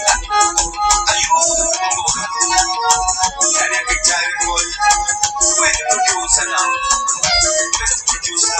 And every time it was with the producer now. With the producer.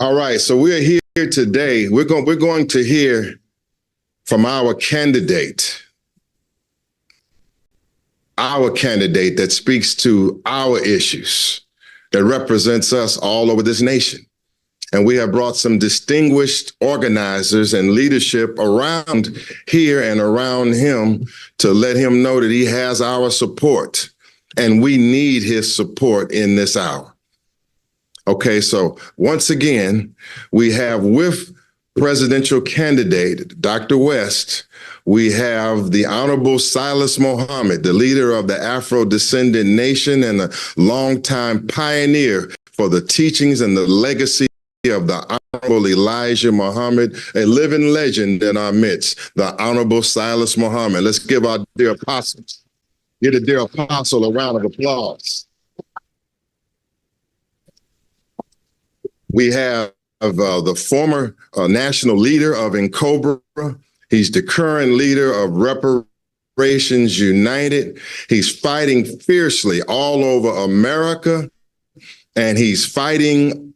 All right, so we're here today. We're going to hear from our candidate that speaks to our issues, that represents us all over this nation. And we have brought some distinguished organizers and leadership around here and around him to let him know that he has our support, and we need his support in this hour. Okay, so once again, we have with presidential candidate, Dr. West, we have the Honorable Silas Muhammad, the leader of the Afrodescendant Nation and a longtime pioneer for the teachings and the legacy of the Honorable Elijah Muhammad, a living legend in our midst, the Honorable Silas Muhammad. Let's give our dear apostles, give the dear apostle a round of applause. We have the former national leader of NCOBRA. He's the current leader of Reparations United. He's fighting fiercely all over America, and he's fighting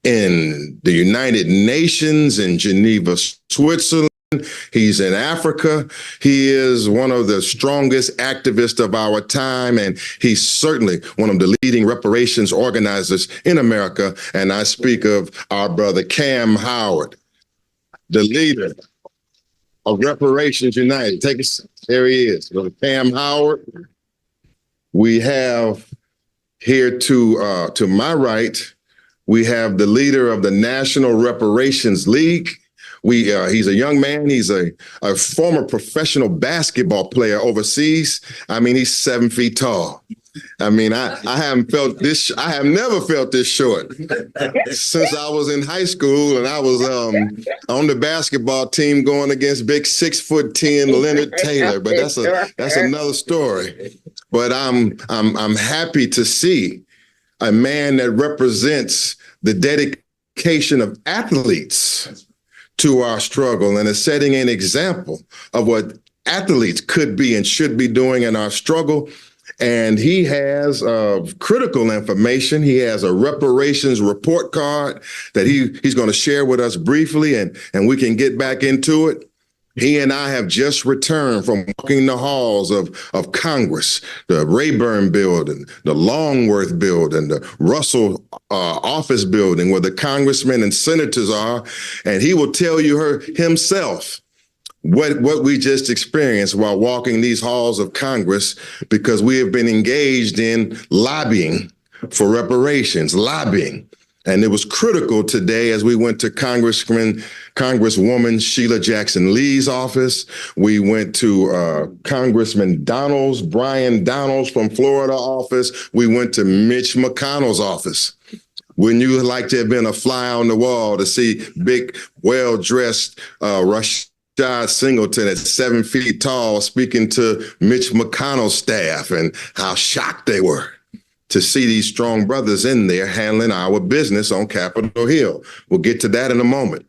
in the United Nations in Geneva, Switzerland. He's in Africa. He is one of the strongest activists of our time, and he's certainly one of the leading reparations organizers in America. And I speak of our brother Cam Howard, the leader of Reparations United. Take us, there he is, brother Cam Howard. We have here to my right, we have the leader of the National Reparations League. He's a young man. He's a former professional basketball player overseas. I mean, he's 7 feet tall. I mean, I haven't felt this. I have never felt this short since I was in high school, and I was on the basketball team going against big 6'10" Leonard Taylor. But that's another story. But I'm happy to see a man that represents the dedication of athletes to our struggle and is setting an example of what athletes could be and should be doing in our struggle. And he has critical information. He has a reparations report card that he's going to share with us briefly, and we can get back into it. He and I have just returned from walking the halls of Congress, the Rayburn building, the Longworth building, the Russell office building where the congressmen and senators are. And he will tell you himself what we just experienced while walking these halls of Congress, because we have been engaged in lobbying for reparations, lobbying. And it was critical today as we went to Congresswoman Sheila Jackson Lee's office. We went to Congressman Brian Donalds from Florida office. We went to Mitch McConnell's office. Wouldn't you like to have been a fly on the wall to see big, well-dressed Rashad Singleton at 7 feet tall speaking to Mitch McConnell's staff, and how shocked they were to see these strong brothers in there handling our business on Capitol Hill. We'll get to that in a moment.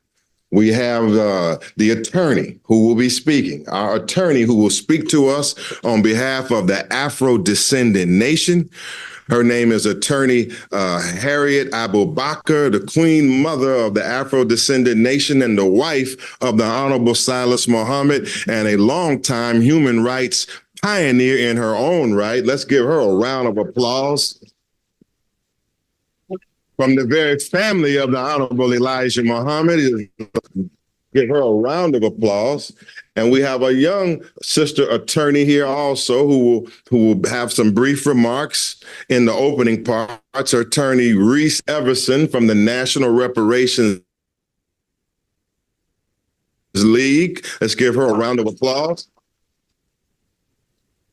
We have the attorney who will be speaking, our attorney who will speak to us on behalf of the Afrodescendant Nation. Her name is Attorney Harriet Abubakar, the Queen Mother of the Afrodescendant Nation and the wife of the Honorable Silas Muhammad, and a longtime human rights pioneer in her own right. Let's give her a round of applause. From the very family of the Honorable Elijah Muhammad, Give her a round of applause. And we have a young sister attorney here also who will have some brief remarks in the opening parts. Attorney Reese Everson from the National Reparations League. Let's give her a round of applause.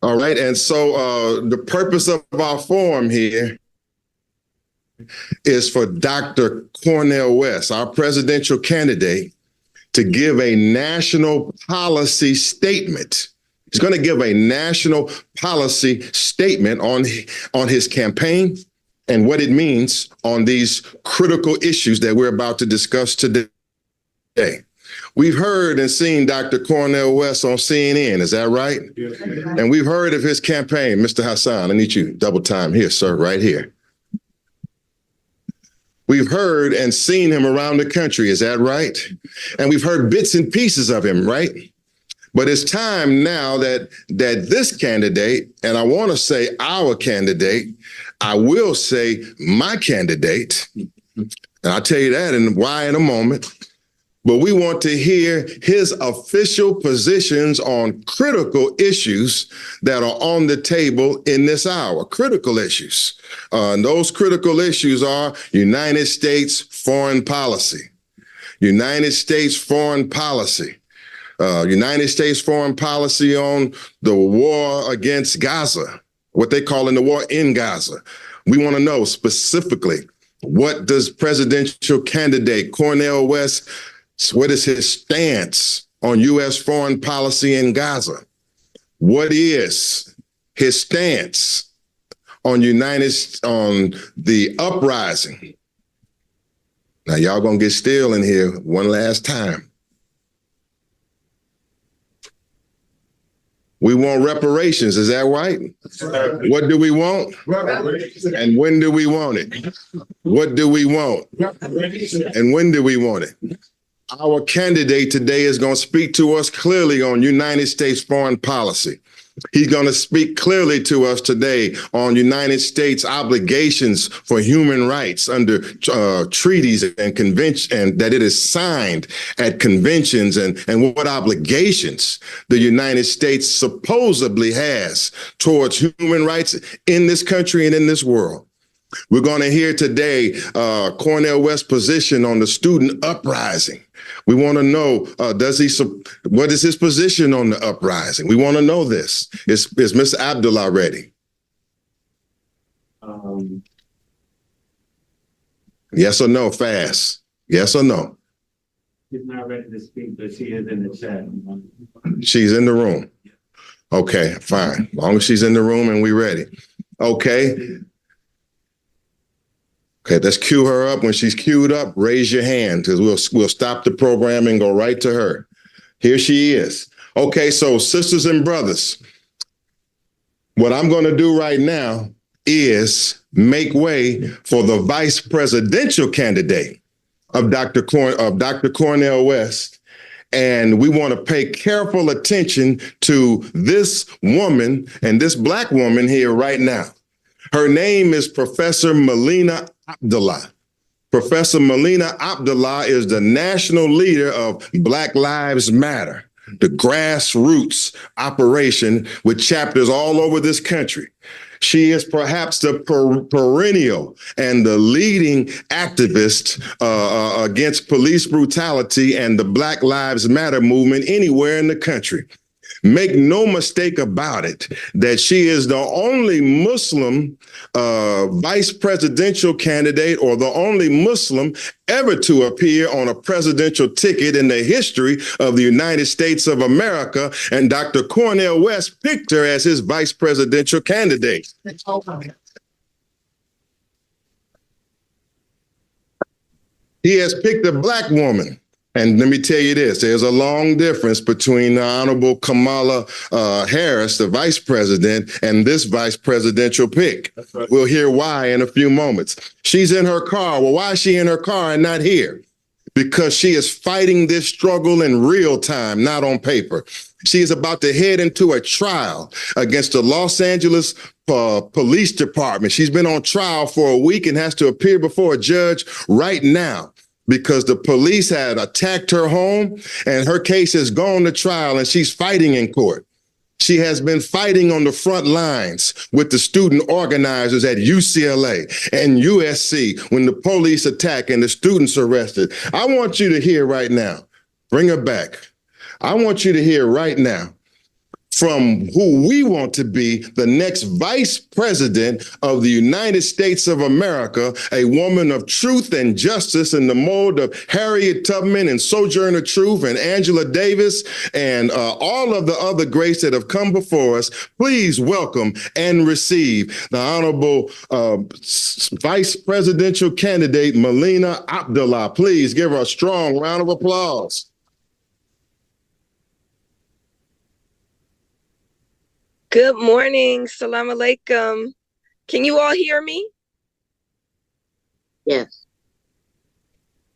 All right, and so the purpose of our forum here is for Dr. Cornell West, our presidential candidate, to give a national policy statement. He's going to give a national policy statement on his campaign and what it means on these critical issues that we're about to discuss today. We've heard and seen Dr. Cornell West on CNN, is that right? Yes. And we've heard of his campaign. Mr. Hassan, I need you double time here, sir, right here. We've heard and seen him around the country, is that right? And we've heard bits and pieces of him, right? But it's time now that this candidate, and I want to say our candidate, I will say my candidate, and I'll tell you that and why in a moment, but we want to hear his official positions on critical issues that are on the table in this hour, critical issues. And those critical issues are United States foreign policy, United States foreign policy, United States foreign policy on the war against Gaza, what they call in the war in Gaza. We want to know specifically, what does presidential candidate Cornell West, what is his stance on U.S. foreign policy in Gaza? What is his stance on the uprising? Now, y'all gonna get still in here one last time. We want reparations, is that right? What do we want? And when do we want it? What do we want? And when do we want it? Our candidate today is going to speak to us clearly on United States foreign policy. He's going to speak clearly to us today on United States obligations for human rights under treaties and conventions, and that it is signed at conventions, and what obligations the United States supposedly has towards human rights in this country and in this world. We're going to hear today Cornell West's position on the student uprising. We want to know, what is his position on the uprising? We want to know this. Is Mr. Abdullah ready? Yes or no, fast. Yes or no? She's not ready to speak, but she is in the chat. She's in the room. Okay, fine. As long as she's in the room and we're ready. Okay. Okay, let's cue her up. When she's queued up, raise your hand, because we'll stop the program and go right to her. Here she is. Okay, so sisters and brothers, what I'm going to do right now is make way for the vice presidential candidate of Dr. Cornell West. And we want to pay careful attention to this woman and this Black woman here right now. Her name is Professor Melina Abdullah. Professor Melina Abdullah is the national leader of Black Lives Matter, the grassroots operation with chapters all over this country. She is perhaps the perennial and the leading activist against police brutality and the Black Lives Matter movement anywhere in the country. Make no mistake about it, that she is the only Muslim vice presidential candidate, or the only Muslim ever to appear on a presidential ticket in the history of the United States of America. And Dr. Cornell West picked her as his vice presidential candidate. He has picked a Black woman. And let me tell you this, there's a long difference between the Honorable Kamala Harris, the vice president, and this vice presidential pick. Right. We'll hear why in a few moments. She's in her car. Well, why is she in her car and not here? Because she is fighting this struggle in real time, not on paper. She is about to head into a trial against the Los Angeles Police Department. She's been on trial for a week and has to appear before a judge right now. because the police had attacked her home and her case has gone to trial and she's fighting in court. She has been fighting on the front lines with the student organizers at UCLA and USC when the police attack and the students arrested. I want you to hear right now, bring her back. I want you to hear right now from who we want to be the next vice president of the United States of America, a woman of truth and justice in the mold of Harriet Tubman and Sojourner Truth and Angela Davis and all of the other greats that have come before us. Please welcome and receive the Honorable Vice Presidential Candidate Melina Abdullah. Please give her a strong round of applause. Good morning. Salam alaikum. Can you all hear me? Yes.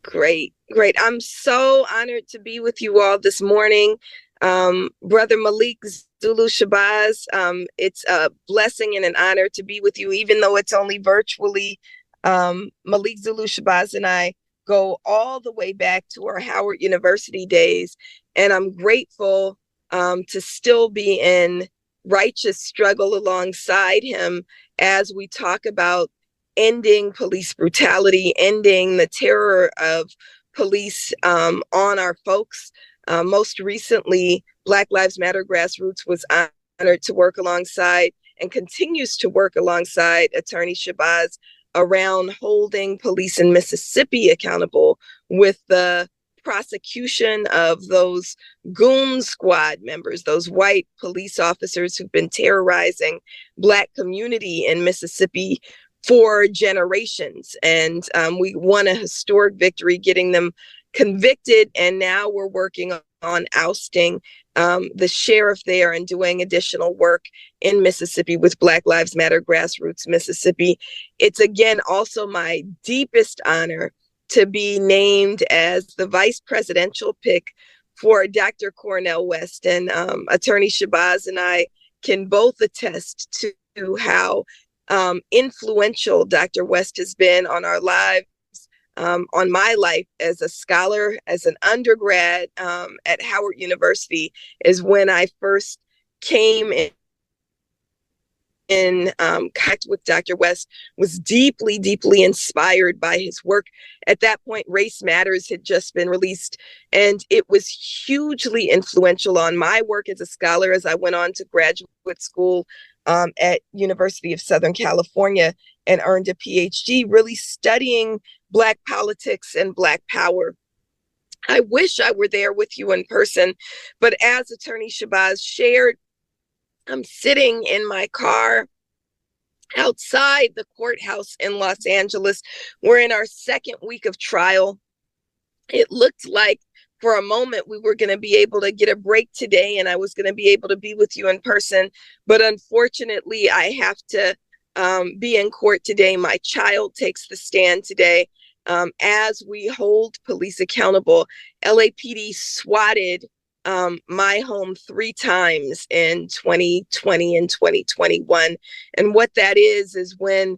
Great. I'm so honored to be with you all this morning. Brother Malik Zulu Shabazz, it's a blessing and an honor to be with you, even though it's only virtually. Malik Zulu Shabazz and I go all the way back to our Howard University days, and I'm grateful to still be in righteous struggle alongside him as we talk about ending police brutality, ending the terror of police on our folks. Most recently, Black Lives Matter Grassroots was honored to work alongside and continues to work alongside Attorney Shabazz around holding police in Mississippi accountable with the prosecution of those goon squad members, those white police officers who've been terrorizing Black community in Mississippi for generations. And we won a historic victory getting them convicted. And now we're working on ousting the sheriff there and doing additional work in Mississippi with Black Lives Matter Grassroots Mississippi. It's again also my deepest honor to be named as the vice presidential pick for Dr. Cornell West. And Attorney Shabazz and I can both attest to how influential Dr. West has been on our lives, on my life as a scholar, as an undergrad at Howard University, is when I first came in contact with Dr. West, was deeply inspired by his work. At that point, Race Matters had just been released, and it was hugely influential on my work as a scholar as I went on to graduate school at University of Southern California and earned a PhD, really studying Black politics and Black power. I wish I were there with you in person, but as Attorney Shabazz shared, I'm sitting in my car outside the courthouse in Los Angeles. We're in our second week of trial. It looked like for a moment we were going to be able to get a break today and I was going to be able to be with you in person. But unfortunately, I have to be in court today. My child takes the stand today. As we hold police accountable, LAPD swatted my home 3 times in 2020 and 2021. And what that is when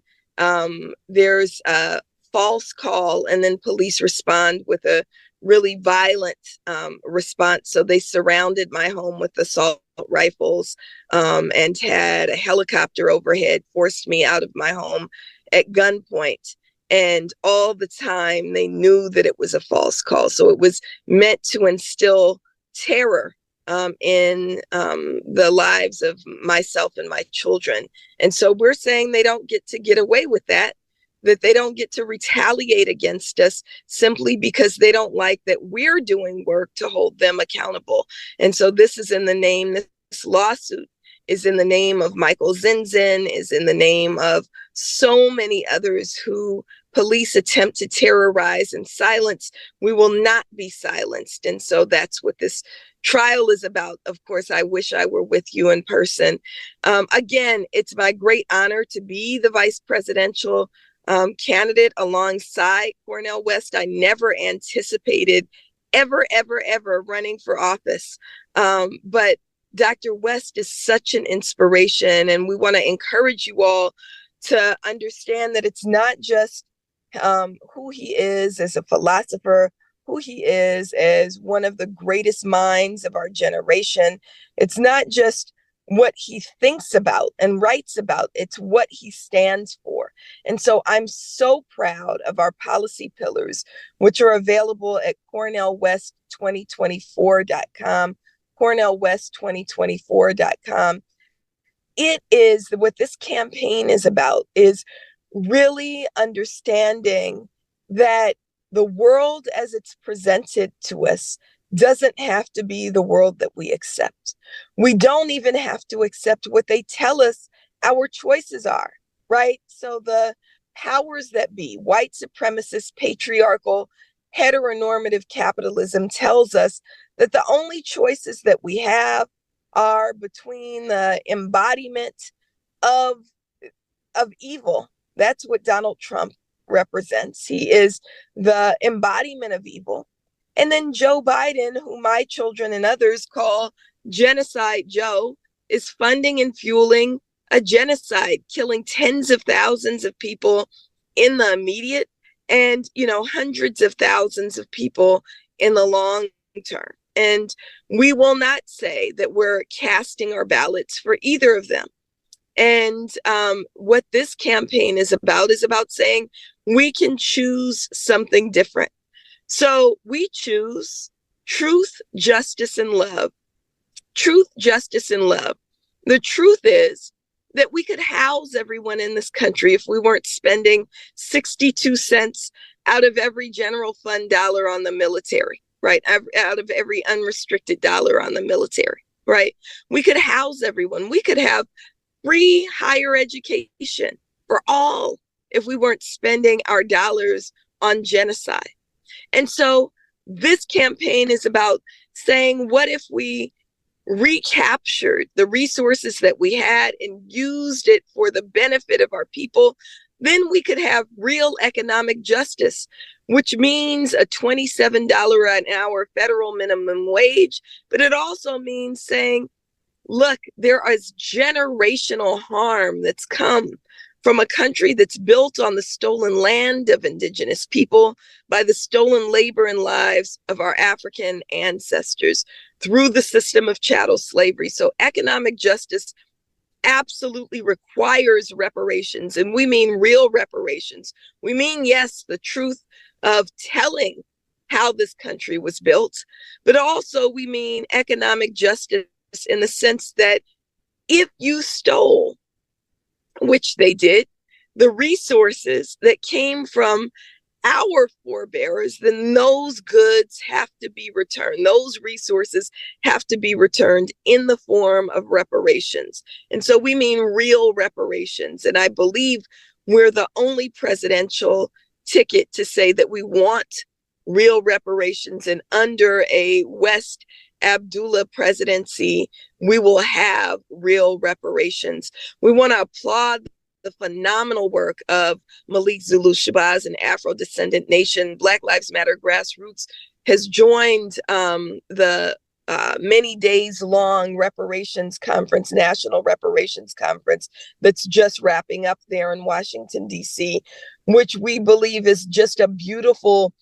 there's a false call and then police respond with a really violent response. So they surrounded my home with assault rifles and had a helicopter overhead, forced me out of my home at gunpoint. And all the time they knew that it was a false call. So it was meant to instill terror in the lives of myself and my children. And so we're saying they don't get away with that they don't get to retaliate against us simply because they don't like that we're doing work to hold them accountable. And so this is in the name, this lawsuit is in the name of Michael Zinzin, is in the name of so many others who police attempt to terrorize and silence. We will not be silenced. And so that's what this trial is about. Of course, I wish I were with you in person. Again, it's my great honor to be the vice presidential candidate alongside Cornell West. I never anticipated ever running for office. But Dr. West is such an inspiration, and we want to encourage you all to understand that it's not just who he is as a philosopher, who he is as one of the greatest minds of our generation. It's not just what he thinks about and writes about, it's what he stands for. And so I'm so proud of our policy pillars, which are available at cornellwest2024.com, cornellwest2024.com. It is what this campaign is about, is really understanding that the world as it's presented to us doesn't have to be the world that we accept. We don't even have to accept what they tell us our choices are, right? So the powers that be, white supremacist, patriarchal, heteronormative capitalism tells us that the only choices that we have are between the embodiment of evil. That's what Donald Trump represents. He is the embodiment of evil. And then Joe Biden, who my children and others call Genocide Joe, is funding and fueling a genocide, killing tens of thousands of people in the immediate and, hundreds of thousands of people in the long term. And we will not say that we're casting our ballots for either of them. And what this campaign is about saying we can choose something different. So we choose truth, justice, and love. Truth, justice, and love. The truth is that we could house everyone in this country if we weren't spending 62 cents out of every general fund dollar on the military, right? Out of every unrestricted dollar on the military, right? We could house everyone. We could have free higher education for all if we weren't spending our dollars on genocide. And so this campaign is about saying, what if we recaptured the resources that we had and used it for the benefit of our people? Then we could have real economic justice, which means a $27 an hour federal minimum wage. But it also means saying, look, there is generational harm that's come from a country that's built on the stolen land of indigenous people, by the stolen labor and lives of our African ancestors through the system of chattel slavery. So economic justice absolutely requires reparations, and we mean real reparations. We mean, yes, the truth of telling how this country was built, but also we mean economic justice in the sense that if you stole, which they did, the resources that came from our forebears, then those goods have to be returned. Those resources have to be returned in the form of reparations. And so we mean real reparations. And I believe we're the only presidential ticket to say that we want real reparations. And under a West Abdullah presidency, we will have real reparations. We want to applaud the phenomenal work of Malik, Shabazz, and Afrodescendant Nation. Black Lives Matter Grassroots has joined the many days long reparations conference, National Reparations Conference, that's just wrapping up there in Washington, D.C., which we believe is just a beautiful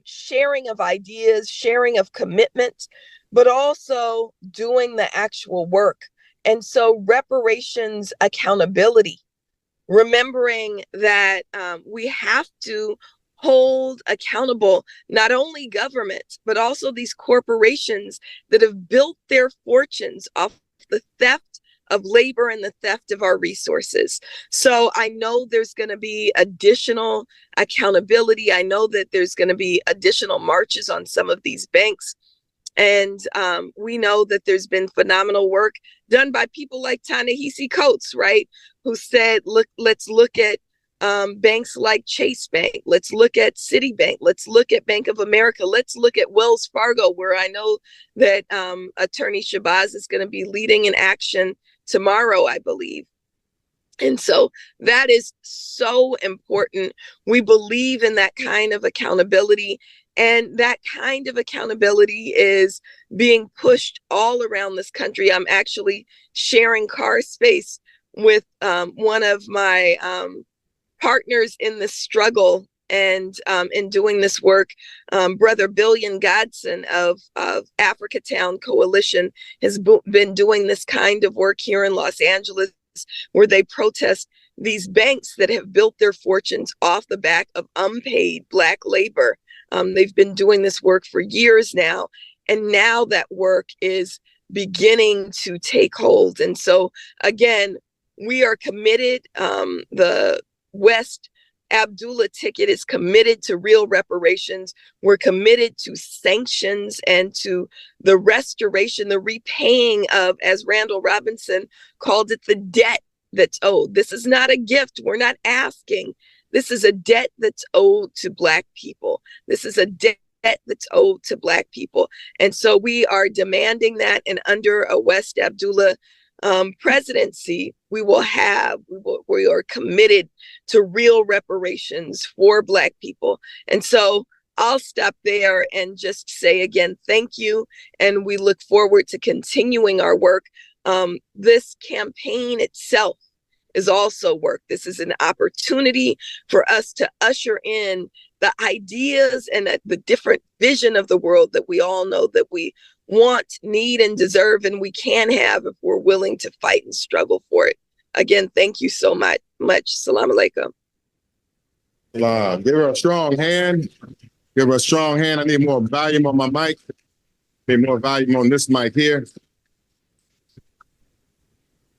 sharing of ideas, sharing of commitment, but also doing the actual work. And so reparations accountability, remembering that we have to hold accountable not only government, but also these corporations that have built their fortunes off the theft of labor and the theft of our resources. So I know there's going to be additional accountability. I know that there's going to be additional marches on some of these banks. And we know that there's been phenomenal work done by people like Ta-Nehisi Coates, right? Who said, look, let's look at banks like Chase Bank. Let's look at Citibank. Let's look at Bank of America. Let's look at Wells Fargo, where I know that Attorney Shabazz is going to be leading an action tomorrow, I believe. And so that is so important. We believe in that kind of accountability. And that kind of accountability is being pushed all around this country. I'm actually sharing car space with one of my partners in the struggle and in doing this work. Brother Billion Godson of Africatown Coalition has been doing this kind of work here in Los Angeles, where they protest these banks that have built their fortunes off the back of unpaid Black labor. They've been doing this work for years now, and now that work is beginning to take hold. And so, again, we are committed. The West Abdullah ticket is committed to real reparations. We're committed to sanctions and to the restoration, the repaying of, as Randall Robinson called it, the debt that's owed. This is not a gift. We're not asking. This is a debt that's owed to Black people. This is a debt that's owed to Black people. And so we are demanding that, and under a West Abdullah presidency, we are committed to real reparations for Black people. And so I'll stop there and just say again, thank you. And we look forward to continuing our work. This campaign itself is also work. This is an opportunity for us to usher in the ideas and the different vision of the world that we all know that we want, need, and deserve, and we can have if we're willing to fight and struggle for it. Again, thank you so much. Salam alaikum. Give her a strong hand. Give her a strong hand. I need more volume on my mic. Need more volume on this mic here.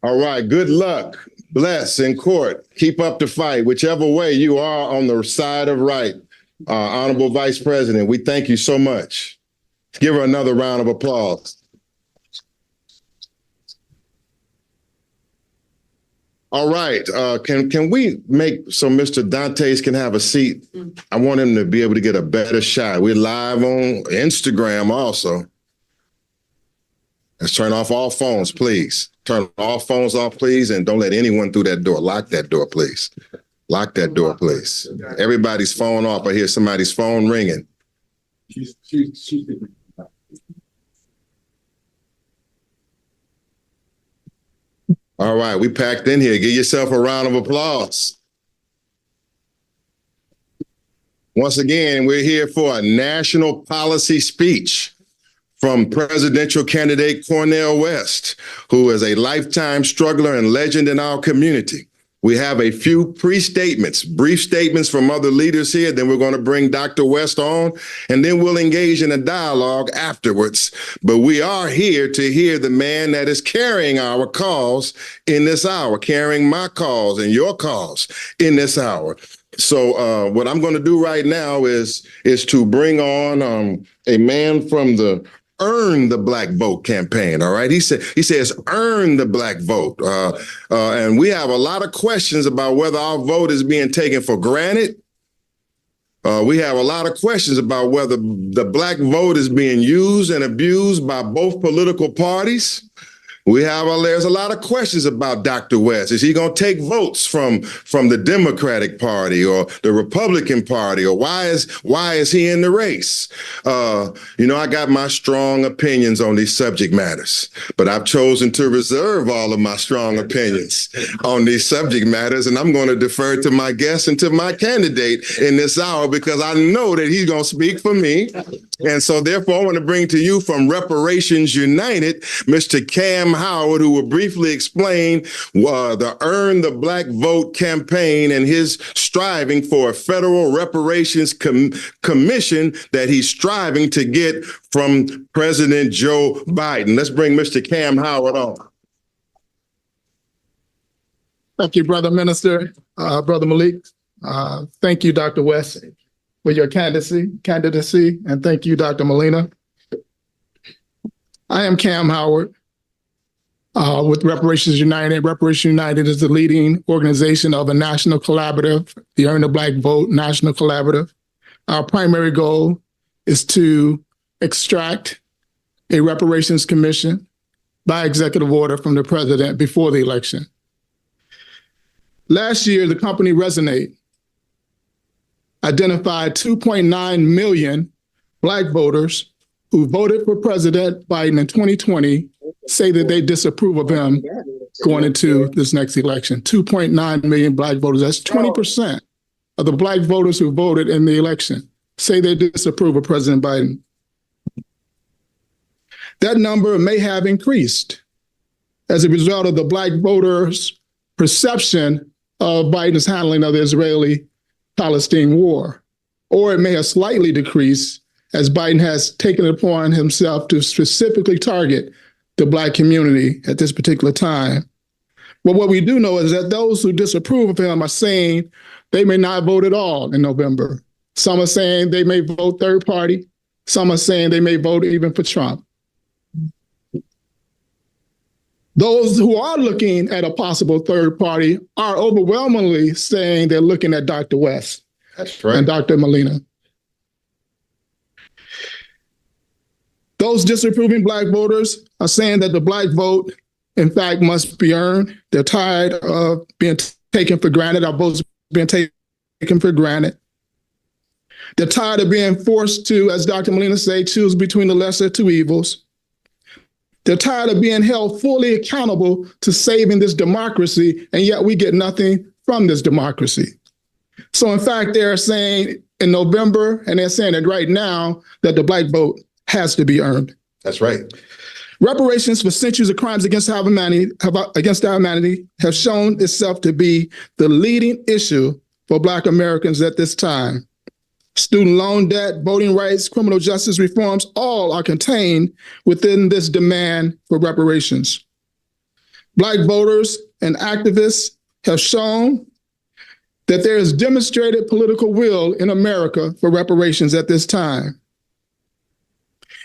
All right, good luck. Bless in court. Keep up the fight, whichever way you are on the side of right. Honorable Vice President, we thank you so much. Give her another round of applause. All right, can we make so Mr. Dantes can have a seat? I want him to be able to get a better shot. We're live on Instagram also. Let's turn off all phones, please. Turn all phones off, please, and don't let anyone through that door. Lock that door, please. Lock that door, please. Everybody's phone off. I hear somebody's phone ringing. All right, we packed in here. Give yourself a round of applause. Once again, we're here for a national policy speech from presidential candidate Cornell West, who is a lifetime struggler and legend in our community. We have a few pre-statements, brief statements from other leaders here. Then we're going to bring Dr. West on, and then we'll engage in a dialogue afterwards. But we are here to hear the man that is carrying our cause in this hour, carrying my cause and your cause in this hour. So what I'm going to do right now is to bring on a man from the Earn the Black Vote campaign. All right. He says, earn the Black vote. And we have a lot of questions about whether our vote is being taken for granted. We have a lot of questions about whether the Black vote is being used and abused by both political parties. There's a lot of questions about Dr. West. Is he going to take votes from the Democratic Party or the Republican Party, or why is he in the race? I got my strong opinions on these subject matters, but I've chosen to reserve all of my strong opinions on these subject matters, and I'm going to defer to my guest and to my candidate in this hour because I know that he's going to speak for me. And so therefore, I want to bring to you from Reparations United, Mr. Cam Howard, who will briefly explain the Earn the Black Vote campaign and his striving for a federal reparations commission that he's striving to get from President Joe Biden. Let's bring Mr. Cam Howard on. Thank you, Brother Minister, Brother Malik. Thank you, Dr. West, for your candidacy, and thank you, Dr. Melina. I am Cam Howard with Reparations United. Reparations United is the leading organization of a national collaborative, the Earn the Black Vote National Collaborative. Our primary goal is to extract a reparations commission by executive order from the president before the election. Last year, the company Resonate identified 2.9 million Black voters who voted for President Biden in 2020, say that they disapprove of him going into this next election. 2.9 million Black voters. That's 20% of the Black voters who voted in the election say they disapprove of President Biden. That number may have increased as a result of the Black voters' perception of Biden's handling of the Israeli-Palestine war, or it may have slightly decreased as Biden has taken it upon himself to specifically target the Black community at this particular time. But what we do know is that those who disapprove of him are saying they may not vote at all in November. Some are saying they may vote third party. Some are saying they may vote even for Trump. Those who are looking at a possible third party are overwhelmingly saying they're looking at Dr. West. That's right. And Dr. Melina. Those disapproving Black voters are saying that the Black vote, in fact, must be earned. They're tired of being taken for granted. Our votes being taken for granted. They're tired of being forced to, as Dr. Melina said, choose between the lesser of two evils. They're tired of being held fully accountable to saving this democracy, and yet we get nothing from this democracy. So in fact, they're saying in November, and they're saying it right now, that the Black vote has to be earned. That's right. Reparations for centuries of crimes against humanity have shown itself to be the leading issue for Black Americans at this time. Student loan debt, voting rights, criminal justice reforms, all are contained within this demand for reparations. Black voters and activists have shown that there is demonstrated political will in America for reparations at this time.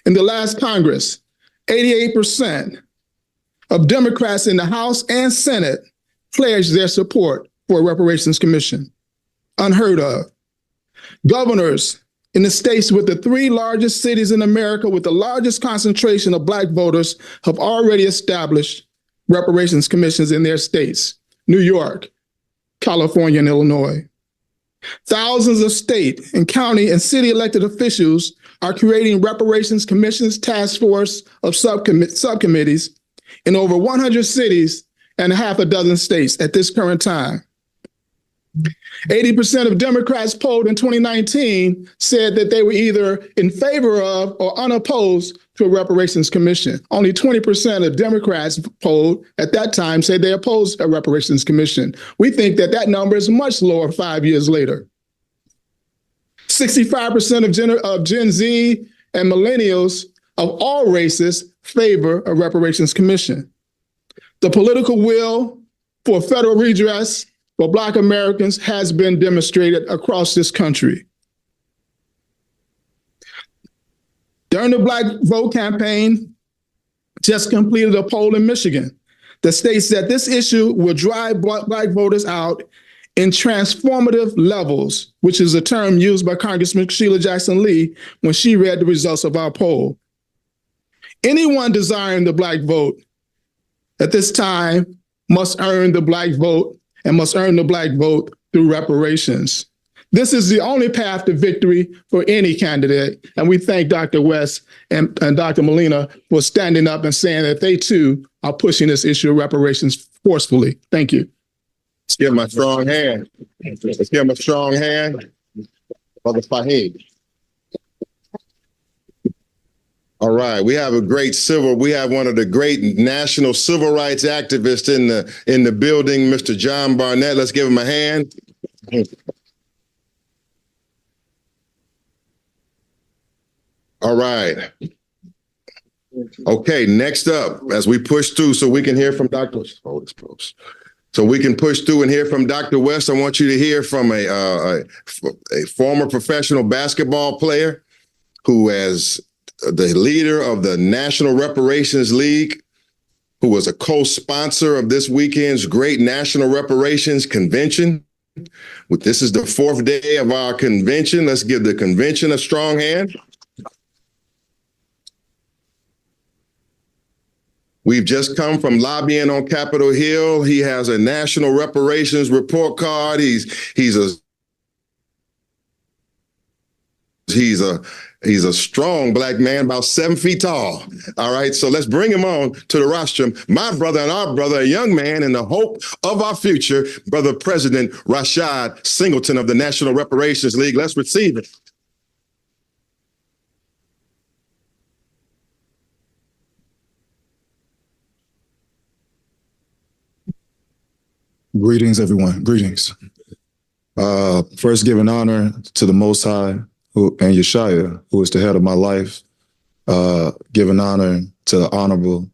In the last Congress, 88% of Democrats in the House and Senate pledged their support for a reparations commission. Unheard of. Governors in the states with the three largest cities in America with the largest concentration of Black voters have already established reparations commissions in their states: New York, California, and Illinois. Thousands of state and county and city elected officials are creating reparations commissions, task force of subcommittees in over 100 cities and half a dozen states at this current time. 80% of Democrats polled in 2019 said that they were either in favor of or unopposed to a reparations commission. Only 20% of Democrats polled at that time said they opposed a reparations commission. We think that that number is much lower 5 years later. 65% of Gen Z and millennials of all races favor a reparations commission. The political will for federal redress for Black Americans has been demonstrated across this country. During the Black Vote campaign, just completed a poll in Michigan that states that this issue will drive Black voters out in transformative levels, which is a term used by Congressman Sheila Jackson Lee when she read the results of our poll. Anyone desiring the Black vote at this time must earn the Black vote and must earn the Black vote through reparations. This is the only path to victory for any candidate. And we thank Dr. West and Dr. Melina for standing up and saying that they too are pushing this issue of reparations forcefully. Thank you. Let's give him a strong hand. Let's give him a strong hand. Brother Fahid. All right, we have one of the great national civil rights activists in the building, Mr. John Barnett. Let's give him a hand. All right. Okay, next up, as we push through so we can hear from Dr. So we can push through and hear from Dr. West. I want you to hear from a former professional basketball player who has the leader of the National Reparations League, who was a co-sponsor of this weekend's great National Reparations Convention. This is the fourth day of our convention. Let's give the convention a strong hand. We've just come from lobbying on Capitol Hill. He has a National Reparations report card. He's He's a strong black man, about 7 feet tall. All right, so let's bring him on to the rostrum. My brother and our brother, a young man and the hope of our future, Brother President Rashad Singleton of the National Reparations League. Let's receive it. Greetings, everyone. Greetings. First, giving honor to the Most High and Yeshaya, who is the head of my life. Giving honor to the Honorable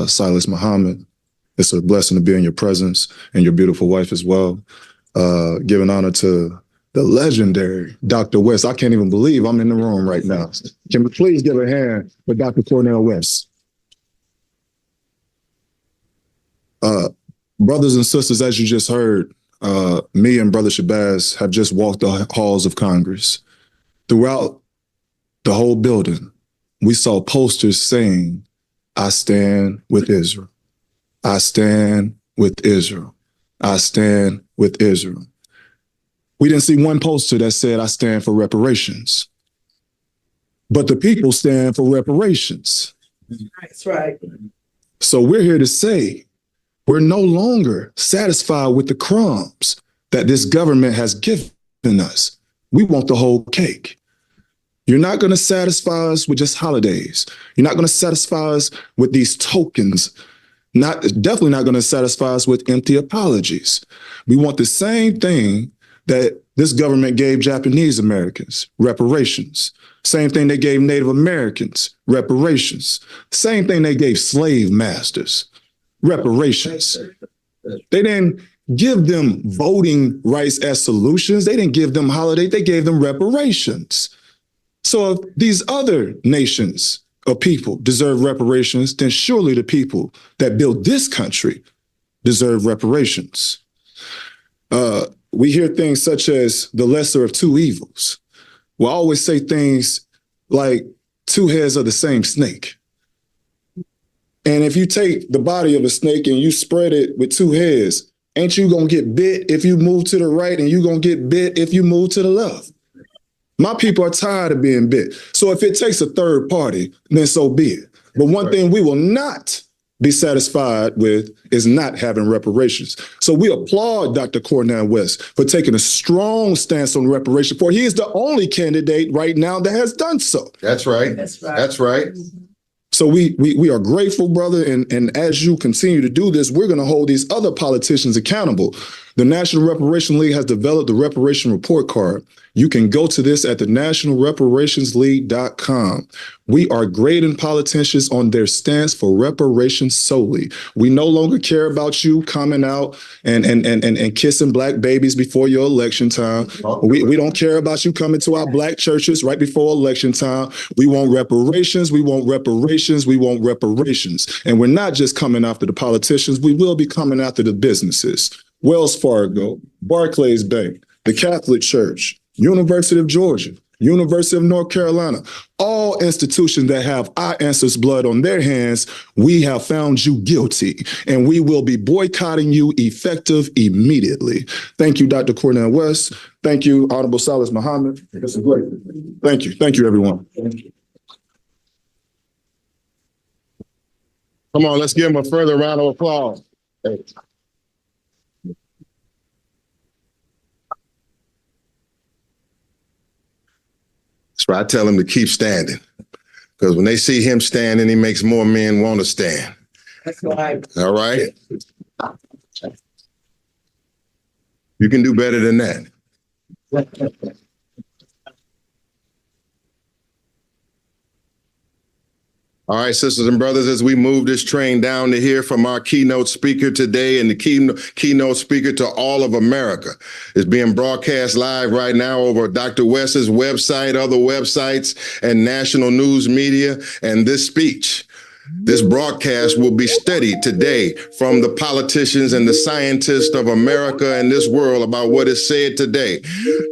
Silas Muhammad. It's a blessing to be in your presence and your beautiful wife as well. Giving honor to the legendary Dr. West. I can't even believe I'm in the room right now. Can we please give a hand for Dr. Cornell West? Brothers and sisters, as you just heard, me and Brother Shabazz have just walked the halls of Congress. Throughout the whole building, we saw posters saying, "I stand with Israel. I stand with Israel. I stand with Israel." We didn't see one poster that said, "I stand for reparations." But the people stand for reparations. That's right. So we're here to say, we're no longer satisfied with the crumbs that this government has given us. We want the whole cake. You're not going to satisfy us with just holidays. You're not going to satisfy us with these tokens. Definitely not going to satisfy us with empty apologies. We want the same thing that this government gave Japanese Americans, reparations. Same thing they gave Native Americans, reparations. Same thing they gave slave masters, reparations. They didn't give them voting rights as solutions. They didn't give them holidays. They gave them reparations. So if these other nations of people deserve reparations, then surely the people that built this country deserve reparations. We hear things such as the lesser of two evils. We'll always say things like two heads of the same snake. And if you take the body of a snake and you spread it with two heads, ain't you gonna get bit if you move to the right, and you gonna get bit if you move to the left? My people are tired of being bit. So if it takes a third party, then so be it. But one thing we will not be satisfied with is not having reparations. So we applaud Dr. Cornell West for taking a strong stance on reparations, for he is the only candidate right now that has done so. That's right. That's right. That's right. So we are grateful, brother, and as you continue to do this, we're going to hold these other politicians accountable. The National Reparations League has developed the Reparation Report Card. You can go to this at the nationalreparationsleague.com. We are grading politicians on their stance for reparations solely. We no longer care about you coming out and kissing black babies before your election time. We don't care about you coming to our black churches right before election time. We want reparations. We want reparations. We want reparations. And we're not just coming after the politicians. We will be coming after the businesses. Wells Fargo, Barclays Bank, the Catholic Church, University of Georgia, University of North Carolina, all institutions that have our ancestors' blood on their hands, we have found you guilty, and we will be boycotting you effective immediately. Thank you, Dr. Cornell West. Thank you, Honorable Silas Muhammad. This is great. Thank you. Thank you, everyone. Come on, let's give him a further round of applause. Hey. That's right. I tell him to keep standing, because when they see him standing, he makes more men want to stand. That's right. All right. You can do better than that. All right, sisters and brothers, as we move this train down to hear from our keynote speaker today, and the keynote speaker to all of America, is being broadcast live right now over Dr. West's website, other websites, and national news media. And this speech, this broadcast will be studied today from the politicians and the scientists of America and this world about what is said today.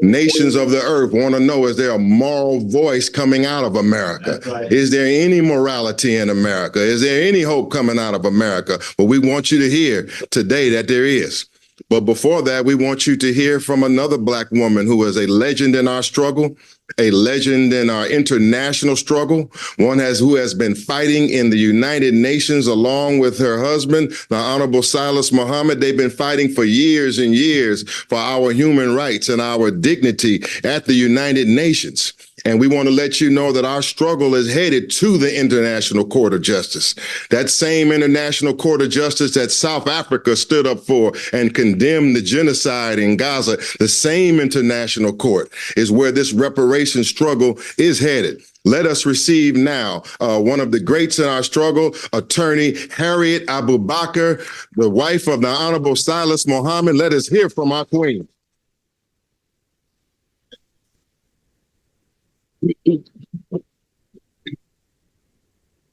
Nations of the earth want to know, is there a moral voice coming out of America? Right. Is there any morality in America? Is there any hope coming out of America? But we want you to hear today that there is. But before that, we want you to hear from another Black woman who is a legend in our struggle, a legend in our international struggle, one who has been fighting in the United Nations along with her husband, the Honorable Silas Muhammad. They've been fighting for years and years for our human rights and our dignity at the United Nations. And we want to let you know that our struggle is headed to the International Court of Justice. That same International Court of Justice that South Africa stood up for and condemned the genocide in Gaza, the same international court is where this reparations struggle is headed. Let us receive now one of the greats in our struggle, attorney Harriet Abubakar, the wife of the Honorable Silas Muhammad. Let us hear from our queen.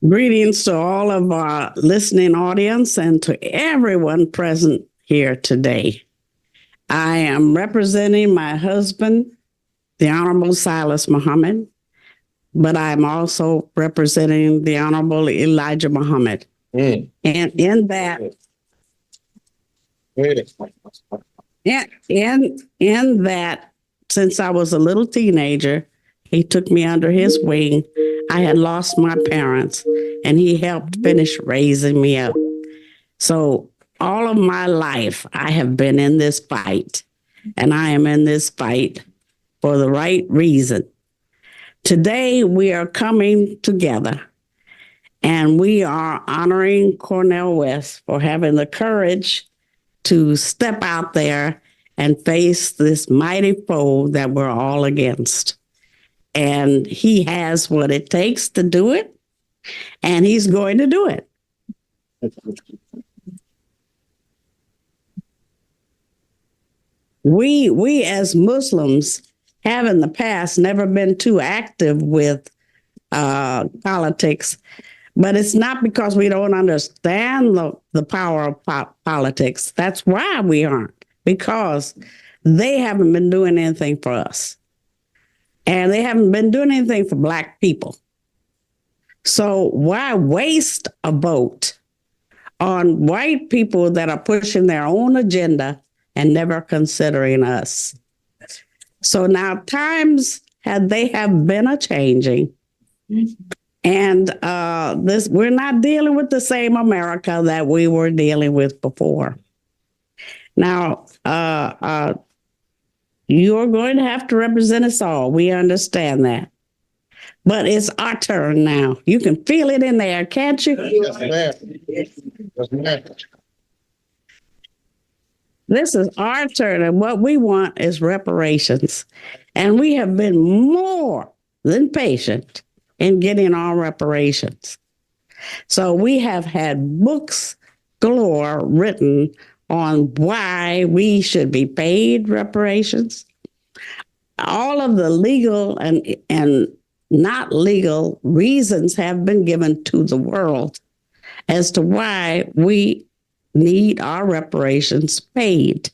Greetings to all of our listening audience and to everyone present here today. I am representing my husband, the Honorable Silas Muhammad, but I'm also representing the Honorable Elijah Muhammad. And in that, in that, since I was a little teenager, he took me under his wing. I had lost my parents, and he helped finish raising me up. So all of my life, I have been in this fight, and I am in this fight for the right reason. Today, we are coming together, and we are honoring Cornell West for having the courage to step out there and face this mighty foe that we're all against. And he has what it takes to do it, and he's going to do it. We as Muslims have in the past never been too active with politics, but it's not because we don't understand the power of politics. That's why we aren't, because they haven't been doing anything for us. And they haven't been doing anything for Black people. So why waste a vote on white people that are pushing their own agenda and never considering us? So now times have been a changing. And we're not dealing with the same America that we were dealing with before. Now, you're going to have to represent us all. We understand that. But it's our turn now. You can feel it in there, can't you? Yes, ma'am. Yes, ma'am. This is our turn, and what we want is reparations. And we have been more than patient in getting our reparations. So we have had books galore written on why we should be paid reparations. All of the legal and not legal reasons have been given to the world as to why we need our reparations paid.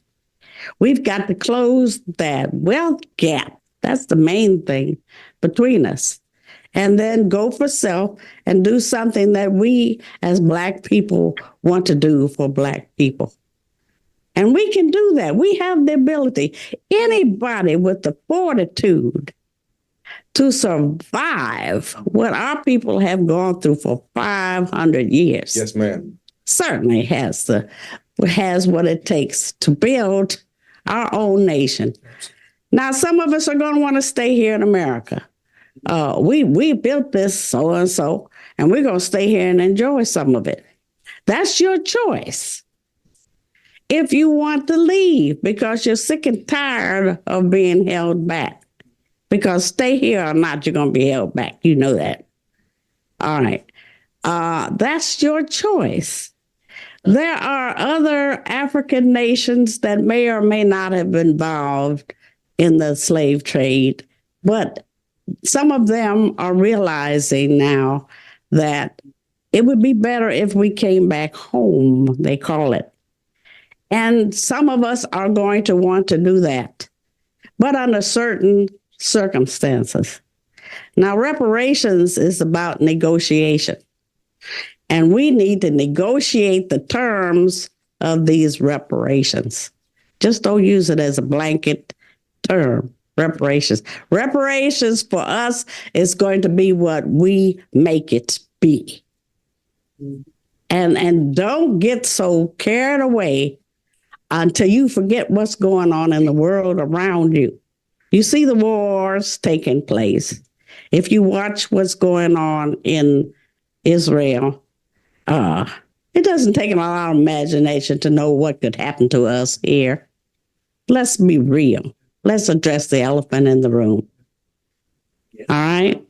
We've got to close that wealth gap. That's the main thing between us. And then go for self and do something that we as Black people want to do for Black people. And we can do that. We have the ability. Anybody with the fortitude to survive what our people have gone through for 500 years. Yes, ma'am. Certainly has what it takes to build our own nation. Now, some of us are going to want to stay here in America. We built this so and so, and we're going to stay here and enjoy some of it. That's your choice. If you want to leave because you're sick and tired of being held back, because stay here or not, you're going to be held back. You know that. All right. That's your choice. There are other African nations that may or may not have been involved in the slave trade, but some of them are realizing now that it would be better if we came back home, they call it. And some of us are going to want to do that, but under certain circumstances. Now, reparations is about negotiation, and we need to negotiate the terms of these reparations. Just don't use it as a blanket term, reparations. Reparations for us is going to be what we make it be. And don't get so carried away until you forget what's going on in the world around you. You see the wars taking place. If you watch what's going on in Israel, it doesn't take a lot of imagination to know what could happen to us here. Let's be real. Let's address the elephant in the room. All right?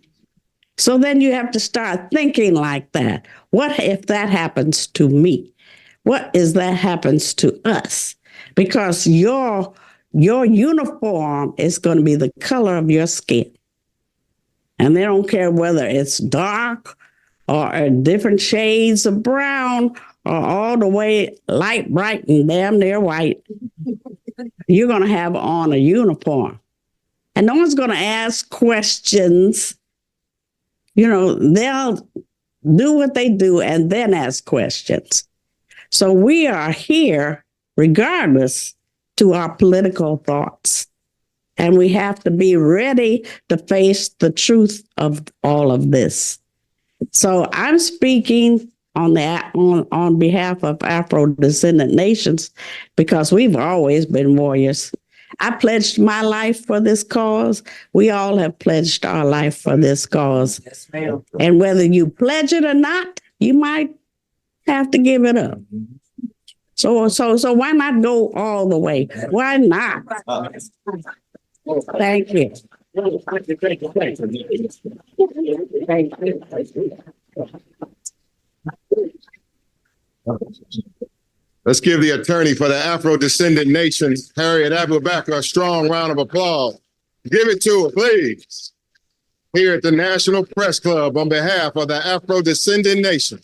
So then you have to start thinking like that. What if that happens to me? What if that happens to us? Because your uniform is going to be the color of your skin. And they don't care whether it's dark or different shades of brown or all the way light, bright, and damn near white. You're going to have on a uniform. And no one's going to ask questions. You know, they'll do what they do and then ask questions. So we are here regardless to our political thoughts. And we have to be ready to face the truth of all of this. So I'm speaking on behalf of Afro-descendant nations because we've always been warriors. I pledged my life for this cause. We all have pledged our life for this cause. Yes, ma'am. And whether you pledge it or not, you might have to give it up. So why not go all the way? Why not? Thank you. Let's give the attorney for the Afro-Descendant Nation, Harriet Abdullah, a strong round of applause. Give it to her, please. Here at the National Press Club on behalf of the Afro-Descendant Nation.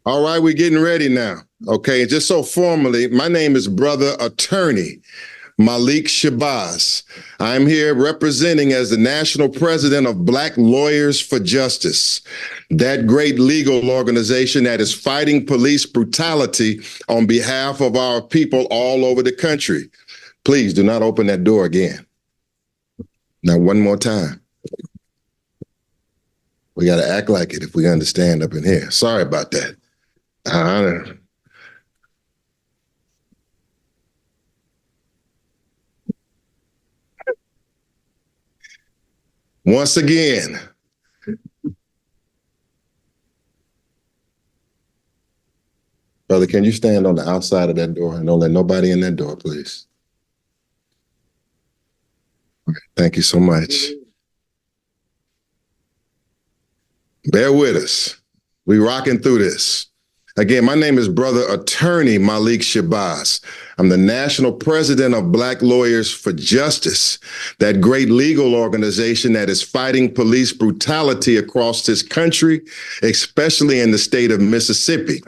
All right, we're getting ready now. Okay, just so formally, my name is Brother Attorney Malik Shabazz. I'm here representing as the National President of Black Lawyers for Justice, that great legal organization that is fighting police brutality on behalf of our people all over the country. Please do not open that door again. Now, one more time. We got to act like it if we understand up in here. Sorry about that. Once again, brother, can you stand on the outside of that door and don't let nobody in that door, please? Okay, thank you so much. Bear with us. We rocking through this. Again, my name is Brother Attorney Malik Shabazz. I'm the National President of Black Lawyers for Justice, that great legal organization that is fighting police brutality across this country, especially in the state of Mississippi.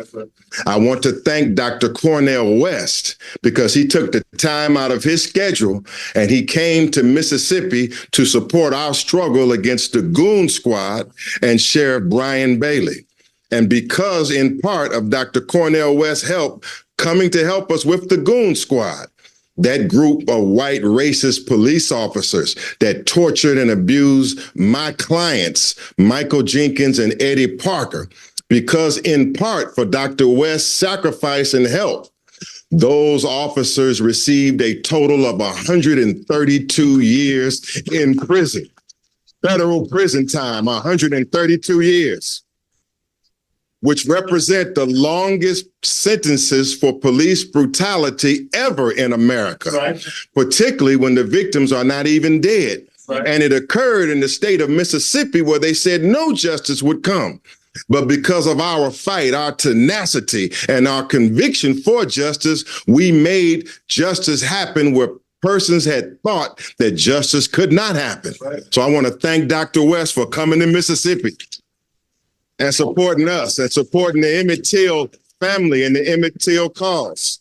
I want to thank Dr. Cornell West because he took the time out of his schedule and he came to Mississippi to support our struggle against the Goon Squad and Sheriff Brian Bailey. And because in part of Dr. Cornell West's help coming to help us with the Goon Squad, that group of white racist police officers that tortured and abused my clients, Michael Jenkins and Eddie Parker, because in part for Dr. West's sacrifice and help, those officers received a total of 132 years in prison, federal prison time, 132 years. Which represent the longest sentences for police brutality ever in America, right, particularly when the victims are not even dead. Right. And it occurred in the state of Mississippi where they said no justice would come. But because of our fight, our tenacity, and our conviction for justice, we made justice happen where persons had thought that justice could not happen. Right. So I want to thank Dr. West for coming to Mississippi and supporting us and supporting the Emmett Till family and the Emmett Till cause.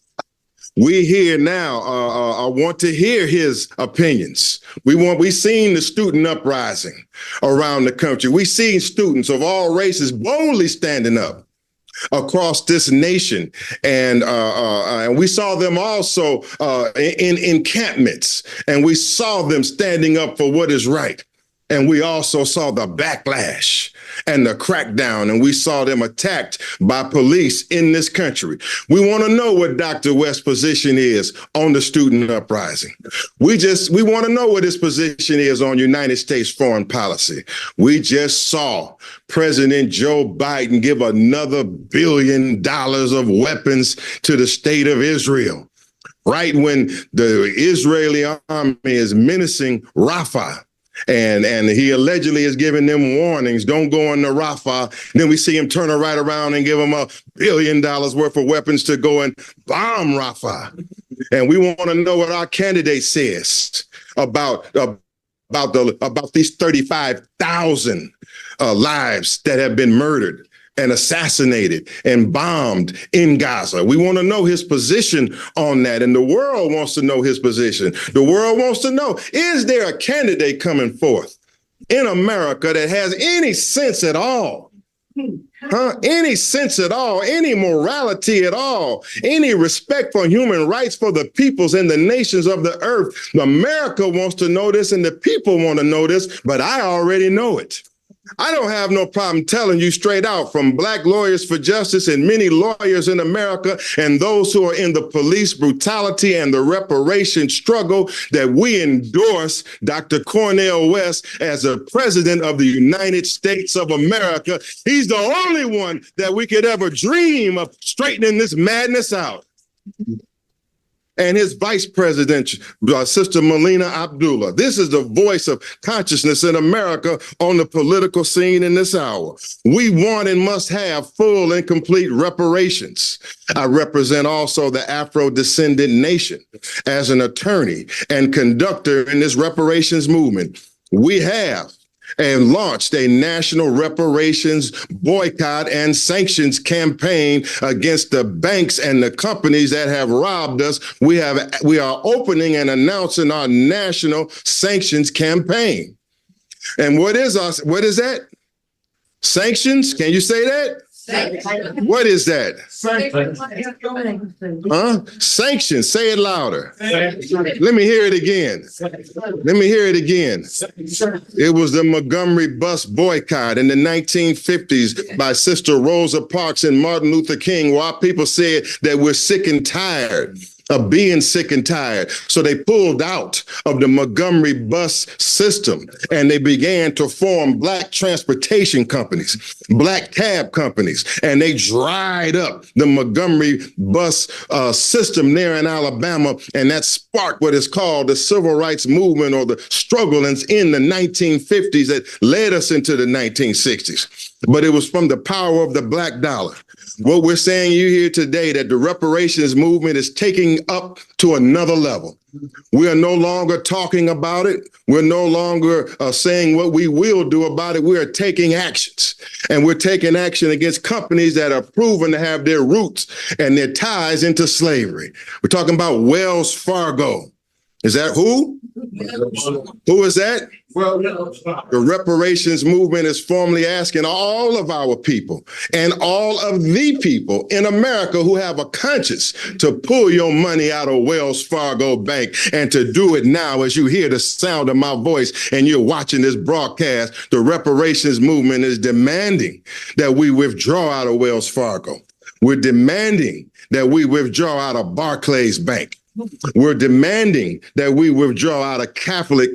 We here now want to hear his opinions. We seen the student uprising around the country. We seen students of all races boldly standing up across this nation, and we saw them also in encampments, and we saw them standing up for what is right. And we also saw the backlash and the crackdown, and we saw them attacked by police in this country. We want to know what Dr. West's position is on the student uprising. We want to know what his position is on United States foreign policy. We just saw President Joe Biden give another $1 billion of weapons to the state of Israel, right when the Israeli army is menacing Rafah. And he allegedly is giving them warnings, don't go into Rafah. Then we see him turn right around and give them $1 billion worth of weapons to go and bomb Rafah. And we want to know what our candidate says about these 35,000 lives that have been murdered and assassinated and bombed in Gaza. We want to know his position on that, and the world wants to know his position. The world wants to know, is there a candidate coming forth in America that has any sense at all? Any sense at all, any morality at all, any respect for human rights for the peoples and the nations of the earth? America wants to know this, and the people want to know this, but I already know it. I don't have no problem telling you straight out, from Black Lawyers for Justice and many lawyers in America and those who are in the police brutality and the reparation struggle, that we endorse Dr. Cornell West as a president of the United States of America. He's the only one that we could ever dream of straightening this madness out. And his vice president, Sister Melina Abdullah. This is the voice of consciousness in America on the political scene in this hour. We want and must have full and complete reparations. I represent also the Afrodescendant Nation as an attorney and conductor in this reparations movement. We have and launched a national reparations boycott and sanctions campaign against the banks and the companies that have robbed us. We are opening and announcing our national sanctions campaign. And what is that? Sanctions? Can you say that? What is that? Sanctions. Say it louder. Let me hear it again. It was the Montgomery bus boycott in the 1950s by Sister Rosa Parks and Martin Luther King, where our people said that we're sick and tired of being sick and tired. So they pulled out of the Montgomery bus system and they began to form Black transportation companies, Black cab companies, and they dried up the Montgomery bus system there in Alabama, and that sparked what is called the civil rights movement, or the struggle in the 1950s that led us into the 1960s. But it was from the power of the Black dollar. What we're saying you here today, that the reparations movement is taking up to another level. We are no longer talking about it. We're no longer saying what we will do about it. We are taking actions, and we're taking action against companies that are proven to have their roots and their ties into slavery. We're talking about Wells Fargo. Is that who? Who is that? The reparations movement is formally asking all of our people and all of the people in America who have a conscience to pull your money out of Wells Fargo Bank, and to do it now as you hear the sound of my voice and you're watching this broadcast. The reparations movement is demanding that we withdraw out of Wells Fargo. We're demanding that we withdraw out of Barclays Bank. We're demanding that we withdraw out of Capital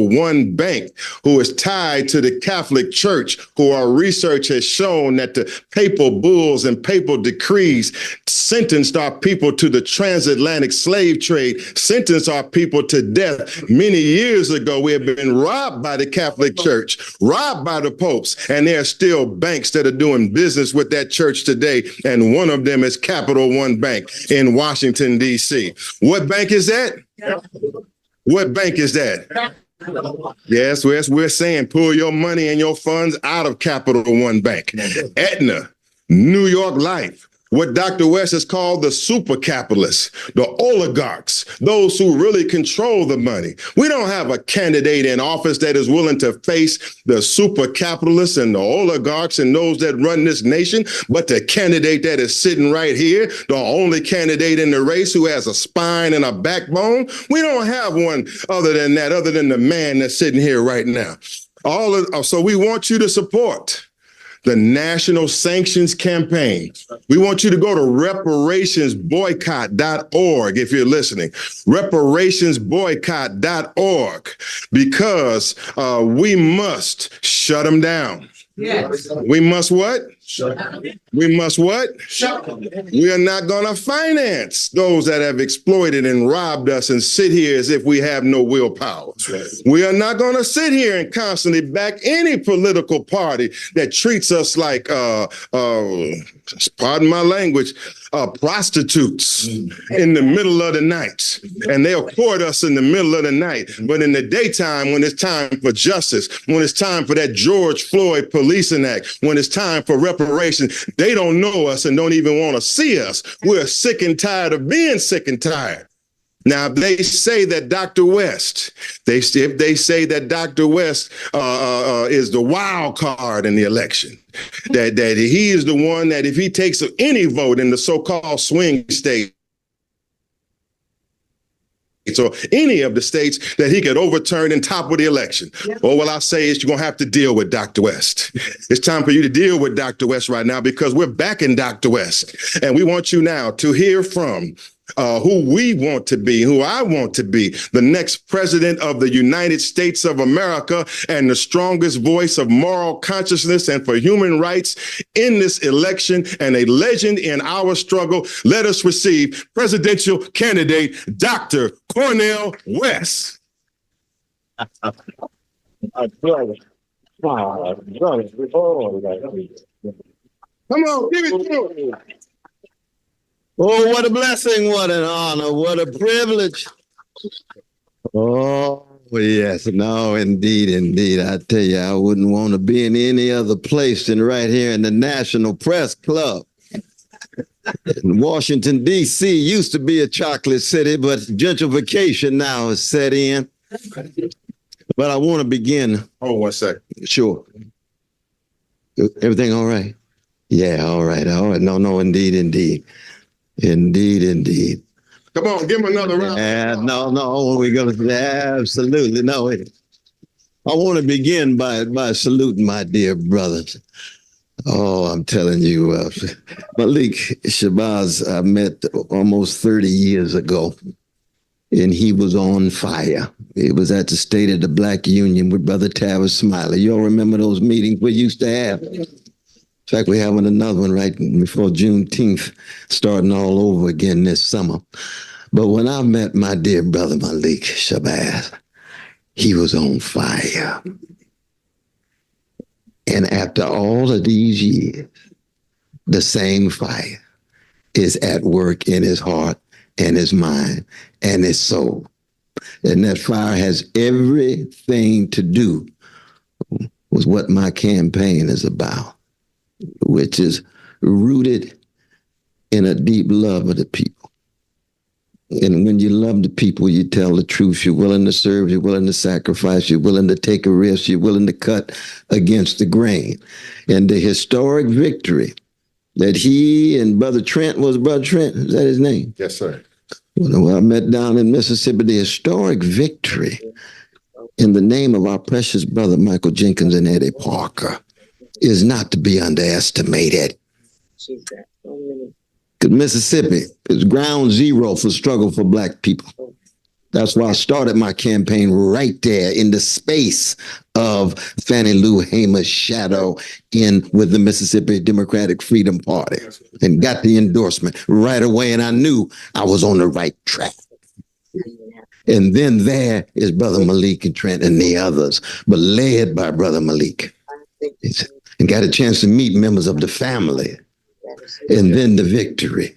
One Bank, who is tied to the Catholic Church, who our research has shown that the papal bulls and papal decrees sentenced our people to the transatlantic slave trade, sentenced our people to death many years ago. We have been robbed by the Catholic Church, robbed by the popes, and there are still banks that are doing business with that church today, and one of them is Capital One Bank in Washington, D.C. What bank is that? What bank is that? Yes, we're saying pull your money and your funds out of Capital One Bank. Aetna, New York Life, what Dr. West has called the super capitalists, the oligarchs, those who really control the money. We don't have a candidate in office that is willing to face the super capitalists and the oligarchs and those that run this nation, but the candidate that is sitting right here, the only candidate in the race who has a spine and a backbone. We don't have one other than that, other than the man that's sitting here right now. So we want you to support the National Sanctions Campaign. We want you to go to reparationsboycott.org if you're listening. Reparationsboycott.org, because we must shut them down. Yes. We must what? We must what? We are not going to finance those that have exploited and robbed us and sit here as if we have no willpower. We are not going to sit here and constantly back any political party that treats us like, pardon my language, prostitutes in the middle of the night. And they'll court us in the middle of the night. But in the daytime, when it's time for justice, when it's time for that George Floyd Policing Act, when it's time for reparations, they don't know us and don't even want to see us. We're sick and tired of being sick and tired. Now, if they say that Dr. West, if they say that Dr. West is the wild card in the election, that he is the one that if he takes any vote in the so-called swing state, or any of the states, that he could overturn and topple the election. Yep. Well, what I say is you're going to have to deal with Dr. West. It's time for you to deal with Dr. West right now, because we're backing Dr. West. And we want you now to hear from who we want to be, who I want to be, the next president of the United States of America and the strongest voice of moral consciousness and for human rights in this election and a legend in our struggle. Let us receive presidential candidate Dr. Cornell West. Come on, give it to him. Oh, what a blessing, what an honor, what a privilege. Oh, yes, no, indeed, indeed. I tell you, I wouldn't want to be in any other place than right here in the National Press Club. In Washington, D.C. used to be a chocolate city, but gentrification now has set in. But I want to begin. Hold 1 second. Sure. Everything all right? Yeah, all right, all right. No, indeed, indeed. Indeed, indeed. Come on, give him another round. No, we're going to, absolutely. No, I want to begin by saluting my dear brothers. Oh, I'm telling you, Malik Shabazz, I met almost 30 years ago, and he was on fire. It was at the State of the Black Union with Brother Tavis Smiley. You all remember those meetings we used to have? In fact, we're having another one right before Juneteenth, starting all over again this summer. But when I met my dear brother Malik Shabazz, he was on fire. And after all of these years, the same fire is at work in his heart and his mind and his soul. And that fire has everything to do with what my campaign is about, which is rooted in a deep love of the people. And when you love the people, you tell the truth. You're willing to serve. You're willing to sacrifice. You're willing to take a risk. You're willing to cut against the grain. And the historic victory that he and Brother Trent, was Brother Trent? Is that his name? Yes, sir. Well, I met down in Mississippi, the historic victory in the name of our precious brother Michael Jenkins and Eddie Parker is not to be underestimated. Because Mississippi is ground zero for struggle for Black people. That's why I started my campaign right there in the space of Fannie Lou Hamer's shadow with the Mississippi Democratic Freedom Party, and got the endorsement right away. And I knew I was on the right track. And then there is Brother Malik and Trent and the others, but led by Brother Malik. And got a chance to meet members of the family. And then the victory.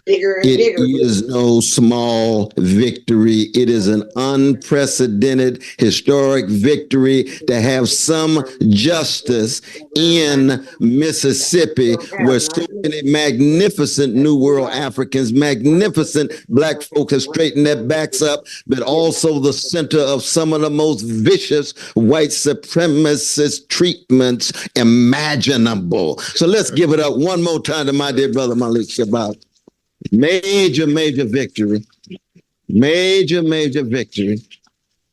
bigger and It bigger. is no small victory. It is an unprecedented historic victory to have some justice in Mississippi, where so many magnificent New World Africans, magnificent Black folk have straightened their backs up, but also the center of some of the most vicious white supremacist treatments imaginable. So let's give it up one more time to my dear brother Malik Shabazz. Major, major victory. Major, major victory.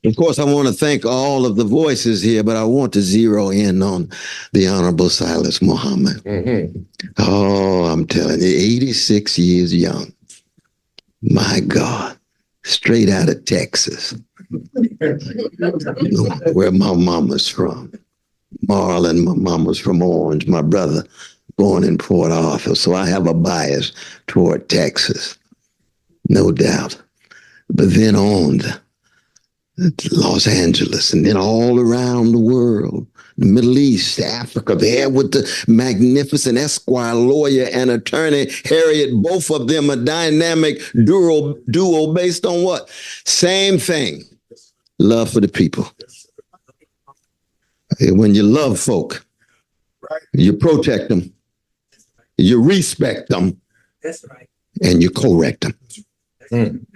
Of course, I want to thank all of the voices here, but I want to zero in on the Honorable Silas Muhammad. Mm-hmm. Oh, I'm telling you, 86 years young. My God, straight out of Texas, where my mama's from. Marlon, my mama's from Orange, my brother born in Port Arthur, so I have a bias toward Texas, no doubt. But then on to Los Angeles, and then all around the world, the Middle East, Africa, there with the magnificent Esquire lawyer and attorney Harriet, both of them a dynamic duo based on what? Same thing, love for the people. When you love folk, you protect them, you respect them, That's right. and you correct them.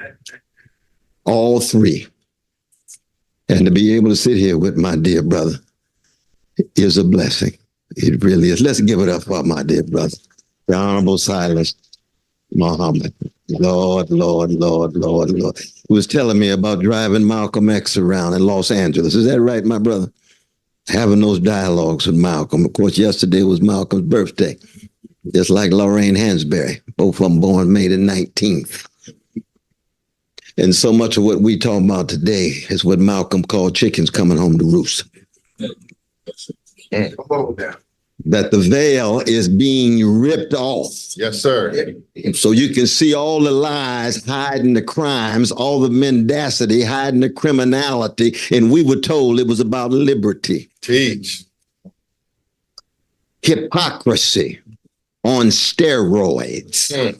All three. And to be able to sit here with my dear brother is a blessing. It really is. Let's give it up for my dear brother, the Honorable Silas Muhammad. Lord, Lord, Lord, Lord, Lord. He was telling me about driving Malcolm X around in Los Angeles. Is that right, my brother? Having those dialogues with Malcolm. Of course, yesterday was Malcolm's birthday. Just like Lorraine Hansberry, both of them born May the 19th. And so much of what we talk about today is what Malcolm called chickens coming home to roost. That the veil is being ripped off. Yes, sir. So you can see all the lies hiding the crimes, all the mendacity hiding the criminality. And we were told it was about liberty. Teach. Hypocrisy on steroids.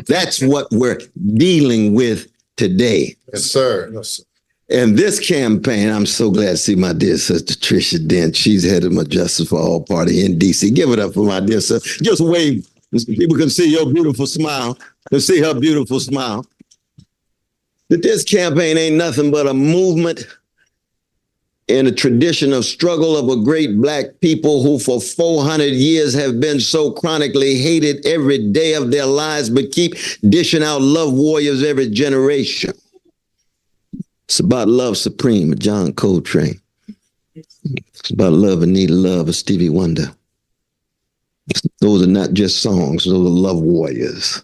That's what we're dealing with today. Yes, sir. Yes, sir. And this campaign, I'm so glad to see my dear sister Tricia Dent. She's head of my Justice for All party in DC. Give it up for my dear sister. Just wave. People can see your beautiful smile. Can see her beautiful smile. But this campaign ain't nothing but a movement in a tradition of struggle of a great Black people who for 400 years have been so chronically hated every day of their lives, but keep dishing out love warriors every generation. It's about love supreme of John Coltrane. It's about love and need love of Stevie Wonder. Those are not just songs, those are love warriors.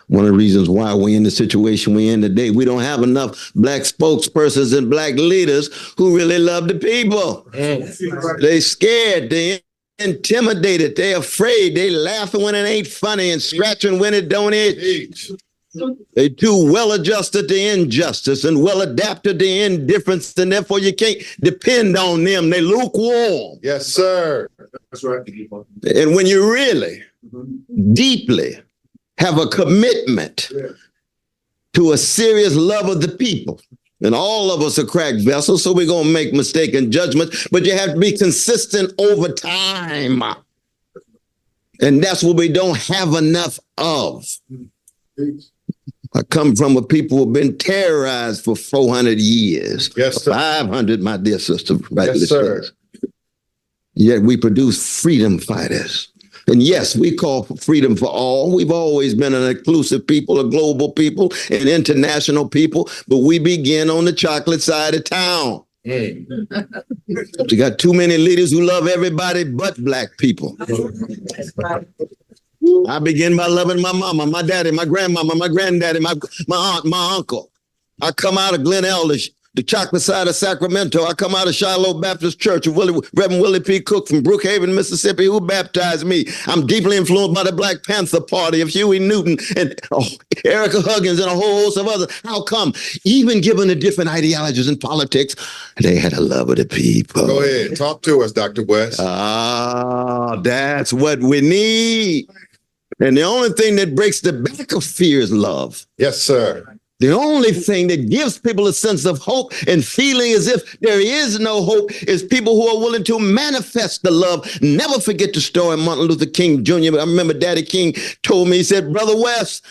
One of the reasons why we're in the situation we're in today, we don't have enough Black spokespersons and Black leaders who really love the people. They scared, they intimidated, they afraid, they laughing when it ain't funny and scratching when it don't itch. They too well adjusted to injustice and well adapted to indifference, and therefore you can't depend on them. They lukewarm. Yes, sir. That's right. And when you really deeply have a commitment to a serious love of the people, and all of us are cracked vessels, so we're going to make mistaken judgments, but you have to be consistent over time. And that's what we don't have enough of. I come from a people who have been terrorized for 400 years. Yes, sir. 500, my dear sister. Right, Yes, sir. Yet we produce freedom fighters. And yes, we call for freedom for all. We've always been an inclusive people, a global people, an international people, but we begin on the chocolate side of town. You got too many leaders who love everybody but Black people. I begin by loving my mama, my daddy, my grandmama, my granddaddy, my aunt, my uncle. I come out of Glen Elder, the chocolate side of Sacramento. I come out of Shiloh Baptist Church of Reverend Willie P. Cook from Brookhaven, Mississippi, who baptized me. I'm deeply influenced by the Black Panther Party of Huey Newton and Erica Huggins and a whole host of others. How come? Even given the different ideologies in politics, they had a love of the people. Go ahead. Talk to us, Dr. West. That's what we need. And the only thing that breaks the back of fear is love. Yes, sir. The only thing that gives people a sense of hope and feeling as if there is no hope is people who are willing to manifest the love. Never forget the story of Martin Luther King Jr. I remember Daddy King told me, he said, Brother West,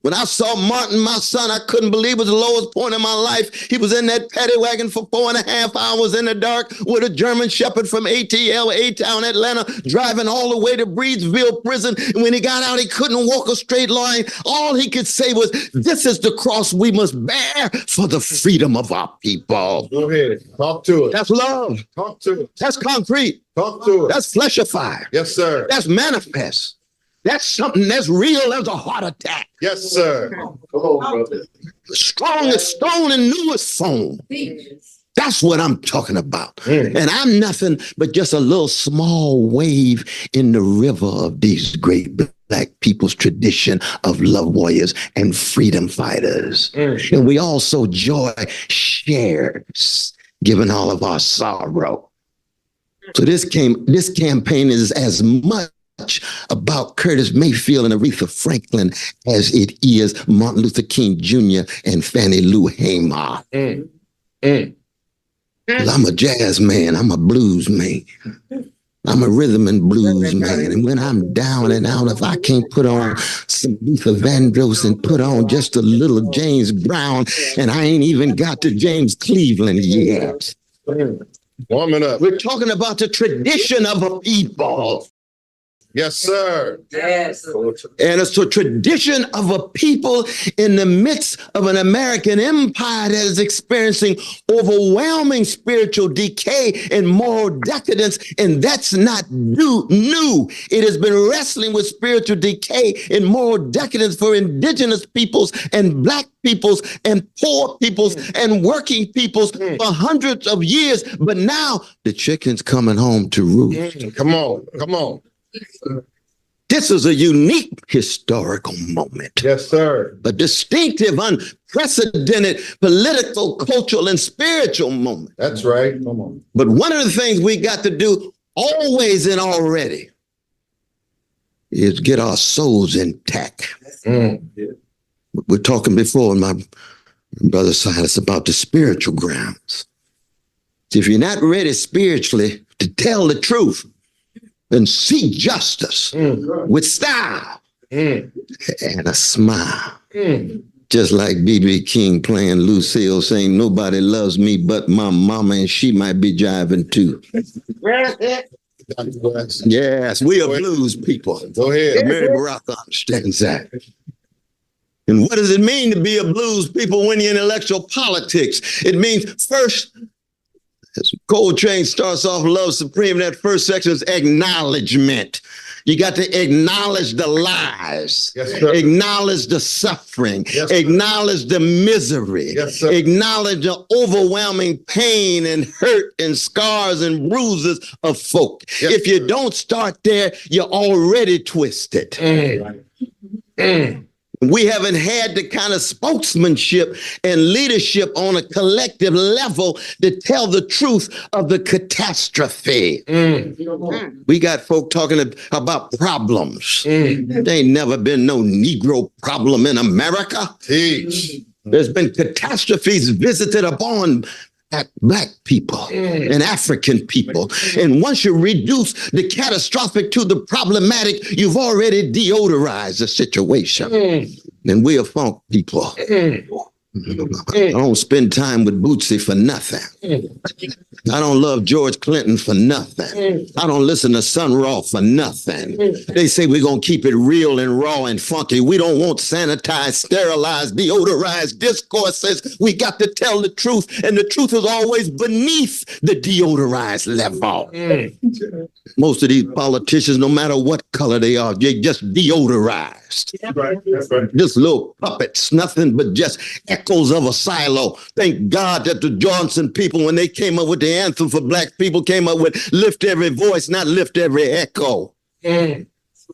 when I saw Martin, my son, I couldn't believe it was the lowest point in my life. He was in that paddy wagon for 4.5 hours in the dark with a German shepherd from ATL, A-Town, Atlanta, driving all the way to Breedsville prison. And when he got out, he couldn't walk a straight line. All he could say was, this is the cross we must bear for the freedom of our people. Go ahead. Talk to us. That's love. Talk to us. That's concrete. Talk to us. That's fleshified. Yes, sir. That's manifest. That's something that's real as a heart attack. Yes, sir. Come on, brother. Strong as stone and new as foam. That's what I'm talking about. And I'm nothing but just a little small wave in the river of these great Black people's tradition of love warriors and freedom fighters. And we also joy shares, given all of our sorrow. So this campaign is as much about Curtis Mayfield and Aretha Franklin as it is Martin Luther King Jr. and Fannie Lou Hamer. I'm a jazz man. I'm a blues man. I'm a rhythm and blues man. And when I'm down and out, if I can't put on some Luther Vandross and put on just a little James Brown, and I ain't even got to James Cleveland yet. Warming up. We're talking about the tradition of a people. Yes, sir. Yes. And it's a tradition of a people in the midst of an American empire that is experiencing overwhelming spiritual decay and moral decadence. And that's not new. It has been wrestling with spiritual decay and moral decadence for indigenous peoples and Black peoples and poor peoples and working peoples for hundreds of years. But now the chicken's coming home to roost. Come on. Come on. This is a unique historical moment. Yes, sir. A distinctive, unprecedented political, cultural, and spiritual moment. That's right. Come on. But one of the things we got to do always and already is get our souls intact. We're talking before, my brother Silas, about the spiritual grounds. If you're not ready spiritually to tell the truth, and seek justice with style and a smile. Just like B.B. King playing Lucille saying, nobody loves me but my mama, and she might be jiving too. Yes, we are blues people. Go ahead. Mary Barack understands that. And what does it mean to be a blues people when you're in intellectual politics? It means first, as Coltrane starts off Love Supreme, that first section is acknowledgement. You got to acknowledge the lies, acknowledge the suffering, acknowledge the misery, acknowledge the overwhelming pain and hurt and scars and bruises of folk. If you don't start there, you're already twisted. We haven't had the kind of spokesmanship and leadership on a collective level to tell the truth of the catastrophe. We got folk talking about problems. There ain't never been no Negro problem in America. There's been catastrophes visited upon Black people and African people. And once you reduce the catastrophic to the problematic, you've already deodorized the situation. And we are funk people. I don't spend time with Bootsy for nothing. I don't love George Clinton for nothing. I don't listen to Sun Ra for nothing. They say we're going to keep it real and raw and funky. We don't want sanitized, sterilized, deodorized discourses. We got to tell the truth, and the truth is always beneath the deodorized level. Most of these politicians, no matter what color they are, they're just deodorized. Just little puppets, nothing but just echoes of a silo. Thank God that the Johnson people, when they came up with the anthem for Black people, came up with lift every voice, not lift every echo.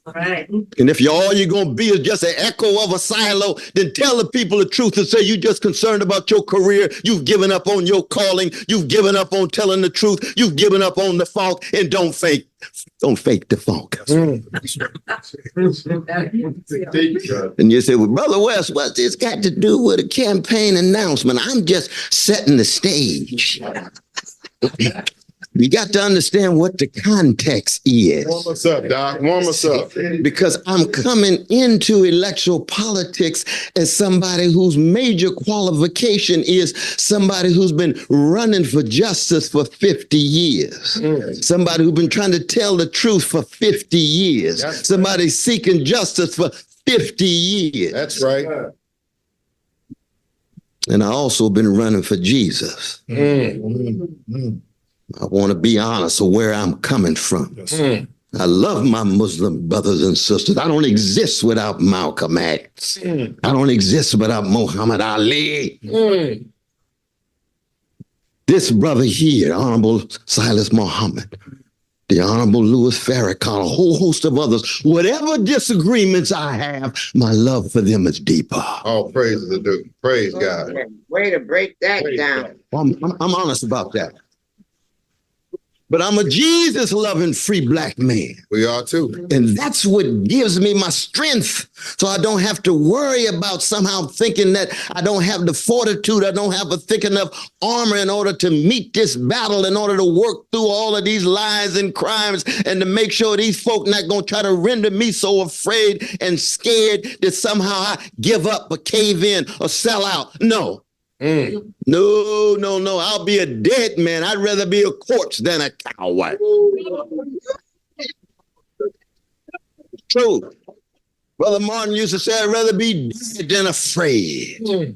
Right. And if all you're going to be is just an echo of a silo, then tell the people the truth and say you're just concerned about your career. You've given up on your calling. You've given up on telling the truth. You've given up on the funk, and don't fake the funk. And you say, well, Brother West, what's this got to do with a campaign announcement? I'm just setting the stage. You got to understand what the context is. Warm us up, Doc. Warm us up. Because I'm coming into electoral politics as somebody whose major qualification is somebody who's been running for justice for 50 years. Somebody who's been trying to tell the truth for 50 years. Somebody seeking justice for 50 years. That's right. And I also been running for Jesus. I want to be honest of where I'm coming from. I love my Muslim brothers and sisters. I don't exist without Malcolm X. I don't exist without Muhammad Ali. This brother here, Honorable Silas Muhammad, the Honorable Louis Farrakhan, a whole host of others, whatever disagreements I have, my love for them is deeper. All praise to the Duke. Praise God. Way to break that down. I'm honest about that. But I'm a Jesus-loving free black man. We are too. And that's what gives me my strength. So I don't have to worry about somehow thinking that I don't have the fortitude, I don't have a thick enough armor in order to meet this battle, in order to work through all of these lies and crimes, and to make sure these folk not going to try to render me so afraid and scared that somehow I give up or cave in or sell out. No. No. I'll be a dead man. I'd rather be a corpse than a coward. True. Brother Martin used to say, I'd rather be dead than afraid.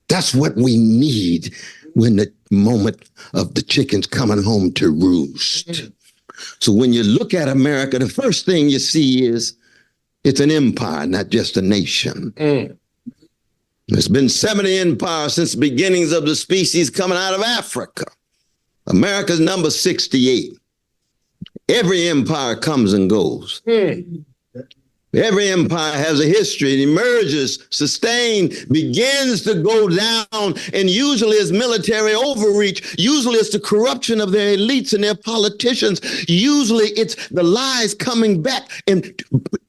That's what we need when the moment of the chickens coming home to roost. So when you look at America, the first thing you see is it's an empire, not just a nation. There's been 70 empires since the beginnings of the species coming out of Africa. America's number 68. Every empire comes and goes. Every empire has a history. It emerges, sustained, begins to go down, and usually it's military overreach. Usually it's the corruption of their elites and their politicians. Usually it's the lies coming back and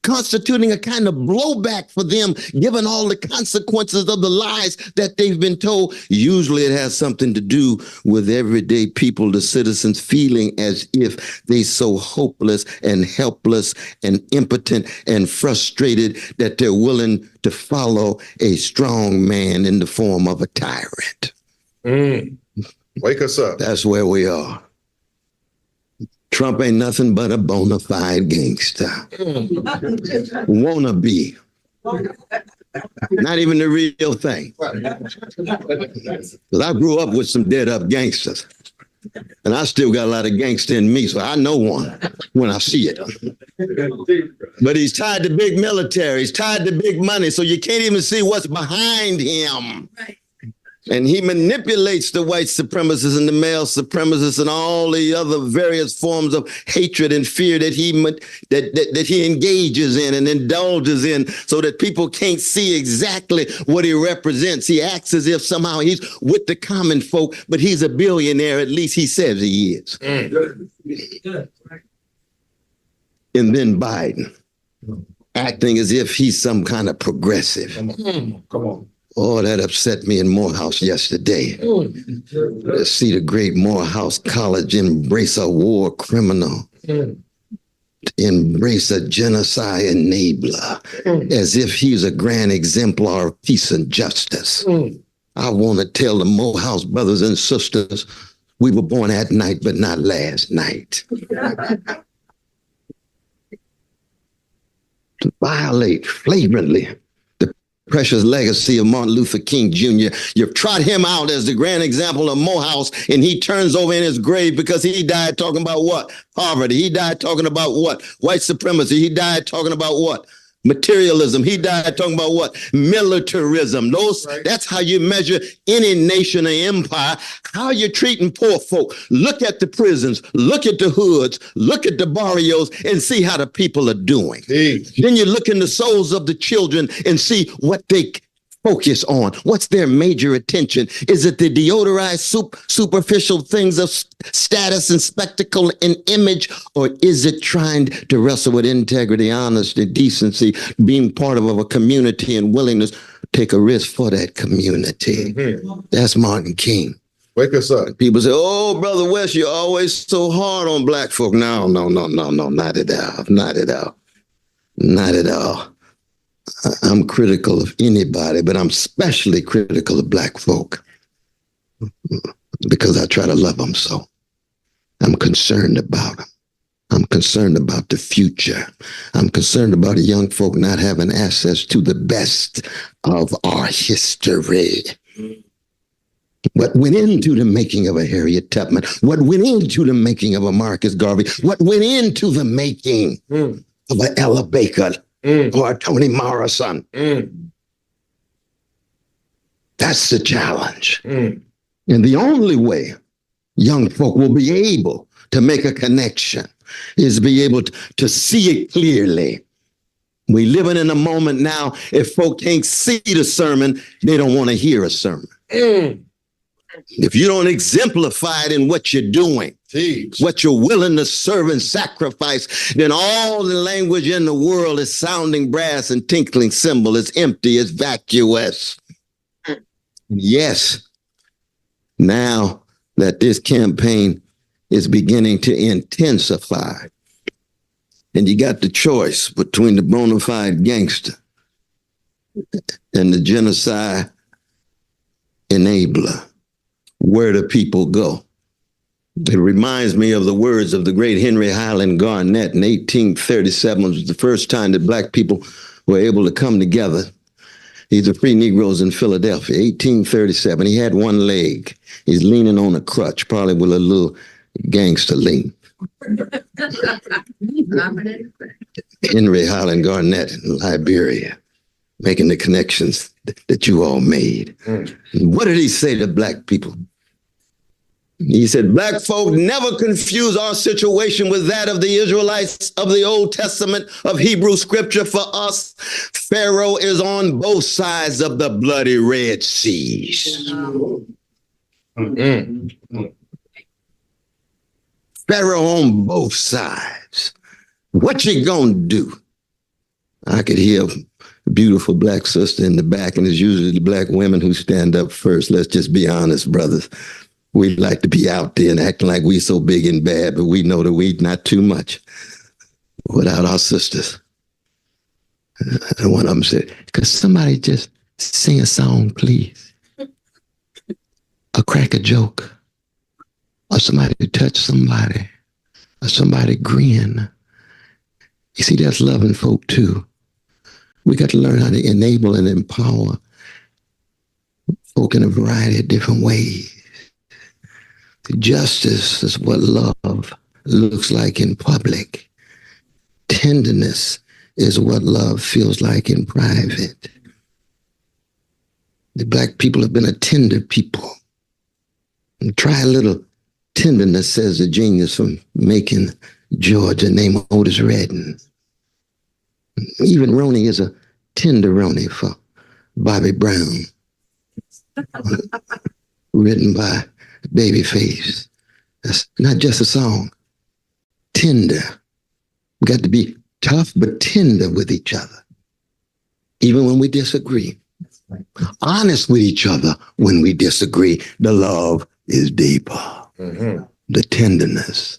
constituting a kind of blowback for them, given all the consequences of the lies that they've been told. Usually it has something to do with everyday people, the citizens, feeling as if they so hopeless and helpless and impotent and frustrated that they're willing to follow a strong man in the form of a tyrant. Wake us up. That's where we are. Trump ain't nothing but a bona fide gangster. Wanna be. Not even the real thing. Because I grew up with some dead up gangsters. And I still got a lot of gangster in me, so I know one when I see it. But he's tied to big military, he's tied to big money, so you can't even see what's behind him. And he manipulates the white supremacists and the male supremacists and all the other various forms of hatred and fear that he engages in and indulges in, so that people can't see exactly what he represents. He acts as if somehow he's with the common folk, but he's a billionaire. At least he says he is. And then Biden, acting as if he's some kind of progressive. Come on. Oh, that upset me in Morehouse yesterday. To see the great Morehouse College embrace a war criminal, embrace a genocide enabler, as if he's a grand exemplar of peace and justice. I want to tell the Morehouse brothers and sisters, we were born at night, but not last night. To violate flagrantly precious legacy of Martin Luther King Jr. You've trot him out as the grand example of Morehouse, and he turns over in his grave because he died talking about what? Poverty. He died talking about what? White supremacy. He died talking about what? Materialism. He died talking about what? Militarism. That's how you measure any nation or empire. How you're treating poor folk. Look at the prisons, look at the hoods, look at the barrios, and see how the people are doing. Then you look in the souls of the children and see what they focus on. What's their major attention? Is it the deodorized superficial things of status and spectacle and image, or is it trying to wrestle with integrity, honesty, decency, being part of a community and willingness to take a risk for that community? That's Martin King. Wake us up. People say, oh, Brother West, you're always so hard on black folk. No, not at all. Not at all. Not at all. I'm critical of anybody, but I'm especially critical of black folk because I try to love them so. I'm concerned about them. I'm concerned about the future. I'm concerned about the young folk not having access to the best of our history. What went into the making of a Harriet Tubman? What went into the making of a Marcus Garvey? What went into the making of an Ella Baker? Or Toni Morrison. That's the challenge. And the only way young folk will be able to make a connection is be able to see it clearly. We living in a moment now, if folk can't see the sermon, they don't want to hear a sermon. If you don't exemplify it in what you're doing, what you're willing to serve and sacrifice, then all the language in the world is sounding brass and tinkling cymbal. It's empty, it's vacuous. Yes, now that this campaign is beginning to intensify, and you got the choice between the bona fide gangster and the genocide enabler. Where do people go? It reminds me of the words of the great Henry Highland Garnett in 1837. It was the first time that black people were able to come together. He's a free Negroes in Philadelphia, 1837. He had one leg. He's leaning on a crutch, probably with a little gangster lean. Henry Highland Garnett in Liberia, making the connections that you all made. What did he say to black people? He said, black folk never confuse our situation with that of the Israelites of the Old Testament of Hebrew scripture. For us, Pharaoh is on both sides of the bloody Red Seas. Pharaoh on both sides. What you gonna do? I could hear a beautiful black sister in the back, and it's usually the black women who stand up first. Let's just be honest, brothers. We like to be out there and acting like we so big and bad, but we know that we not too much without our sisters. And one of them said, could somebody just sing a song, please? Or crack a joke? Or somebody touch somebody? Or somebody grin? You see, that's loving folk too. We got to learn how to enable and empower folk in a variety of different ways. Justice is what love looks like in public. Tenderness is what love feels like in private. The black people have been a tender people. And try a little tenderness, says the genius from Macon, Georgia, named Otis Redding. Even Roney is a tenderoni for Bobby Brown. Written by Babyface. That's not just a song. Tender. We got to be tough but tender with each other, even when we disagree. Honest with each other when we disagree. The love is deeper. The tenderness,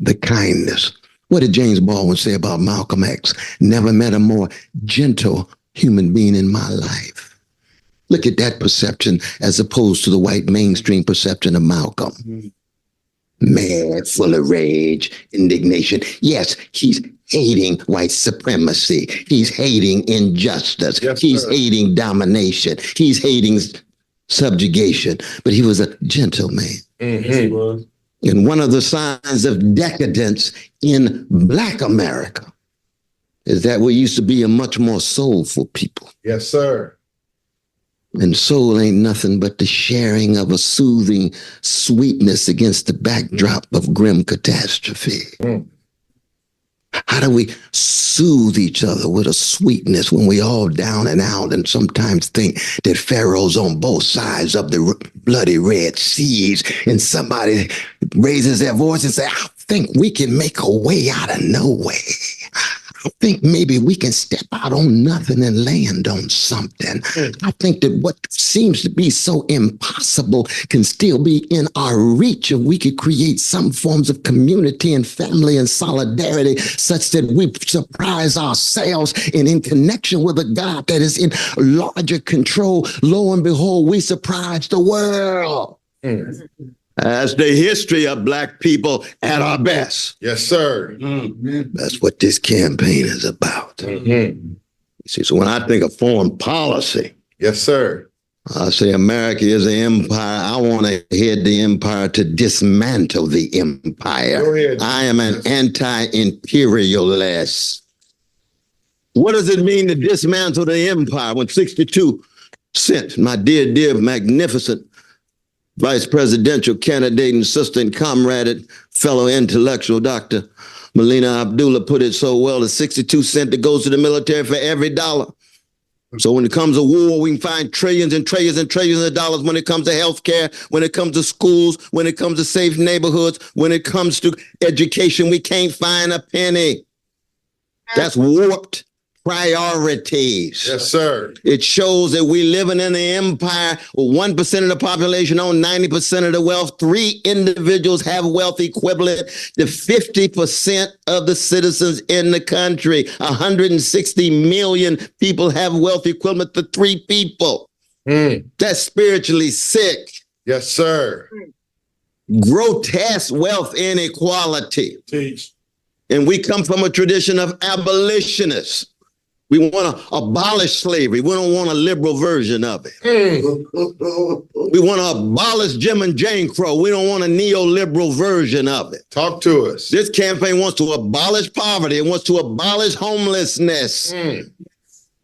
the kindness. What did James Baldwin say about Malcolm X? Never met a more gentle human being in my life. Look at that perception as opposed to the white mainstream perception of Malcolm. Mad, full of rage, indignation. Yes, he's hating white supremacy. He's hating injustice. Yes, he's hating domination. He's hating subjugation. But he was a gentle man. Yes, he was. And one of the signs of decadence in Black America is that we used to be a much more soulful people. Yes, sir. And soul ain't nothing but the sharing of a soothing sweetness against the backdrop of grim catastrophe. Mm. How do we soothe each other with a sweetness when we all down and out and sometimes think that Pharaoh's on both sides of the bloody Red Seas and somebody raises their voice and say, I think we can make a way out of no way. I think maybe we can step out on nothing and land on something. I think that what seems to be so impossible can still be in our reach if we could create some forms of community and family and solidarity such that we surprise ourselves and in connection with a God that is in larger control. Lo and behold, we surprise the world. That's the history of Black people at our best. Yes, sir. That's what this campaign is about. See, so when I think of foreign policy, Yes, sir. I say America is an empire. I want to head the empire to dismantle the empire. Go ahead. I am an anti-imperialist. What does it mean to dismantle the empire when 62 Cent, my dear, magnificent vice presidential candidate and sister and comrade and fellow intellectual Dr. Melina Abdullah put it so well, the 62 cents that goes to the military for every dollar. So when it comes to war, we can find trillions and trillions and trillions of dollars when it comes to healthcare, when it comes to schools, when it comes to safe neighborhoods, when it comes to education, we can't find a penny. That's warped priorities. Yes, sir. It shows that we living in an empire where 1% of the population own 90% of the wealth. 3 individuals have wealth equivalent to 50% of the citizens in the country. 160 million people have wealth equivalent to 3 people. That's spiritually sick. Yes, sir. Grotesque wealth inequality. Teach. And we come from a tradition of abolitionists. We want to abolish slavery. We don't want a liberal version of it. We want to abolish Jim and Jane Crow. We don't want a neoliberal version of it. Talk to us. This campaign wants to abolish poverty. It wants to abolish homelessness.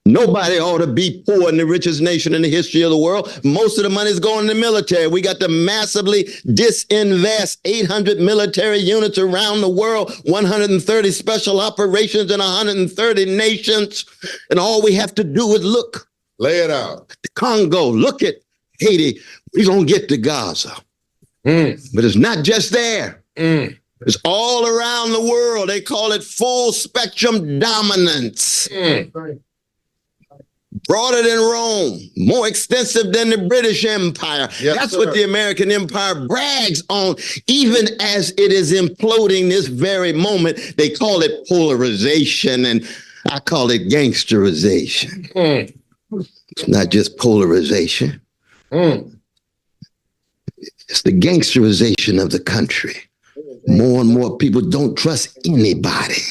Nobody ought to be poor in the richest nation in the history of the world. Most of the money is going to the military. We got to massively disinvest 800 military units around the world, 130 special operations in 130 nations. And all we have to do is look. Lay it out. The Congo, look at Haiti. We're going to get to Gaza. But it's not just there. It's all around the world. They call it full spectrum dominance. Broader than Rome, more extensive than the British Empire. Yes, That's sir. what the American empire brags on, even as it is imploding this very moment. They call it polarization, and I call it gangsterization. It's not just polarization. It's the gangsterization of the country. More and more people don't trust anybody.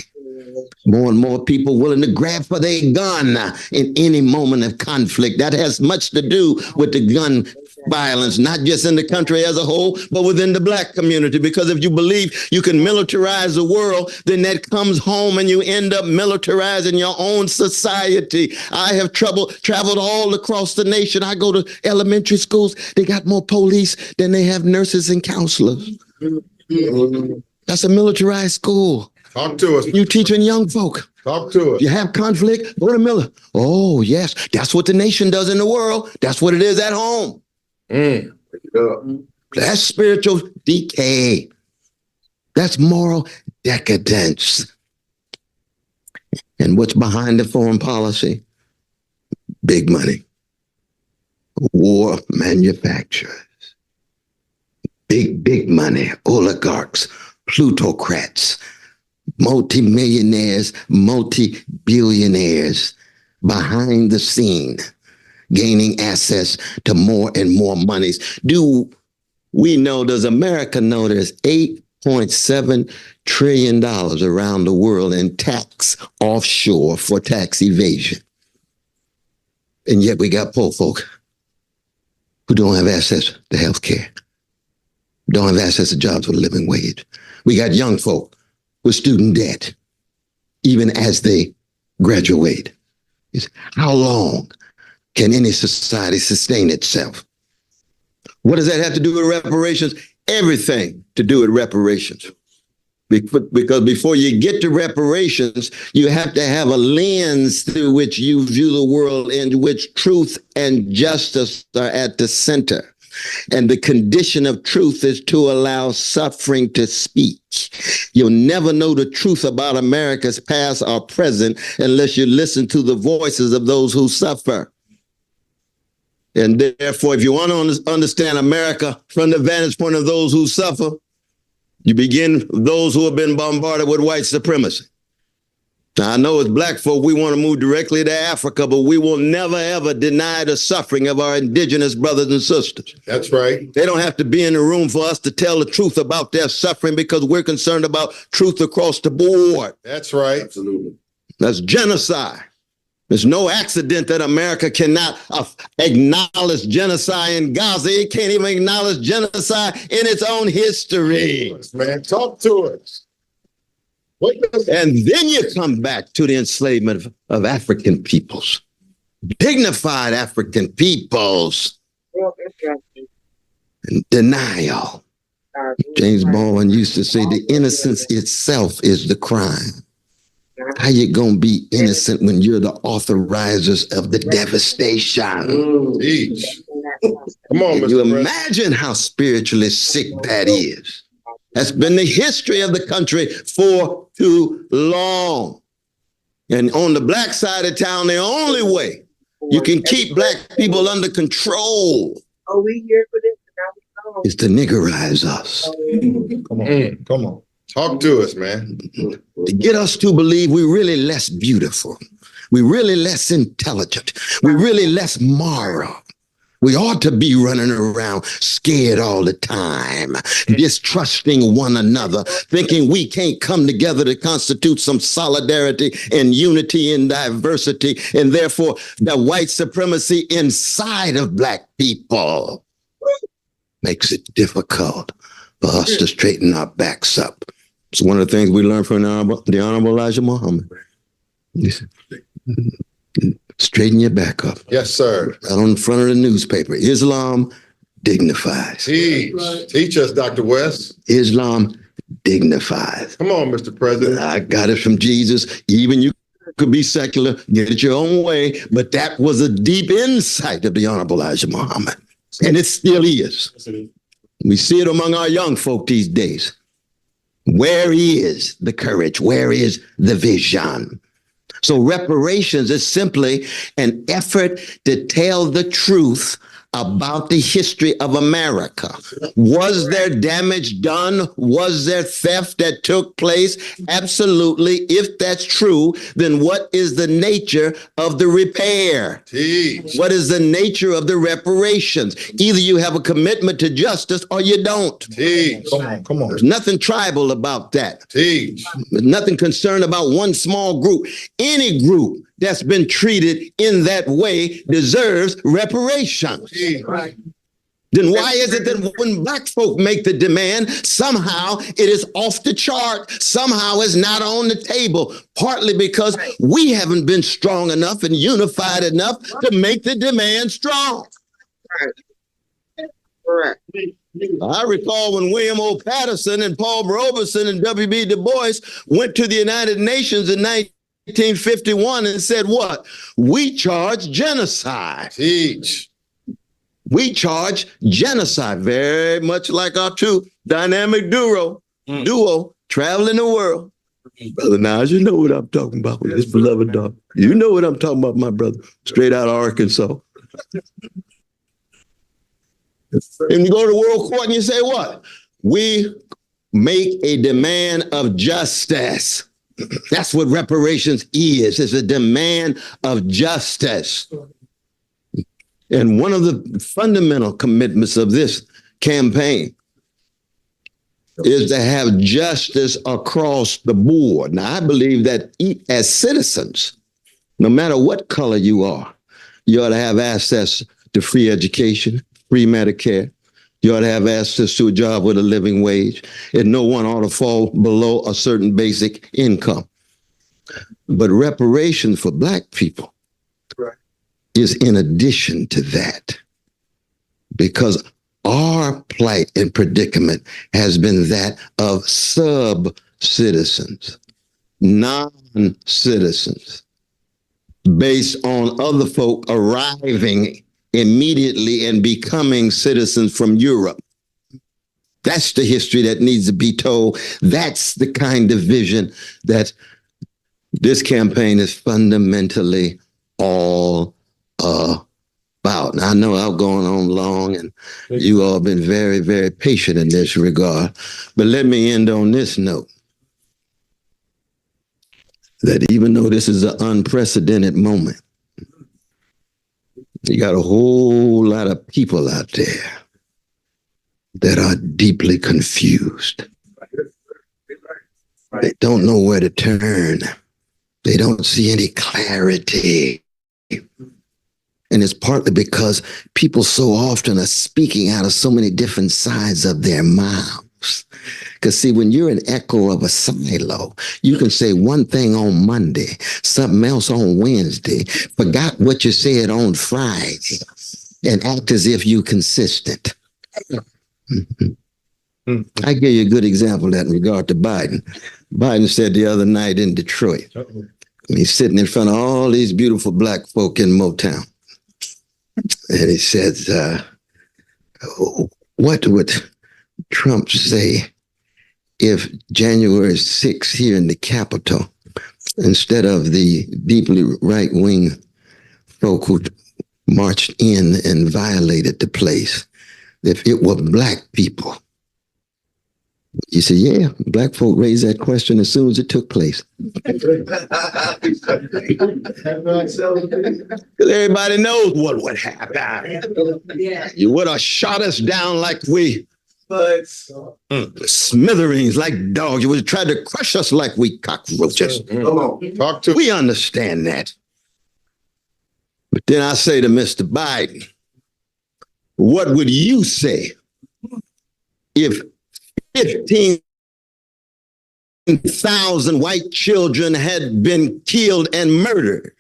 More and more people willing to grab for their gun in any moment of conflict. That has much to do with the gun violence, not just in the country as a whole, but within the Black community. Because if you believe you can militarize the world, then that comes home and you end up militarizing your own society. I have traveled all across the nation. I go to elementary schools. They got more police than they have nurses and counselors. That's a militarized school. Talk to us. You teaching young folk. Talk to us. You have conflict, go to Miller. Oh, yes. That's what the nation does in the world. That's what it is at home. That's spiritual decay. That's moral decadence. And what's behind the foreign policy? Big money. War manufacturers. Big money. Oligarchs. Plutocrats. Multi-millionaires, multi-billionaires behind the scene, gaining access to more and more monies. Do we know, does America know there's $8.7 trillion around the world in tax offshore for tax evasion? And yet we got poor folk who don't have access to health care, don't have access to jobs with a living wage. We got young folk with student debt, even as they graduate. How long can any society sustain itself? What does that have to do with reparations? Everything to do with reparations. Because before you get to reparations, you have to have a lens through which you view the world, in which truth and justice are at the center. And the condition of truth is to allow suffering to speak. You'll never know the truth about America's past or present unless you listen to the voices of those who suffer. And therefore, if you want to understand America from the vantage point of those who suffer, you begin with those who have been bombarded with white supremacy. Now, I know as black folk, we want to move directly to Africa, but we will never, ever deny the suffering of our indigenous brothers and sisters. That's right. They don't have to be in the room for us to tell the truth about their suffering, because we're concerned about truth across the board. That's right. Absolutely. That's genocide. There's no accident that America cannot acknowledge genocide in Gaza. It can't even acknowledge genocide in its own history. Man, talk to us. And then you come back to the enslavement of African peoples, dignified African peoples, and denial. James Baldwin used to say the innocence itself is the crime. How you gonna be innocent when you're the authorizers of the devastation? Come on, Mr. You imagine how spiritually sick that is. That's been the history of the country for too long. And on the black side of town, the only way you can keep black people under control is to niggerize us. Come on. Talk to us, man. To get us to believe we're really less beautiful. We're really less intelligent. We're really less moral. We ought to be running around scared all the time, distrusting one another, thinking we can't come together to constitute some solidarity and unity in diversity, and therefore the white supremacy inside of black people makes it difficult for us to straighten our backs up. It's one of the things we learned from the Honorable Elijah Muhammad. Straighten your back up. Yes, sir. Right on the front of the newspaper. Islam dignifies. Teach us, Dr. West. Islam dignifies. Come on, Mr. President. I got it from Jesus. Even you could be secular, get it your own way, but that was a deep insight of the Honorable Elijah Muhammad. And it still is. We see it among our young folk these days. Where is the courage? Where is the vision? So reparations is simply an effort to tell the truth about the history of America. Was there damage done? Was there theft that took place? Absolutely. If that's true, then what is the nature of the repair? Teach. What is the nature of the reparations? Either you have a commitment to justice or you don't. Teach. Come on. There's nothing tribal about that. Teach. There's nothing concerned about one small group. Any group that's been treated in that way deserves reparations. Right. Then why is it that when black folk make the demand, somehow it is off the chart, somehow it's not on the table, partly because we haven't been strong enough and unified enough to make the demand strong. Correct. I recall when William O. Patterson and Paul Robeson and W.B. Du Bois went to the United Nations in 1951 and said what? We charge genocide. Teach. We charge genocide, very much like our two dynamic duo traveling the world. Brother Najee, you know what I'm talking about with this beloved dog. You know what I'm talking about, my brother, straight out of Arkansas. And you go to the World Court and you say what? We make a demand of justice. That's what reparations is. It's a demand of justice. And one of the fundamental commitments of this campaign is to have justice across the board. Now, I believe that as citizens, no matter what color you are, you ought to have access to free education, free Medicare. You ought to have access to a job with a living wage, and no one ought to fall below a certain basic income. But reparations for Black people is in addition to that, because our plight and predicament has been that of sub-citizens, non-citizens, based on other folk arriving immediately and becoming citizens from Europe. That's the history that needs to be told. That's the kind of vision that this campaign is fundamentally all about. Now, I know I've gone on long, and you all been very, very patient in this regard. But let me end on this note, that even though this is an unprecedented moment, you got a whole lot of people out there that are deeply confused. They don't know where to turn. They don't see any clarity. And it's partly because people so often are speaking out of so many different sides of their mouths. Because see, when you're an echo of a silo, you can say one thing on Monday, something else on Wednesday, forgot what you said on Friday, and act as if you're consistent. I give you a good example of that in regard to Biden. Biden said the other night in Detroit, he's sitting in front of all these beautiful Black folk in Motown. And he says, what would Trump say if January 6th here in the Capitol, instead of the deeply right-wing folk who marched in and violated the place, if it were Black people? You say, yeah, Black folk raised that question as soon as it took place. Everybody knows what would happen. You would have shot us down like we smithereens, like dogs. You would have tried to crush us like we cockroaches. Come on, talk to. We understand that. But then I say to Mr. Biden, what would you say if 15,000 white children had been killed and murdered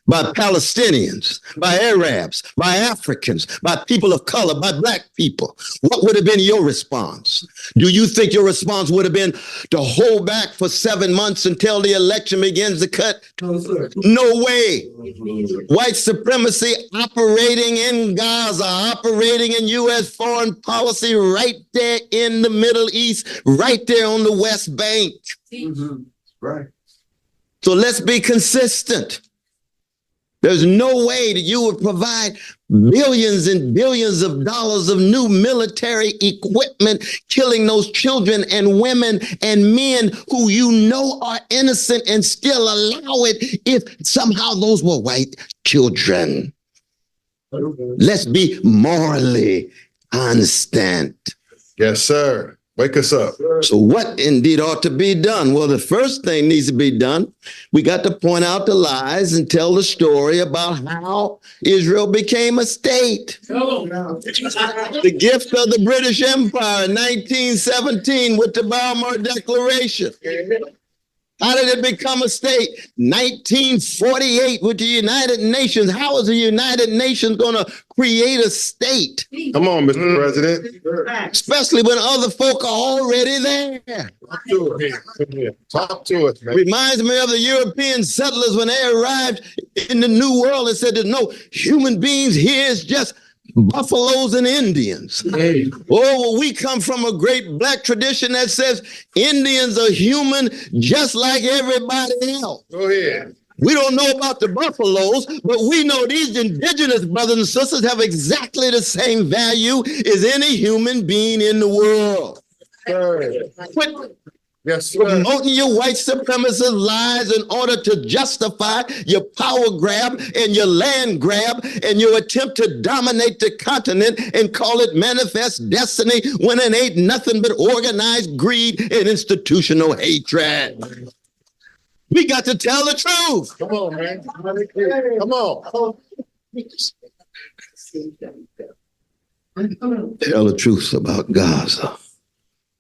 by Palestinians, by Arabs, by Africans, by people of color, by Black people? What would have been your response? Do you think your response would have been to hold back for 7 months until the election begins to cut? No way. White supremacy operating in Gaza, operating in U.S. foreign policy right there in the Middle East, right there on the West Bank. Right. So let's be consistent. There's no way that you would provide billions and billions of dollars of new military equipment, killing those children and women and men who you know are innocent, and still allow it if somehow those were white children. Let's be morally constant. Yes, sir. Wake us up. So what indeed ought to be done? Well, the first thing needs to be done. We got to point out the lies and tell the story about how Israel became a state. The gift of the British Empire in 1917 with the Balmoral Declaration. How did it become a state? 1948 with the United Nations. How is the United Nations going to create a state? Come on, Mr. President. Especially when other folk are already there. Talk to us, man. Reminds me of the European settlers when they arrived in the New World and said there's no human beings here, it's just buffaloes and Indians. Hey. Oh, well, we come from a great Black tradition that says Indians are human just like everybody else. Go ahead. We don't know about the buffaloes, but we know these indigenous brothers and sisters have exactly the same value as any human being in the world. Quit promoting your white supremacist lies in order to justify your power grab and your land grab and your attempt to dominate the continent and call it manifest destiny when it ain't nothing but organized greed and institutional hatred. We got to tell the truth. Come on, man. Come on. Tell the truth about Gaza.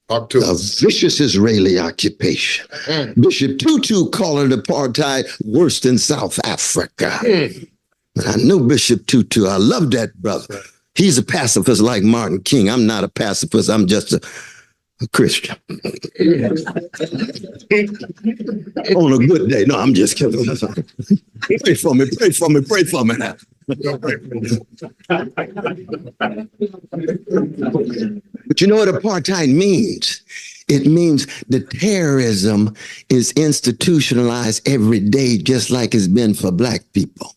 Talk to A us. vicious Israeli occupation. Bishop Tutu calling apartheid worse than South Africa. I know Bishop Tutu. I love that brother. He's a pacifist like Martin King. I'm not a pacifist. I'm just a Christian. On a good day. No, I'm just kidding. Pray for me. Pray for me. Pray for me now. But you know what apartheid means? It means that terrorism is institutionalized every day, just like it's been for Black people.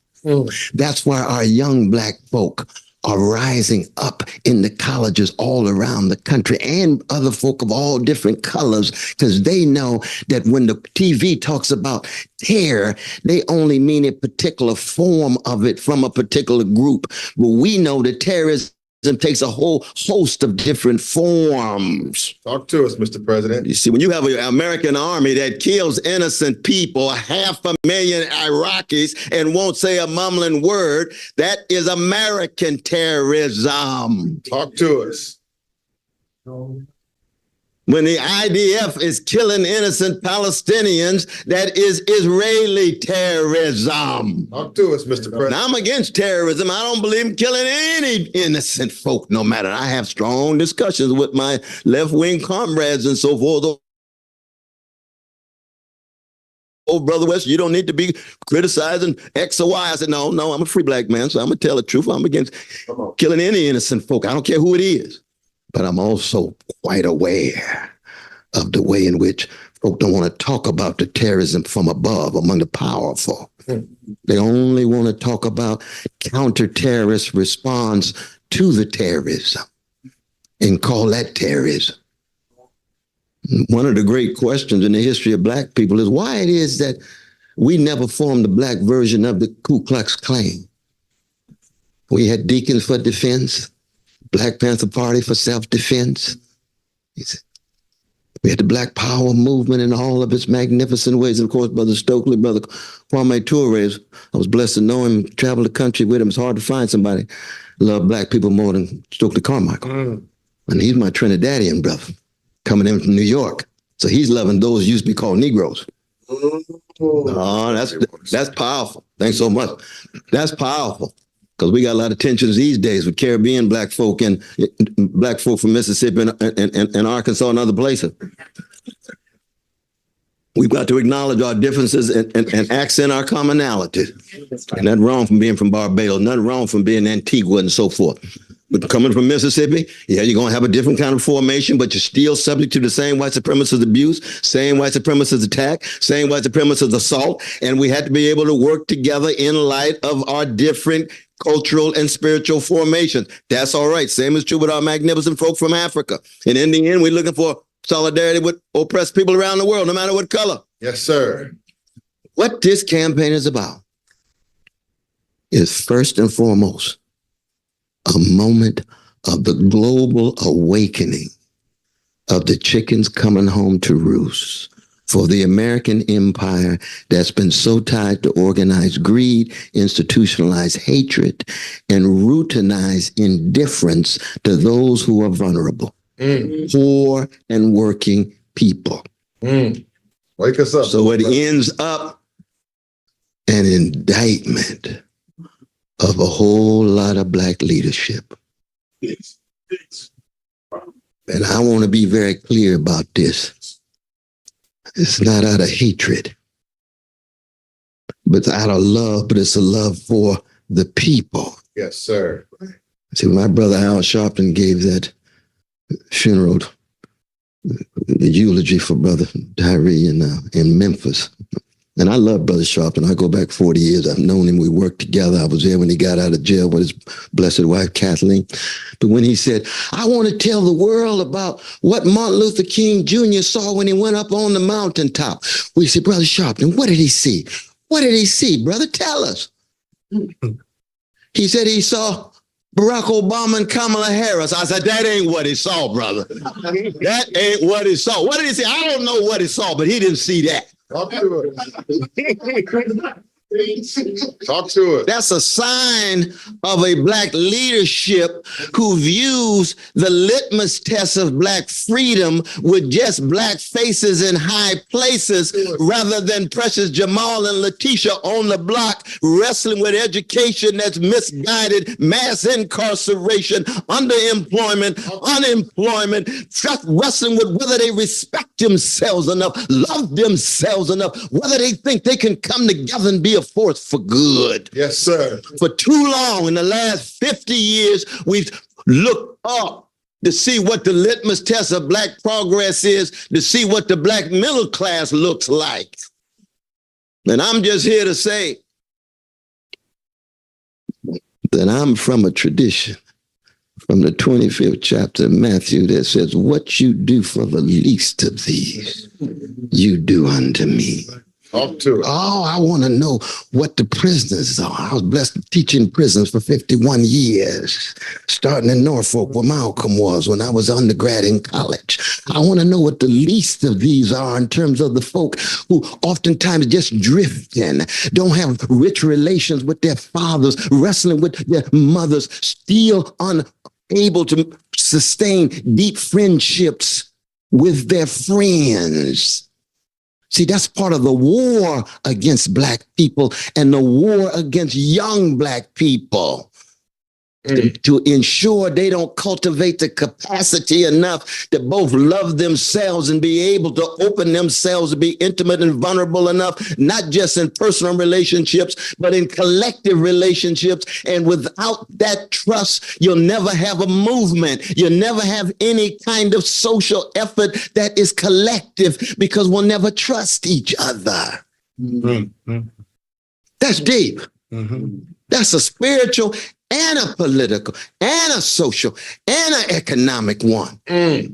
That's why our young Black folk are rising up in the colleges all around the country, and other folk of all different colors, because they know that when the TV talks about terror, they only mean a particular form of it from a particular group. But we know that terrorism takes a whole host of different forms. Talk to us, Mr. President. You see, when you have an American army that kills innocent people, 500,000 Iraqis, and won't say a mumbling word, that is American terrorism. Talk to us. When the IDF is killing innocent Palestinians, that is Israeli terrorism. Talk to us, Mr. President. Now, I'm against terrorism. I don't believe in killing any innocent folk, no matter. I have strong discussions with my left-wing comrades and so forth. Oh, Brother West, you don't need to be criticizing X or Y. I said, no, I'm a free Black man, so I'm going to tell the truth. I'm against killing any innocent folk. I don't care who it is. But I'm also quite aware of the way in which folk don't want to talk about the terrorism from above among the powerful. They only want to talk about counter-terrorist response to the terrorism and call that terrorism. One of the great questions in the history of Black people is why it is that we never formed the Black version of the Ku Klux Klan. We had Deacons for Defense, Black Panther Party for self-defense. We had the Black Power movement in all of its magnificent ways. And of course, Brother Stokely, Brother Kwame Ture, I was blessed to know him, travel the country with him. It's hard to find somebody love Black people more than Stokely Carmichael. And he's my Trinidadian brother, coming in from New York. So he's loving those used to be called Negroes. Oh, that's powerful. Thanks so much. That's powerful. Because we got a lot of tensions these days with Caribbean Black folk and Black folk from Mississippi and Arkansas and other places. We've got to acknowledge our differences and accent our commonality. And nothing wrong from being from Barbados, nothing wrong from being Antigua and so forth. But coming from Mississippi, yeah, you're going to have a different kind of formation, but you're still subject to the same white supremacist abuse, same white supremacist attack, same white supremacist assault. And we had to be able to work together in light of our different cultural and spiritual formations. That's all right. Same is true with our magnificent folk from Africa. And in the end, we're looking for solidarity with oppressed people around the world, no matter what color. Yes, sir. What this campaign is about is first and foremost a moment of the global awakening of the chickens coming home to roost for the American empire that's been so tied to organized greed, institutionalized hatred, and routinized indifference to those who are vulnerable, poor and working people. Wake us up. So it ends up an indictment of a whole lot of Black leadership. And I want to be very clear about this. It's not out of hatred, but it's out of love, but it's a love for the people. Yes, sir. See, my brother Al Sharpton gave that funeral, the eulogy for Brother Tyree in Memphis. And I love Brother Sharpton. I go back 40 years. I've known him. We worked together. I was there when he got out of jail with his blessed wife, Kathleen. But when he said, I want to tell the world about what Martin Luther King Jr. saw when he went up on the mountaintop. We said, Brother Sharpton, what did he see? What did he see, brother? Tell us. He said he saw Barack Obama and Kamala Harris. I said, that ain't what he saw, brother. That ain't what he saw. What did he see? I don't know what he saw, but he didn't see that. Talk to us. That's a sign of a black leadership who views the litmus test of black freedom with just black faces in high places rather than Precious Jamal and Letitia on the block wrestling with education that's misguided, mass incarceration, underemployment, unemployment, wrestling with whether they respect themselves enough, love themselves enough, whether they think they can come together and be a force for good. Yes, sir. For too long, in the last 50 years, we've looked up to see what the litmus test of black progress is, to see what the black middle class looks like. And I'm just here to say that I'm from a tradition, from the 25th chapter of Matthew, that says, what you do for the least of these, you do unto me. Talk to us. Oh, I want to know what the prisoners are. I was blessed teaching prisons for 51 years, starting in Norfolk where Malcolm was when I was undergrad in college. I want to know what the least of these are in terms of the folk who oftentimes just drifting, don't have rich relations with their fathers, wrestling with their mothers, still unable to sustain deep friendships with their friends. See, that's part of the war against black people and the war against young black people to ensure they don't cultivate the capacity enough to both love themselves and be able to open themselves to be intimate and vulnerable enough, not just in personal relationships, but in collective relationships. And without that trust, you'll never have a movement. You'll never have any kind of social effort that is collective because we'll never trust each other. Mm-hmm. That's deep. Mm-hmm. That's a spiritual and a political and a social and an economic one.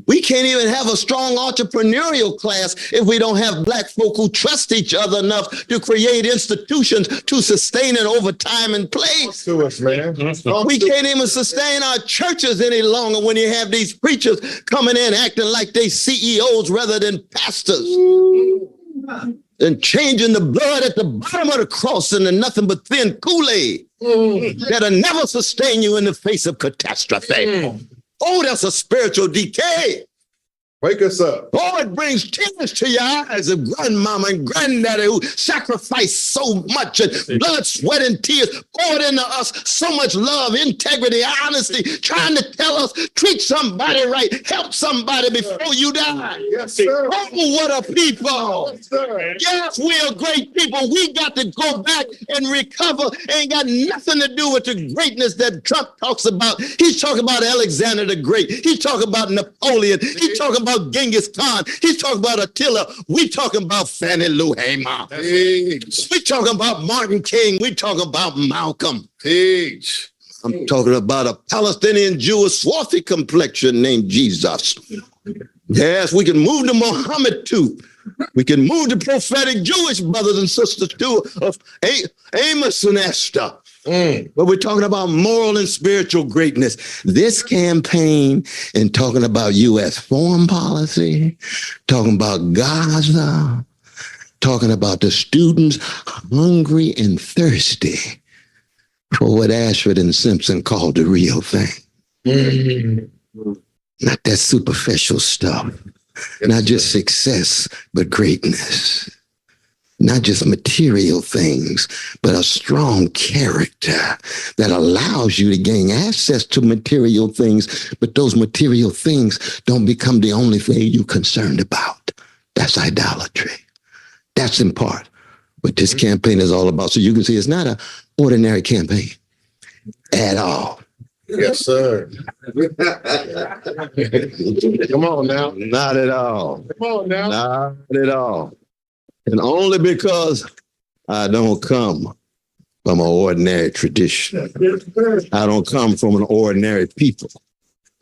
We can't even have a strong entrepreneurial class if we don't have black folk who trust each other enough to create institutions to sustain it over time and place. Talk to us, man. We can't even sustain our churches any longer when you have these preachers coming in acting like they CEOs rather than pastors. And changing the blood at the bottom of the cross into nothing but thin Kool-Aid that'll never sustain you in the face of catastrophe. Oh, that's a spiritual decay. Wake us up. Oh, it brings tears to your eyes of grandmama and granddaddy who sacrificed so much and blood, sweat, and tears poured into us so much love, integrity, honesty, trying to tell us, treat somebody right, help somebody before you die. Yes, sir. Oh, what a people. Yes, sir. Yes, we are great people. We got to go back and recover. Ain't got nothing to do with the greatness that Trump talks about. He's talking about Alexander the Great. He's talking about Napoleon. He's talking about Genghis Khan. He's talking about Attila. We talking about Fannie Lou Hamer. We talking about Martin King. We talking about Malcolm. I'm talking about a Palestinian Jewish swarthy complexion named Jesus. Yes, we can move to Muhammad too. We can move to prophetic Jewish brothers and sisters too of Amos and Esther. But we're talking about moral and spiritual greatness. This campaign and talking about U.S. foreign policy, talking about Gaza, talking about the students hungry and thirsty for what Ashford and Simpson called the real thing. Not that superficial stuff. Not just success, but greatness. Not just material things, but a strong character that allows you to gain access to material things, but those material things don't become the only thing you're concerned about. That's idolatry. That's in part what this campaign is all about. So you can see it's not an ordinary campaign at all. Yes, sir. Come on now. Not at all. Come on now. Not at all. And only because I don't come from an ordinary tradition. I don't come from an ordinary people.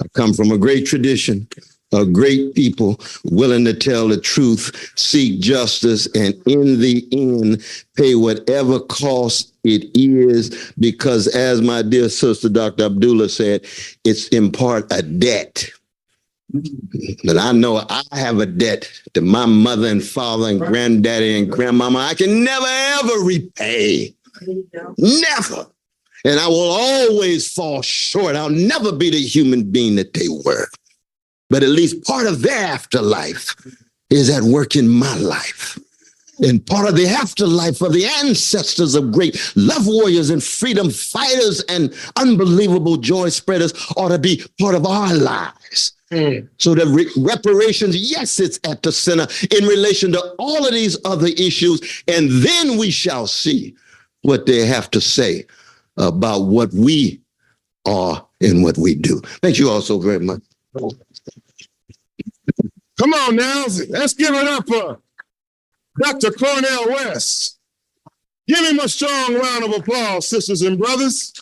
I come from a great tradition, a great people willing to tell the truth, seek justice, and in the end, pay whatever cost it is, because as my dear sister, Dr. Abdullah said, it's in part a debt But I know I have a debt to my mother and father and granddaddy and grandmama I can never, ever repay. Never. And I will always fall short. I'll never be the human being that they were. But at least part of their afterlife is at work in my life. And part of the afterlife of the ancestors of great love warriors and freedom fighters and unbelievable joy spreaders ought to be part of our lives. So that reparations, yes, it's at the center in relation to all of these other issues. And then we shall see what they have to say about what we are and what we do. Thank you all so very much. Come on now, let's give it up for Dr. Cornell West. Give him a strong round of applause, sisters and brothers.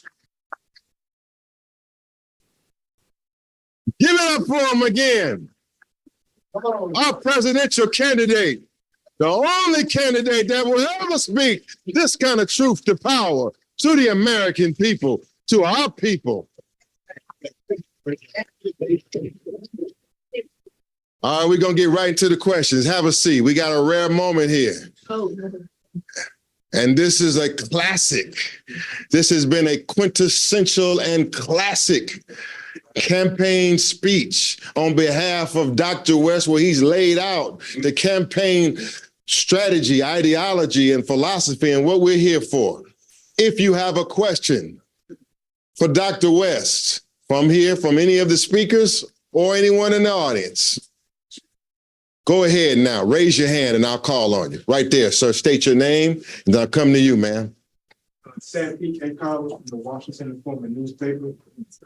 Give it up for him again. Our presidential candidate, the only candidate that will ever speak this kind of truth to power, to the American people, to our people. All right, we're going to get right into the questions. Have a seat. We got a rare moment here. And this is a classic. This has been a quintessential and classic campaign speech on behalf of Dr. West, where he's laid out the campaign strategy, ideology, and philosophy and what we're here for. If you have a question for Dr. West from here, from any of the speakers or anyone in the audience, go ahead now, raise your hand and I'll call on you. Right there, sir. State your name and I'll come to you, ma'am. Sam P.K. Collins from the Washington Informant newspaper.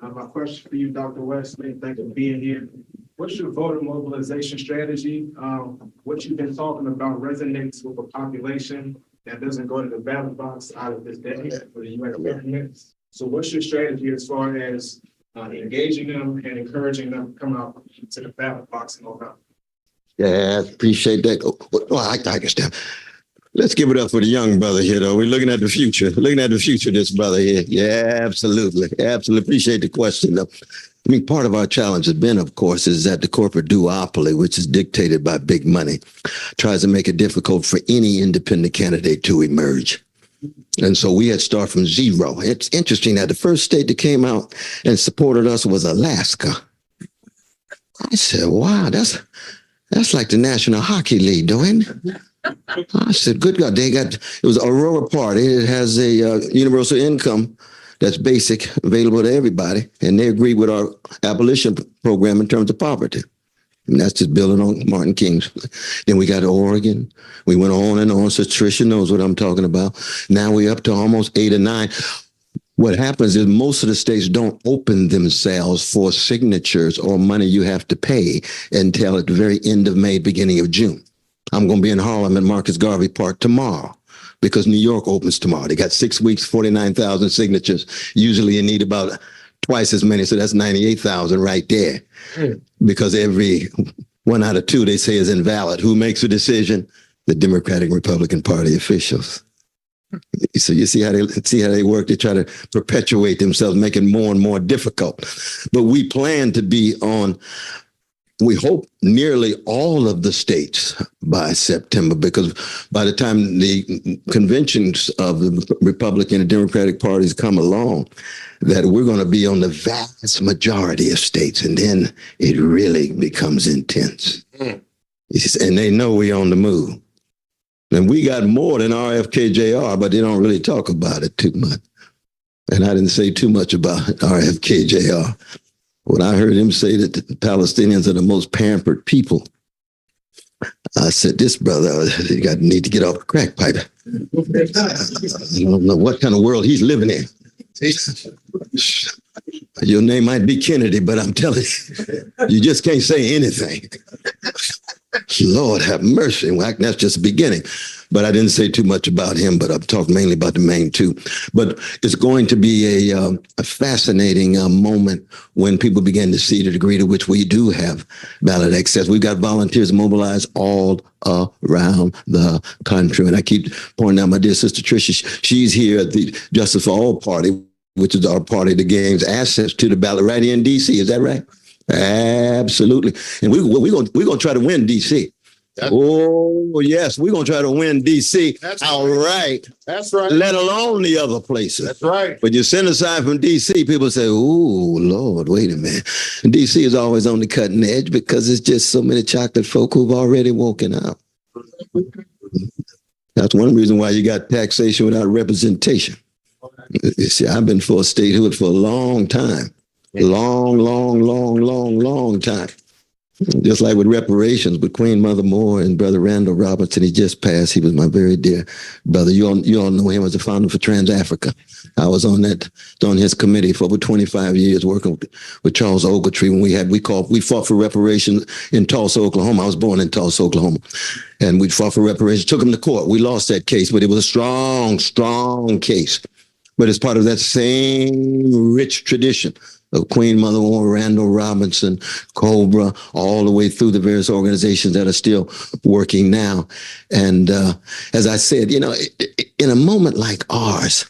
My question for you, Dr. West, thank you for being here. What's your voter mobilization strategy? What you've been talking about resonates with a population that doesn't go to the ballot box out of this decade for the U.S. government. So what's your strategy as far as engaging them and encouraging them to come out to the ballot box in November? Yeah, I appreciate that. I understand. Let's give it up for the young brother here, though. We're looking at the future. Looking at the future, this brother here. Yeah, absolutely. Absolutely. Appreciate the question, though. I mean, part of our challenge has been, of course, is that the corporate duopoly, which is dictated by big money, tries to make it difficult for any independent candidate to emerge. And so we had to start from zero. It's interesting that the first state that came out and supported us was Alaska. I said, wow, that's like the National Hockey League, doing. I said, good God, it was Aurora Party. It has a universal income that's basic, available to everybody. And they agreed with our abolition program in terms of poverty. And that's just building on Martin King's. Then we got to Oregon. We went on and on. So Tricia knows what I'm talking about. Now we're up to almost 8 or 9. What happens is most of the states don't open themselves for signatures or money you have to pay until at the very end of May, beginning of June. I'm going to be in Harlem at Marcus Garvey Park tomorrow because New York opens tomorrow. They got 6 weeks, 49,000 signatures. Usually you need about twice as many. So that's 98,000 right there. Because every 1 out of 2 they say is invalid. Who makes a decision? The Democratic Republican Party officials. So you see how they work. They try to perpetuate themselves, make it more and more difficult. But we plan to be on, we hope, nearly all of the states by September, because by the time the conventions of the Republican and Democratic parties come along, that we're going to be on the vast majority of states. And then it really becomes intense. And they know we're on the move. And we got more than RFK-Jr., but they don't really talk about it too much. And I didn't say too much about RFK-Jr. When I heard him say that the Palestinians are the most pampered people, I said, this brother, you need to get off the crack pipe. I don't know what kind of world he's living in. Your name might be Kennedy, but I'm telling you, you just can't say anything. Lord have mercy. Well, that's just the beginning. But I didn't say too much about him, but I've talked mainly about the main two. But it's going to be a fascinating moment when people begin to see the degree to which we do have ballot access. We've got volunteers mobilized all around the country. And I keep pointing out my dear sister Tricia, she's here at the Justice for All Party, which is our party that gains access to the ballot right here in D.C. Is that right? Absolutely. And we're gonna try to win DC. Oh, yes, we're going to try to win DC outright. That's right. Let alone the other places. That's right. But you send a sign from DC, people say, oh, Lord, wait a minute. And DC is always on the cutting edge because it's just so many chocolate folk who've already woken up. That's one reason why you got taxation without representation. You see, I've been for statehood for a long time. Long time. Just like with reparations, with Queen Mother Moore and Brother Randall Robertson, he just passed. He was my very dear brother. You all know him as the founder for Trans Africa. I was on his committee for over 25 years, working with Charles Ogletree when we fought for reparations in Tulsa, Oklahoma. I was born in Tulsa, Oklahoma, and we fought for reparations. Took him to court. We lost that case, but it was a strong case. But it's part of that same rich tradition of Queen Mother Moore, Randall Robinson, Cobra, all the way through the various organizations that are still working now. And as I said, in a moment like ours,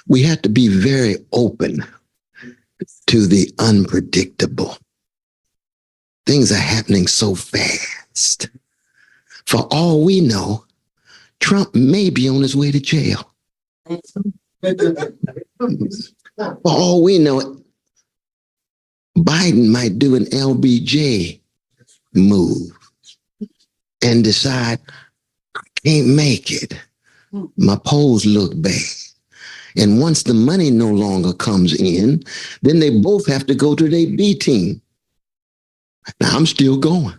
we have to be very open to the unpredictable. Things are happening so fast. For all we know, Trump may be on his way to jail. For all we know, Biden might do an LBJ move and decide, I can't make it. My polls look bad. And once the money no longer comes in, then they both have to go to their B team. Now, I'm still going.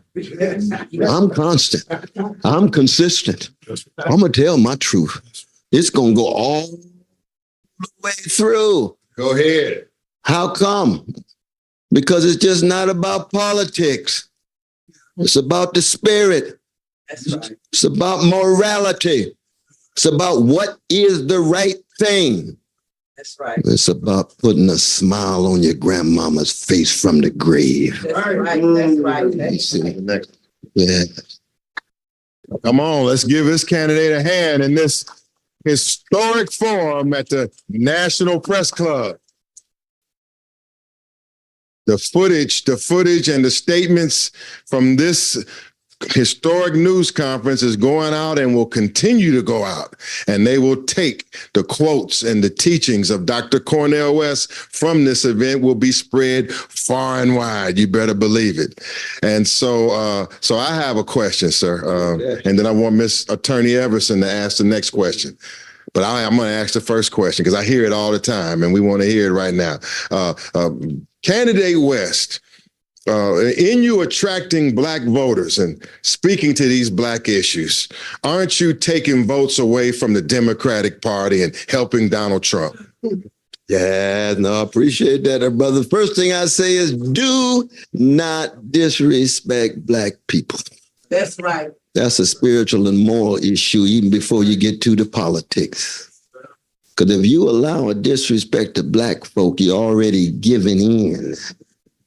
I'm constant. I'm consistent. I'm going to tell my truth. It's going to go all the way through. Go ahead. How come? Because it's just not about politics. It's about the spirit. That's right. It's about morality. It's about what is the right thing. That's right. It's about putting a smile on your grandmama's face from the grave. That's right. That's right. That's right. Yeah. Come on, let's give this candidate a hand in this historic forum at the National Press Club. The footage and the statements from this historic news conference is going out and will continue to go out. And they will take the quotes and the teachings of Dr. Cornell West from this event will be spread far and wide. You better believe it. And so I have a question, sir. And then I want Miss Attorney Everson to ask the next question. But I'm going to ask the first question because I hear it all the time and we want to hear it right now. Candidate West, in you attracting Black voters and speaking to these Black issues, aren't you taking votes away from the Democratic Party and helping Donald Trump? Yeah, no, I appreciate that, brother. The first thing I say is do not disrespect Black people. That's right. That's a spiritual and moral issue even before you get to the politics. Because if you allow a disrespect to Black folk, you're already giving in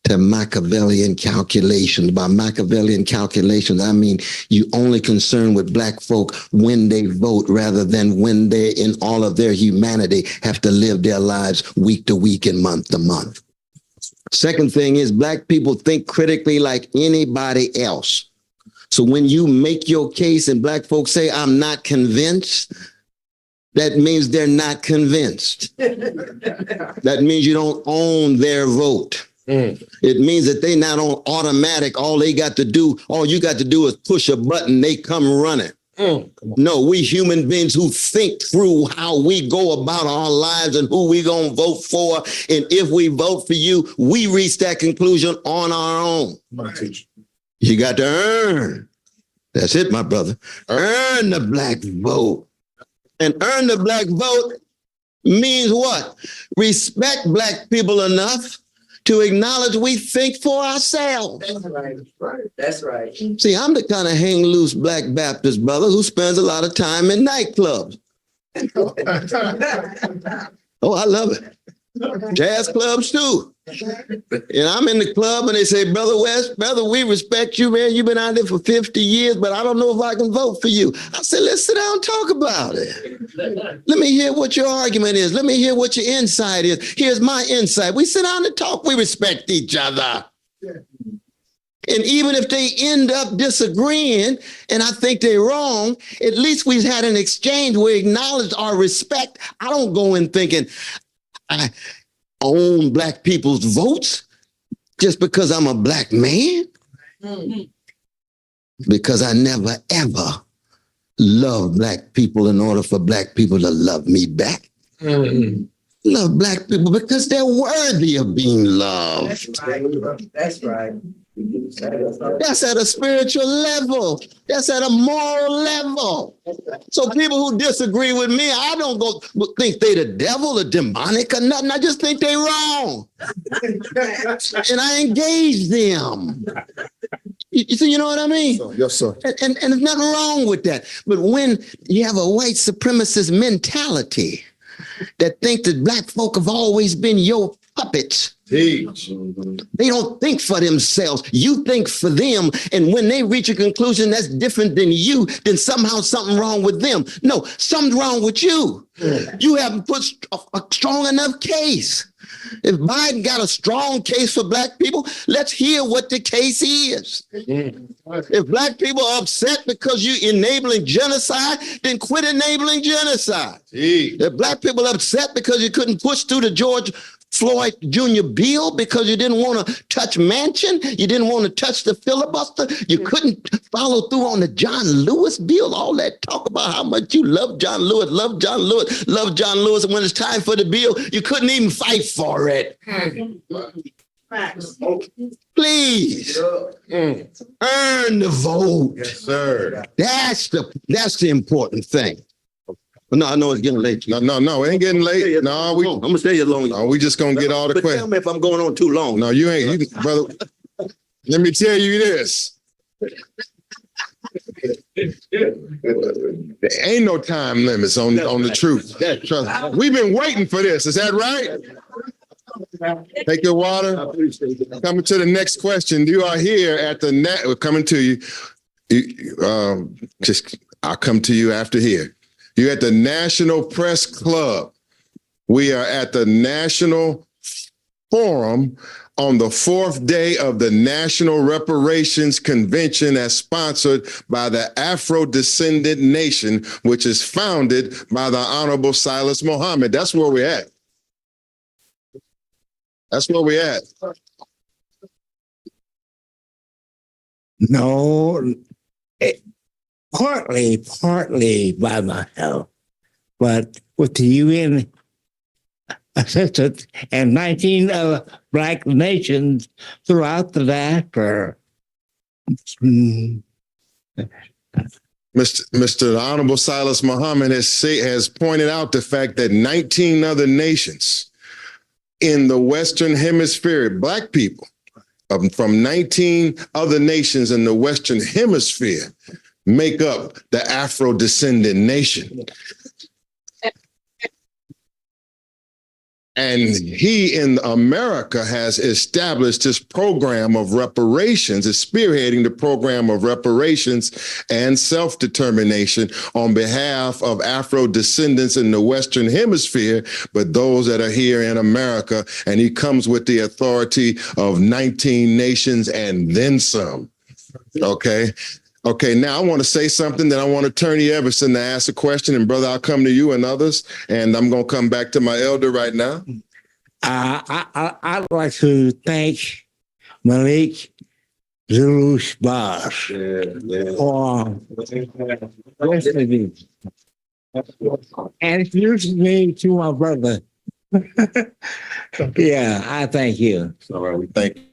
to Machiavellian calculations. By Machiavellian calculations, I mean you only concerned with Black folk when they vote rather than when they, in all of their humanity, have to live their lives week to week and month to month. Second thing is Black people think critically like anybody else. So when you make your case and Black folks say, I'm not convinced, that means they're not convinced. That means you don't own their vote. It means that they not on automatic. All you got to do is push a button, they come running. No, we human beings who think through how we go about our lives and who we gonna vote for. And if we vote for you, we reach that conclusion on our own. You got to earn. That's it, my brother. Earn the Black vote. And earn the Black vote means what? Respect Black people enough to acknowledge we think for ourselves. That's right. That's right. See, I'm the kind of hang loose Black Baptist brother who spends a lot of time in nightclubs. Oh, I love it. Jazz clubs too. And I'm in the club and they say, Brother West, brother, we respect you, man. You've been out there for 50 years, but I don't know if I can vote for you. I said, let's sit down and talk about it. Let me hear what your argument is. Let me hear what your insight is. Here's my insight. We sit down and talk. We respect each other. And even if they end up disagreeing, and I think they're wrong, at least we've had an exchange where we acknowledge our respect. I don't go in thinking I own black people's votes just because I'm a black man. Because I never, ever loved black people in order for black people to love me back. Love black people because they're worthy of being loved. That's right. That's at a spiritual level. That's at a moral level. So people who disagree with me, I don't go think they the devil or demonic or nothing. I just think they wrong. And I engage them. You know what I mean? Yes, sir. And there's nothing wrong with that. But when you have a white supremacist mentality that think that black folk have always been your puppets, Teach. they don't think for themselves. You think for them. And when they reach a conclusion that's different than you, then somehow something wrong with them. No, something's wrong with you. You haven't put a strong enough case. If Biden got a strong case for black people, let's hear what the case is. If black people are upset because you're enabling genocide, then quit enabling genocide. If black people are upset because you couldn't push through the George Floyd Jr. bill because you didn't want to touch Manchin, you didn't want to touch the filibuster, you couldn't follow through on the John Lewis bill, all that talk about how much you love John Lewis, and when it's time for the bill, you couldn't even fight for it. Please earn the vote. Yes, sir. That's the important thing. No, I know it's getting late. No, it ain't getting late. No, I'm gonna stay here long. No, we just gonna get all the But questions. tell me if I'm going on too long. No, you ain't, brother. Let me tell you this. There ain't no time limits on the truth. Trust me. We've been waiting for this. Is that right? Take your water. Coming to the next question. You are here at the we're coming to you. I'll come to you after here. You're at the National Press Club. We are at the National Forum on the 4th day of the National Reparations Convention as sponsored by the Afrodescendant Nation, which is founded by the Honorable Silas Muhammad. That's where we're at. That's where we're at. No, partly by myself, but with the UN assistance and 19 other black nations throughout the diaspora. Mr. Honorable Silas Muhammad has pointed out the fact that 19 other nations in the Western Hemisphere, black people from 19 other nations in the Western Hemisphere make up the Afrodescendant Nation. And he in America has established this program of reparations, is spearheading the program of reparations and self-determination on behalf of Afro-descendants in the Western Hemisphere, but those that are here in America. And he comes with the authority of 19 nations and then some. Okay. Okay, now I want to say something, then I want Attorney Everson to ask a question, and brother, I'll come to you and others, and I'm going to come back to my elder right now. I'd like to thank Malik Zulu Shabazz for listening and introducing me to my brother. Yeah, I thank you. All right, we thank you.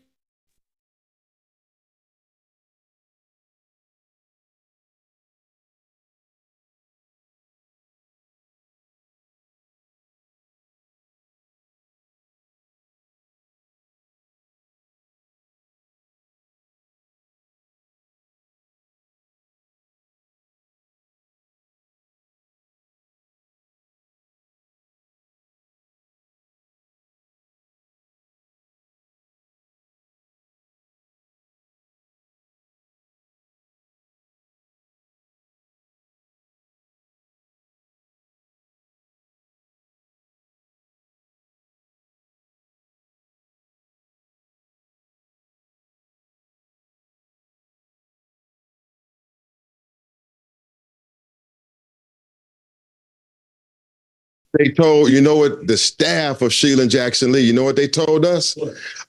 They told, you know what, the staff of Sheila Jackson Lee, you know what they told us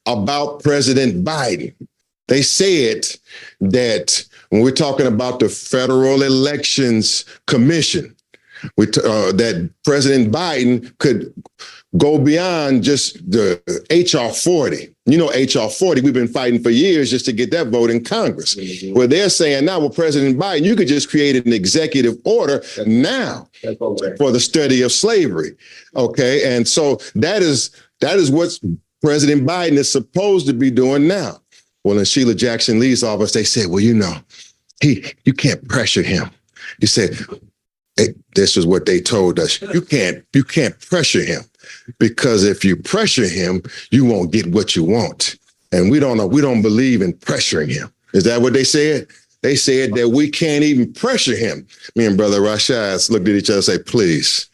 about President Biden? They said that when we're talking about the Federal Elections Commission, that President Biden could go beyond just the HR 40. You know, HR 40, we've been fighting for years just to get that vote in Congress. Mm-hmm. Well, they're saying now with President Biden, you could just create an executive order now for the study of slavery. Okay. And so that is what President Biden is supposed to be doing now. Well, in Sheila Jackson Lee's office, they said, well, you know, you can't pressure him. You said, hey, this is what they told us. You can't pressure him, because if you pressure him, you won't get what you want. And we don't believe in pressuring him. Is that what they said? They said that we can't even pressure him. Me and Brother Rashad looked at each other and said, please.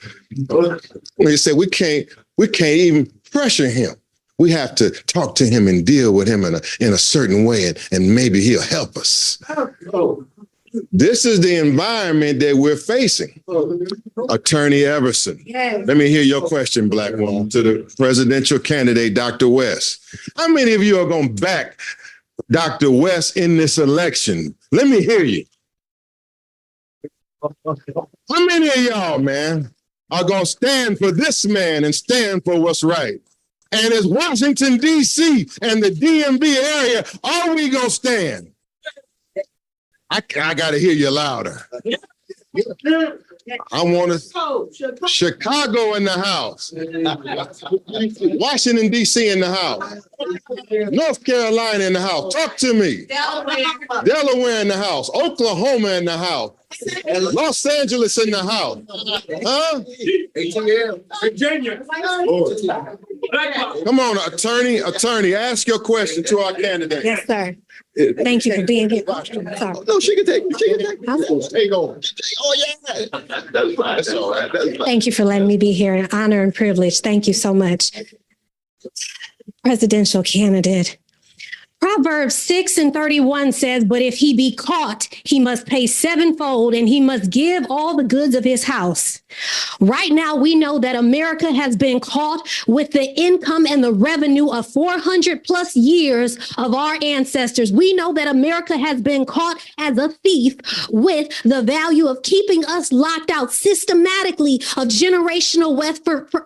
They said, we can't even pressure him. We have to talk to him and deal with him in a certain way, and maybe he'll help us. This is the environment that we're facing. Attorney Everson, let me hear your question, Black woman, to the presidential candidate, Dr. West. How many of you are going to back Dr. West in this election? Let me hear you. How many of y'all, man, are going to stand for this man and stand for what's right? And as Washington, D.C. and the DMV area, are we going to stand? I got to hear you louder. I want to Chicago in the house. Washington, D.C. in the house. North Carolina in the house. Talk to me. Delaware in the house. Oklahoma in the house. Los Angeles in the house. Huh? Virginia. Come on, attorney, ask your question to our candidate. Yes, sir. Thank you for being here. No, she can take it. Take over. Oh, yeah. That's all right. That's fine. Thank you for letting me be here. An honor and privilege. Thank you so much. Presidential candidate. Proverbs 6:31 says, but if he be caught, he must pay sevenfold, and he must give all the goods of his house. Right now, we know that America has been caught with the income and the revenue of 400 plus years of our ancestors. We know that America has been caught as a thief with the value of keeping us locked out systematically of generational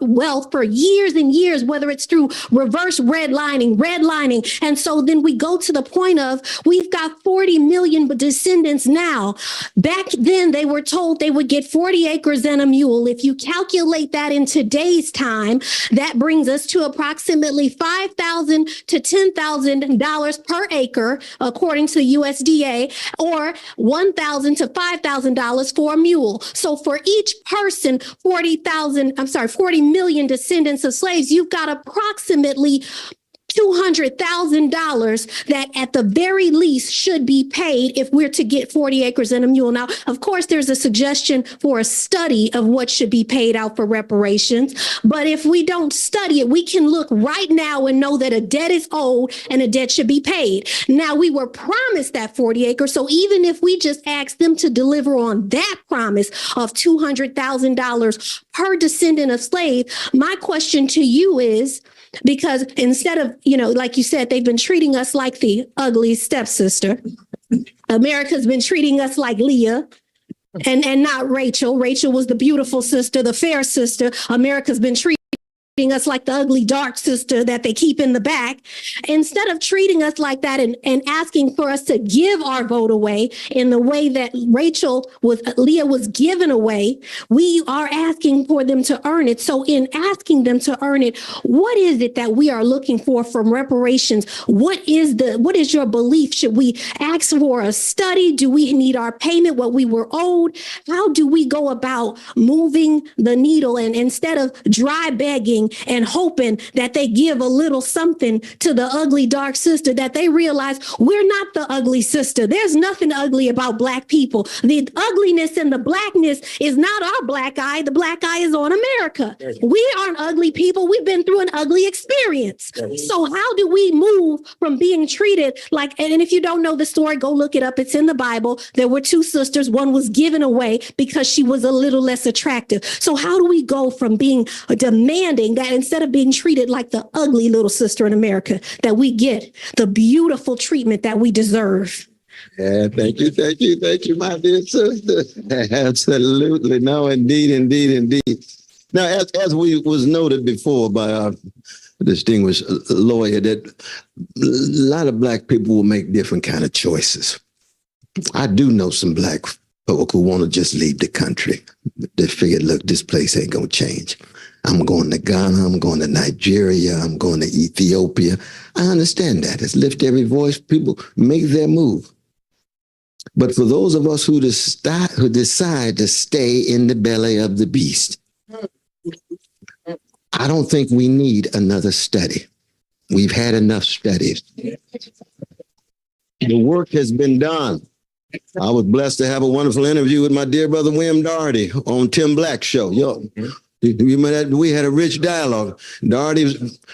wealth for years and years, whether it's through reverse redlining. And so then we go to the point of we've got 40 million descendants now. Back then, they were told they would get 40 acres and a mule. If you calculate that in today's time, that brings us to approximately $5,000 to $10,000 per acre, according to USDA, or $1,000 to $5,000 for a mule. So for each person, 40 million descendants of slaves, you've got approximately $200,000 that at the very least should be paid if we're to get 40 acres and a mule. Now, of course, there's a suggestion for a study of what should be paid out for reparations. But if we don't study it, we can look right now and know that a debt is owed and a debt should be paid. Now, we were promised that 40 acres. So even if we just ask them to deliver on that promise of $200,000 per descendant of slave, my question to you is, because instead of, like you said, they've been treating us like the ugly stepsister. America's been treating us like Leah and not Rachel. Rachel was the beautiful sister, the fair sister. America's been treating us like the ugly dark sister that they keep in the back. Instead of treating us like that and asking for us to give our vote away in the way that Leah was given away, we are asking for them to earn it. So in asking them to earn it, what is it that we are looking for from reparations? What is your belief? Should we ask for a study? Do we need our payment, what we were owed? How do we go about moving the needle? And instead of dry begging, praying and hoping that they give a little something to the ugly dark sister, that they realize we're not the ugly sister. There's nothing ugly about Black people. The ugliness and the blackness is not our black eye. The black eye is on America. We aren't ugly people. We've been through an ugly experience. So how do we move from being treated like, and if you don't know the story, go look it up. It's in the Bible. There were two sisters. One was given away because she was a little less attractive. So how do we go from being demanding that instead of being treated like the ugly little sister in America, that we get the beautiful treatment that we deserve? Yeah, thank you, my dear sister. Absolutely. No, indeed. Now, as we was noted before by our distinguished lawyer, that a lot of Black people will make different kind of choices. I do know some Black folk who want to just leave the country. They figured, look, this place ain't going to change. I'm going to Ghana, I'm going to Nigeria, I'm going to Ethiopia. I understand that. It's lift every voice. People make their move. But for those of us who decide to stay in the belly of the beast, I don't think we need another study. We've had enough studies. The work has been done. I was blessed to have a wonderful interview with my dear brother William Doherty on Tim Black's show. We had a rich dialogue. Doherty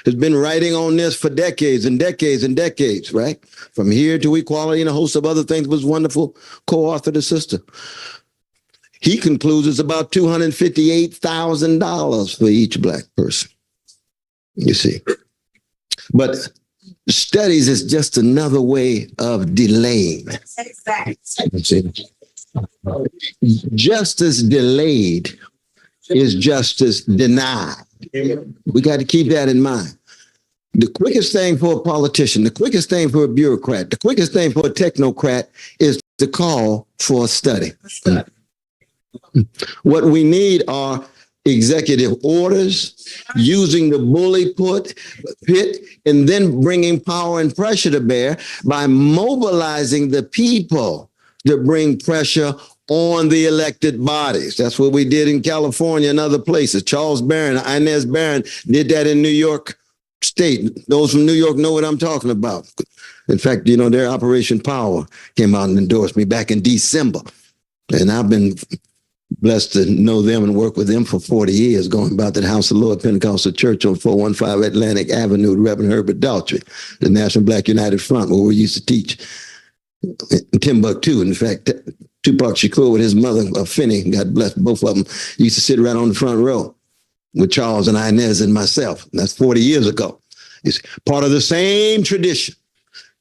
has been writing on this for decades and decades and decades, right? From Here to Equality and a host of other things. Was wonderful co-authored a sister. He concludes it's about $258,000 for each Black person. You see. But studies is just another way of delaying. Justice delayed is justice denied. We got to keep that in mind. The quickest thing for a politician, the quickest thing for a bureaucrat, the quickest thing for a technocrat is to call for a study. What we need are executive orders, using the bully pit, and then bringing power and pressure to bear by mobilizing the people to bring pressure on the elected bodies. That's what we did in California and other places. Charles Barron, Inez Barron did that in New York State. Those from New York know what I'm talking about. In fact, their Operation Power came out and endorsed me back in December. And I've been blessed to know them and work with them for 40 years, going about the House of Lord Pentecostal Church on 415 Atlantic Avenue, Reverend Herbert Daltrey, the National Black United Front, where we used to teach in Timbuktu. In fact, Tupac Shakur with his mother, Finney, God bless both of them, used to sit right on the front row with Charles and Inez and myself. That's 40 years ago. It's part of the same tradition.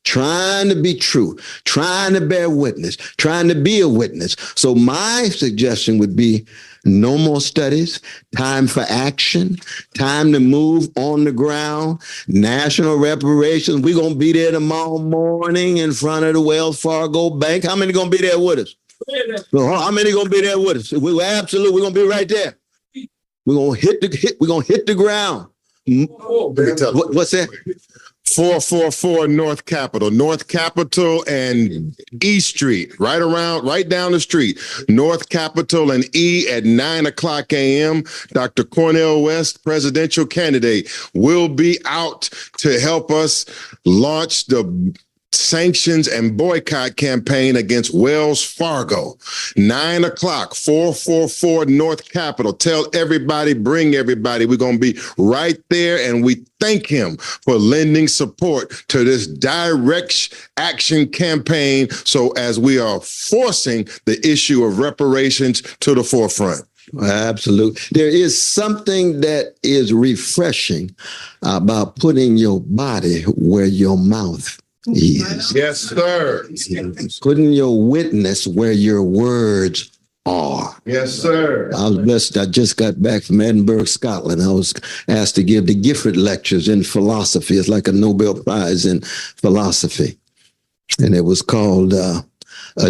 Trying to be true, trying to bear witness, trying to be a witness. So my suggestion would be no more studies, time for action, time to move on the ground, national reparations. We're going to be there tomorrow morning in front of the Wells Fargo Bank. How many going to be there with us? How many going to be there with us? We're going to be right there. We're going to hit the ground. What's that? 444 North Capitol and E Street, right down the street. North Capitol and E at 9:00 a.m. Dr. Cornell West, presidential candidate, will be out to help us launch the sanctions and boycott campaign against Wells Fargo. 9:00, 444 North Capitol. Tell everybody, bring everybody. We're going to be right there, and we thank him for lending support to this direct action campaign, so as we are forcing the issue of reparations to the forefront. Absolutely. There is something that is refreshing about putting your body where your mouth is. Yes, sir. Putting your witness where your words are. Yes, sir. I was blessed. I just got back from Edinburgh, Scotland. I was asked to give the Gifford lectures in philosophy. It's like a Nobel Prize in philosophy. And it was called a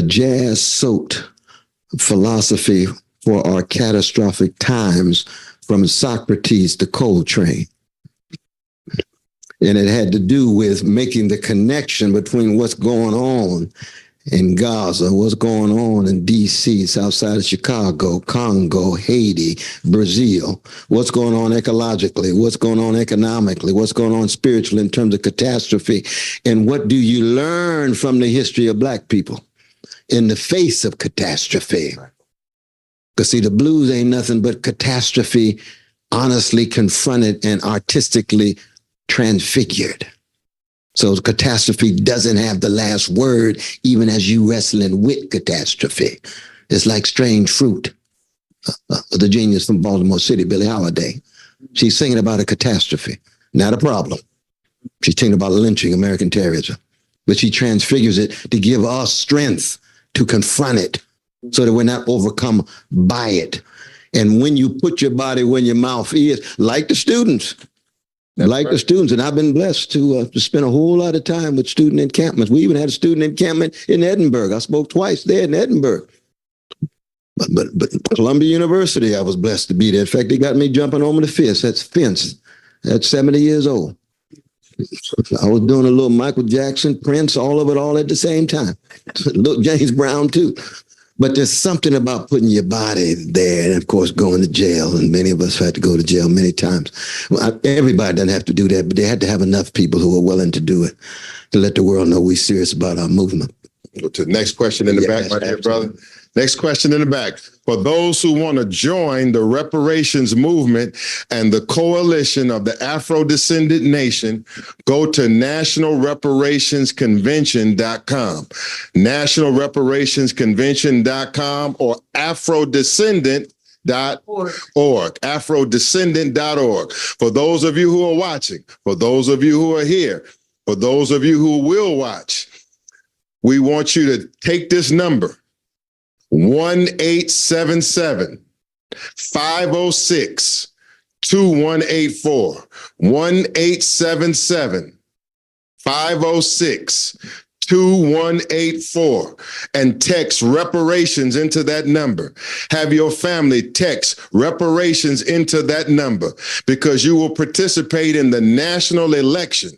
jazz-soaked philosophy for our catastrophic times, from Socrates to Coltrane. And it had to do with making the connection between what's going on in Gaza, what's going on in D.C., south side of Chicago, Congo, Haiti, Brazil, what's going on ecologically, what's going on economically, what's going on spiritually in terms of catastrophe, and what do you learn from the history of Black people in the face of catastrophe? Because see, the blues ain't nothing but catastrophe honestly confronted and artistically transfigured. So catastrophe doesn't have the last word, even as you wrestling with catastrophe. It's like Strange Fruit, the genius from Baltimore City, Billie Holiday. She's singing about a catastrophe, not a problem. She's singing about lynching, American terrorism. But she transfigures it to give us strength to confront it so that we're not overcome by it. And when you put your body where your mouth is, like the students, and I've been blessed to spend a whole lot of time with student encampments. We even had a student encampment in Edinburgh. I spoke twice there in Edinburgh. But Columbia University, I was blessed to be there. In fact, they got me jumping over the fence at 70 years old. I was doing a little Michael Jackson, Prince, all of it all at the same time. Little James Brown too. But there's something about putting your body there and, of course, going to jail. And many of us had to go to jail many times. Well, everybody doesn't have to do that, but they had to have enough people who are willing to do it to let the world know we're serious about our movement. Go to the next question in the back, my dear brother. Next question in the back. For those who want to join the reparations movement and the coalition of the Afrodescendant Nation, go to nationalreparationsconvention.com, nationalreparationsconvention.com, or Afrodescendant.org, Afrodescendant.org. For those of you who are watching, for those of you who are here, for those of you who will watch, we want you to take this number, 1-877-506-2184, 1-877-506-2184, and text reparations into that number. Have your family text reparations into that number, because you will participate in the national election,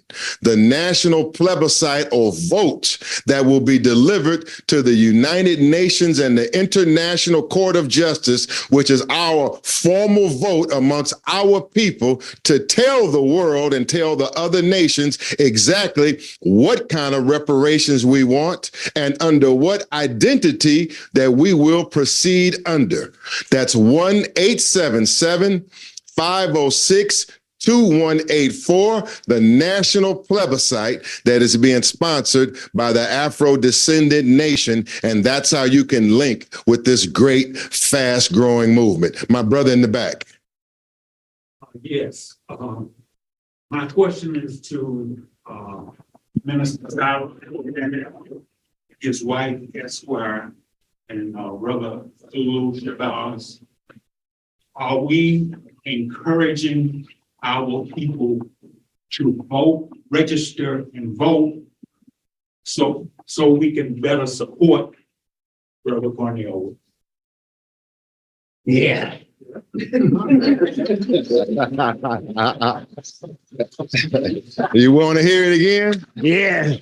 the national plebiscite or vote that will be delivered to the United Nations and the International Court of Justice, which is our formal vote amongst our people to tell the world and tell the other nations exactly what kind of reparations we want and under what identity that we will proceed under. That's 1-877-506-2184, the national plebiscite that is being sponsored by the Afro-Descendant Nation. And that's how you can link with this great, fast-growing movement. My brother in the back. Yes. My question is to Minister Shabazz, his wife, Esquire, and Brother Shabazz. Are we encouraging our people to vote, register, and vote so we can better support Brother Cornell? Yeah. You want to hear it again? Yeah.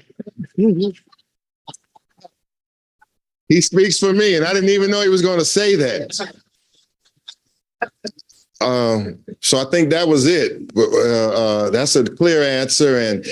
He speaks for me, and I didn't even know he was going to say that. So I think that was it. That's a clear answer, and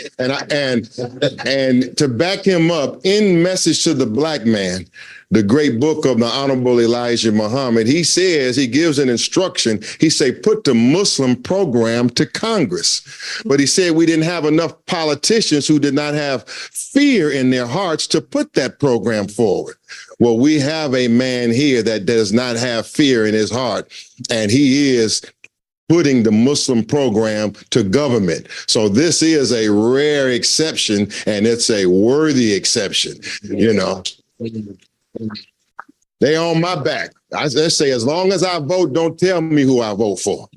to back him up, in Message to the Black Man, the great book of the Honorable Elijah Muhammad, he says, he gives an instruction. He say, put the Muslim program to Congress. But he said we didn't have enough politicians who did not have fear in their hearts to put that program forward. Well, we have a man here that does not have fear in his heart, and he is putting the Muslim program to government. So this is a rare exception, and it's a worthy exception, you know. They on my back. I say, as long as I vote, don't tell me who I vote for.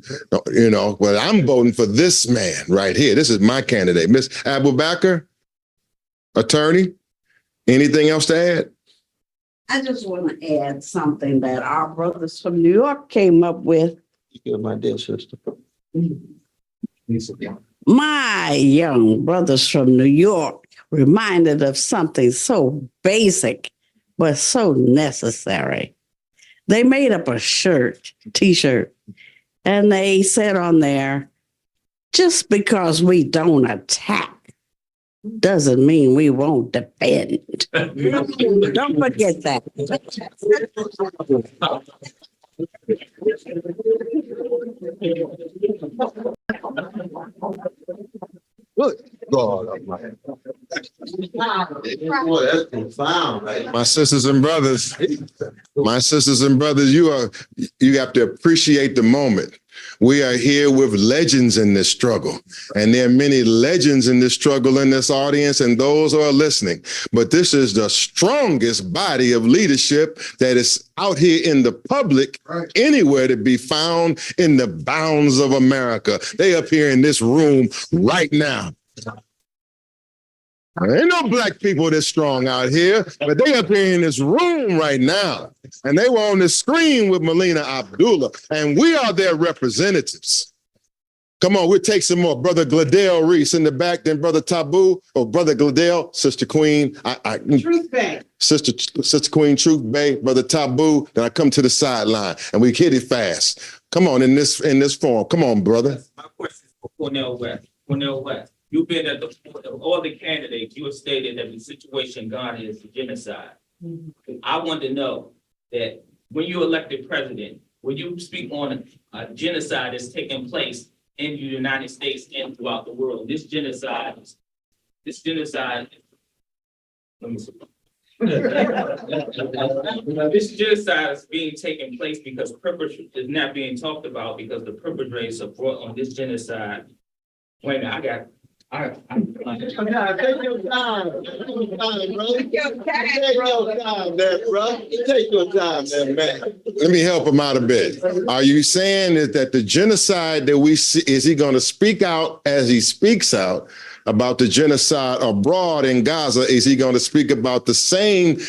You know, but I'm voting for this man right here. This is my candidate. Miss Abubakar, attorney, anything else to add? I just want to add something that our brothers from New York came up with. My dear sister. My young brothers from New York reminded of something so basic, but so necessary. They made up a t-shirt, and they said on there, just because we don't attack doesn't mean we won't defend. Don't forget that. Look, God, that's profound. My sisters and brothers, you have to appreciate the moment. We are here with legends in this struggle, and there are many legends in this struggle in this audience and those who are listening. But this is the strongest body of leadership that is out here in the public, anywhere to be found in the bounds of America. They up here in this room right now. There ain't no black people this strong out here, but they up here in this room right now. And they were on the screen with Melina, Abdullah, and we are their representatives. Come on, we'll take some more. Brother Gladale Reese in the back, then Brother Taboo, or Brother Gladale, Sister Queen. Truth Bay. Sister Queen, Truth Bay, Brother Taboo. Then I come to the sideline, and we hit it fast. Come on, in this form. Come on, brother. My question is for Cornell West. Cornell West. You've been at the point of all the candidates. You have stated that the situation gone is genocide. I want to know that when you elected president, when you speak on a genocide that's taking place in the United States and throughout the world, this genocide, let me see. This genocide is being taken place because is not being talked about because the perpetrators are brought on this genocide. Wait a minute, take your time. Take your time there, man. Let me help him out a bit. Are you saying that the genocide that we see, is he going to speak out as he speaks out about the genocide abroad in Gaza? Is he going to speak about the same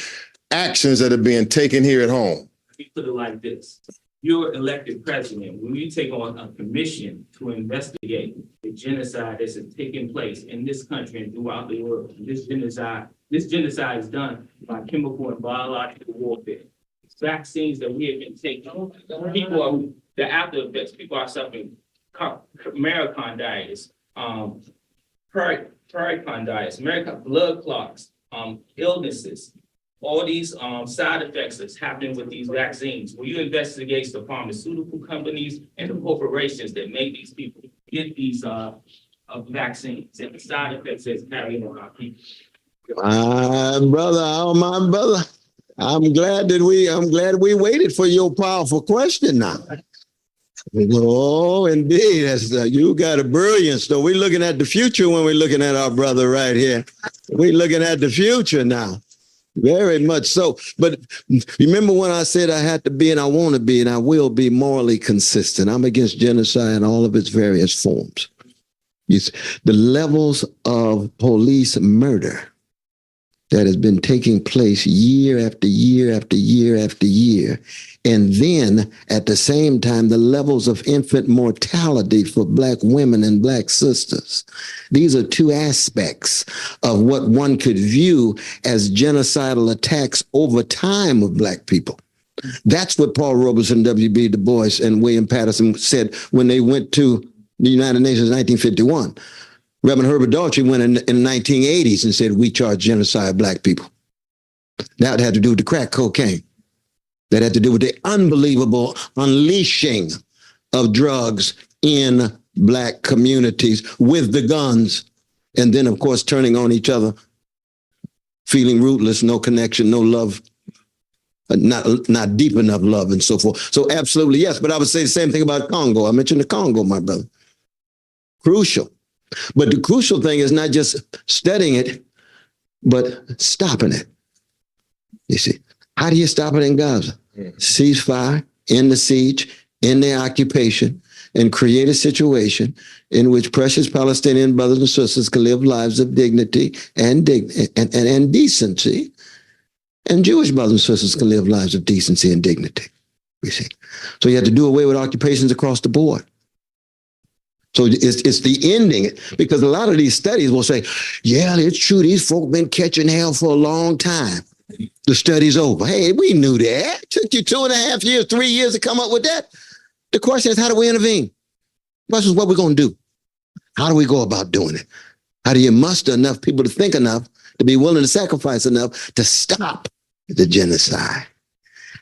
actions that are being taken here at home? Let me put it like this. You're elected president. When you take on a commission to investigate the genocide that's taking place in this country and throughout the world, this genocide is done by chemical and biological warfare. Vaccines that we have been taking, the after effects, people are suffering periconditis, blood clots, illnesses. All these side effects that's happening with these vaccines. Will you investigate the pharmaceutical companies and the corporations that make these people get these vaccines and the side effects that's carrying on our people? My brother, I'm glad we waited for your powerful question now. Oh, indeed. You got a brilliance, though. We're looking at the future when we're looking at our brother right here. We're looking at the future now. Very much so. But remember when I said I had to be and I want to be and I will be morally consistent. I'm against genocide in all of its various forms. The levels of police murder that has been taking place year after year after year after year. And then at the same time, the levels of infant mortality for Black women and Black sisters. These are two aspects of what one could view as genocidal attacks over time of Black people. That's what Paul Robeson, W.B. Du Bois, and William Patterson said when they went to the United Nations in 1951. Reverend Herbert Daughtry went in the 1980s and said, we charge genocide of Black people. That had to do with the crack cocaine. That had to do with the unbelievable unleashing of drugs in Black communities with the guns. And then, of course, turning on each other, feeling rootless, no connection, no love, not deep enough love and so forth. So absolutely, yes. But I would say the same thing about Congo. I mentioned the Congo, my brother. Crucial. But the crucial thing is not just studying it, but stopping it. You see, how do you stop it in Gaza? Ceasefire, end the siege, end the occupation, and create a situation in which precious Palestinian brothers and sisters can live lives of dignity and decency, and Jewish brothers and sisters can live lives of decency and dignity. You see, so you have to do away with occupations across the board. So it's the ending, because a lot of these studies will say, yeah, it's true, these folk been catching hell for a long time. The study's over. Hey, we knew that. It took you 2.5 years, 3 years to come up with that. The question is, how do we intervene? The question is, what we're going to do. How do we go about doing it? How do you muster enough people to think enough, to be willing to sacrifice enough to stop the genocide?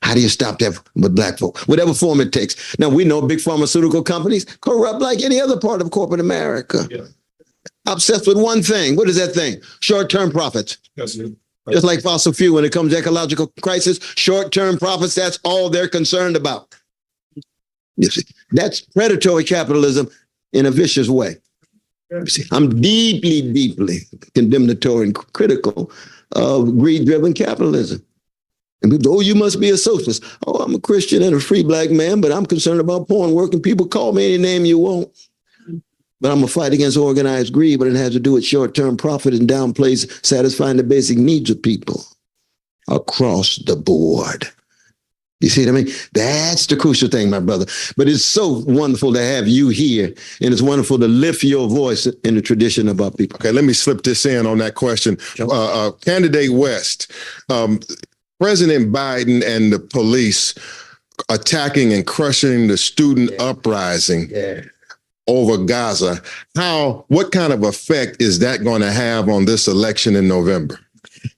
How do you stop that with black folk? Whatever form it takes. Now, we know big pharmaceutical companies corrupt like any other part of corporate America. Yeah. Obsessed with one thing. What is that thing? Short-term profits. Yes, sir. Just like fossil fuel, when it comes to ecological crisis, short-term profits, that's all they're concerned about. You see, that's predatory capitalism in a vicious way. You see, I'm deeply, deeply condemnatory and critical of greed-driven capitalism. And people, oh, you must be a socialist. Oh, I'm a Christian and a free black man, but I'm concerned about porn work, and people call me any name you want. But I'm going to fight against organized greed, but it has to do with short-term profit and downplays satisfying the basic needs of people across the board. You see what I mean? That's the crucial thing, my brother. But it's so wonderful to have you here, and it's wonderful to lift your voice in the tradition of our people. Okay, let me slip this in on that question. Candidate West, President Biden and the police attacking and crushing the student uprising over Gaza. What kind of effect is that going to have on this election in November?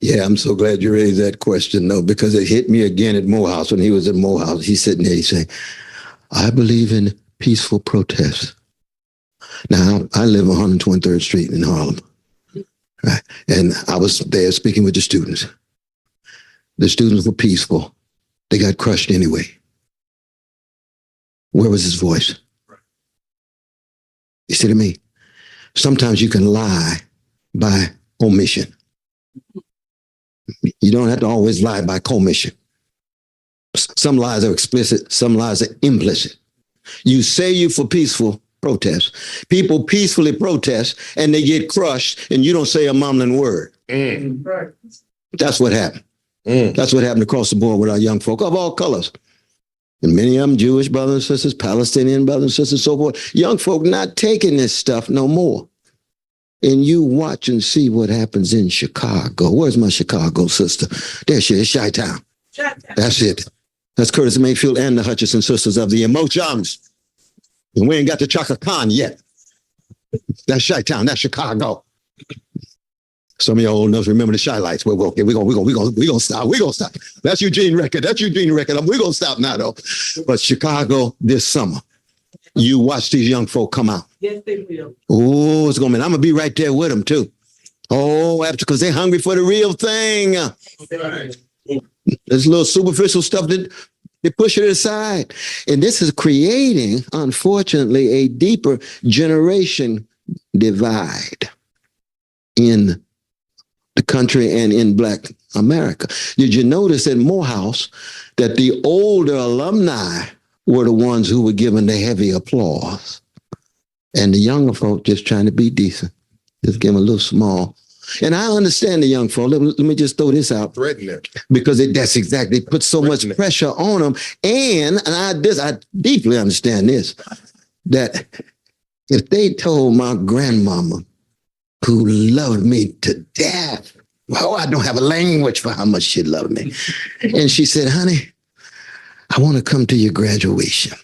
Yeah, I'm so glad you raised that question, though, because it hit me again at Morehouse. When he was at Morehouse, he's sitting there, he's saying, I believe in peaceful protests. Now, I live on 123rd Street in Harlem, right? And I was there speaking with the students. The students were peaceful. They got crushed anyway. Where was his voice? You see what I mean? Sometimes you can lie by omission. You don't have to always lie by commission. Some lies are explicit, some lies are implicit. You say you for peaceful protest. People peacefully protest and they get crushed, and you don't say a mumbling word. That's what happened. That's what happened across the board with our young folk of all colors. And many of them Jewish brothers and sisters, Palestinian brothers and sisters, so forth. Young folk not taking this stuff no more. And you watch and see what happens in Chicago. Where's my Chicago sister? There she is, Chi-Town. That's it. That's Curtis Mayfield and the Hutchinson sisters of the Emotions. And we ain't got the Chaka Khan yet. That's Chi-Town. That's Chicago. Some of y'all old enough remember the Shy Lights. We're gonna stop. We're gonna stop. That's Eugene record. We're gonna stop now though. But Chicago this summer, you watch these young folk come out. Yes, they will. Oh, it's gonna be. I'm gonna be right there with them too. Oh, because they're hungry for the real thing. There's little superficial stuff that they push it aside, and this is creating, unfortunately, a deeper generation divide in the country and in Black America. Did you notice at Morehouse that the older alumni were the ones who were given the heavy applause, and the younger folk just trying to be decent, just give them a little small. And I understand the young folk. Let me just throw this out, because that's exactly, it puts so much pressure on them. And I deeply understand this, that if they told my grandmama, who loved me to death. Oh, I don't have a language for how much she loved me. And she said, honey, I want to come to your graduation.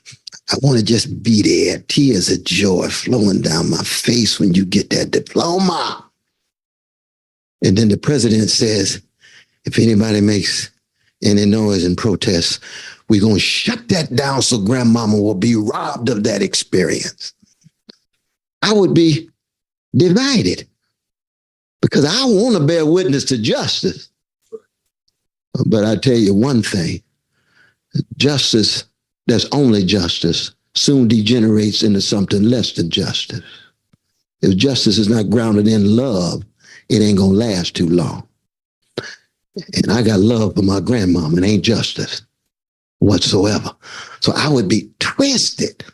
I want to just be there. Tears of joy flowing down my face when you get that diploma. And then the president says, if anybody makes any noise in protest, we're going to shut that down so grandmama will be robbed of that experience. I would be divided, because I want to bear witness to justice. But I tell you one thing, justice that's only justice soon degenerates into something less than justice. If justice is not grounded in love, it ain't gonna last too long. And I got love for my grandmama, and ain't justice whatsoever. So I would be twisted.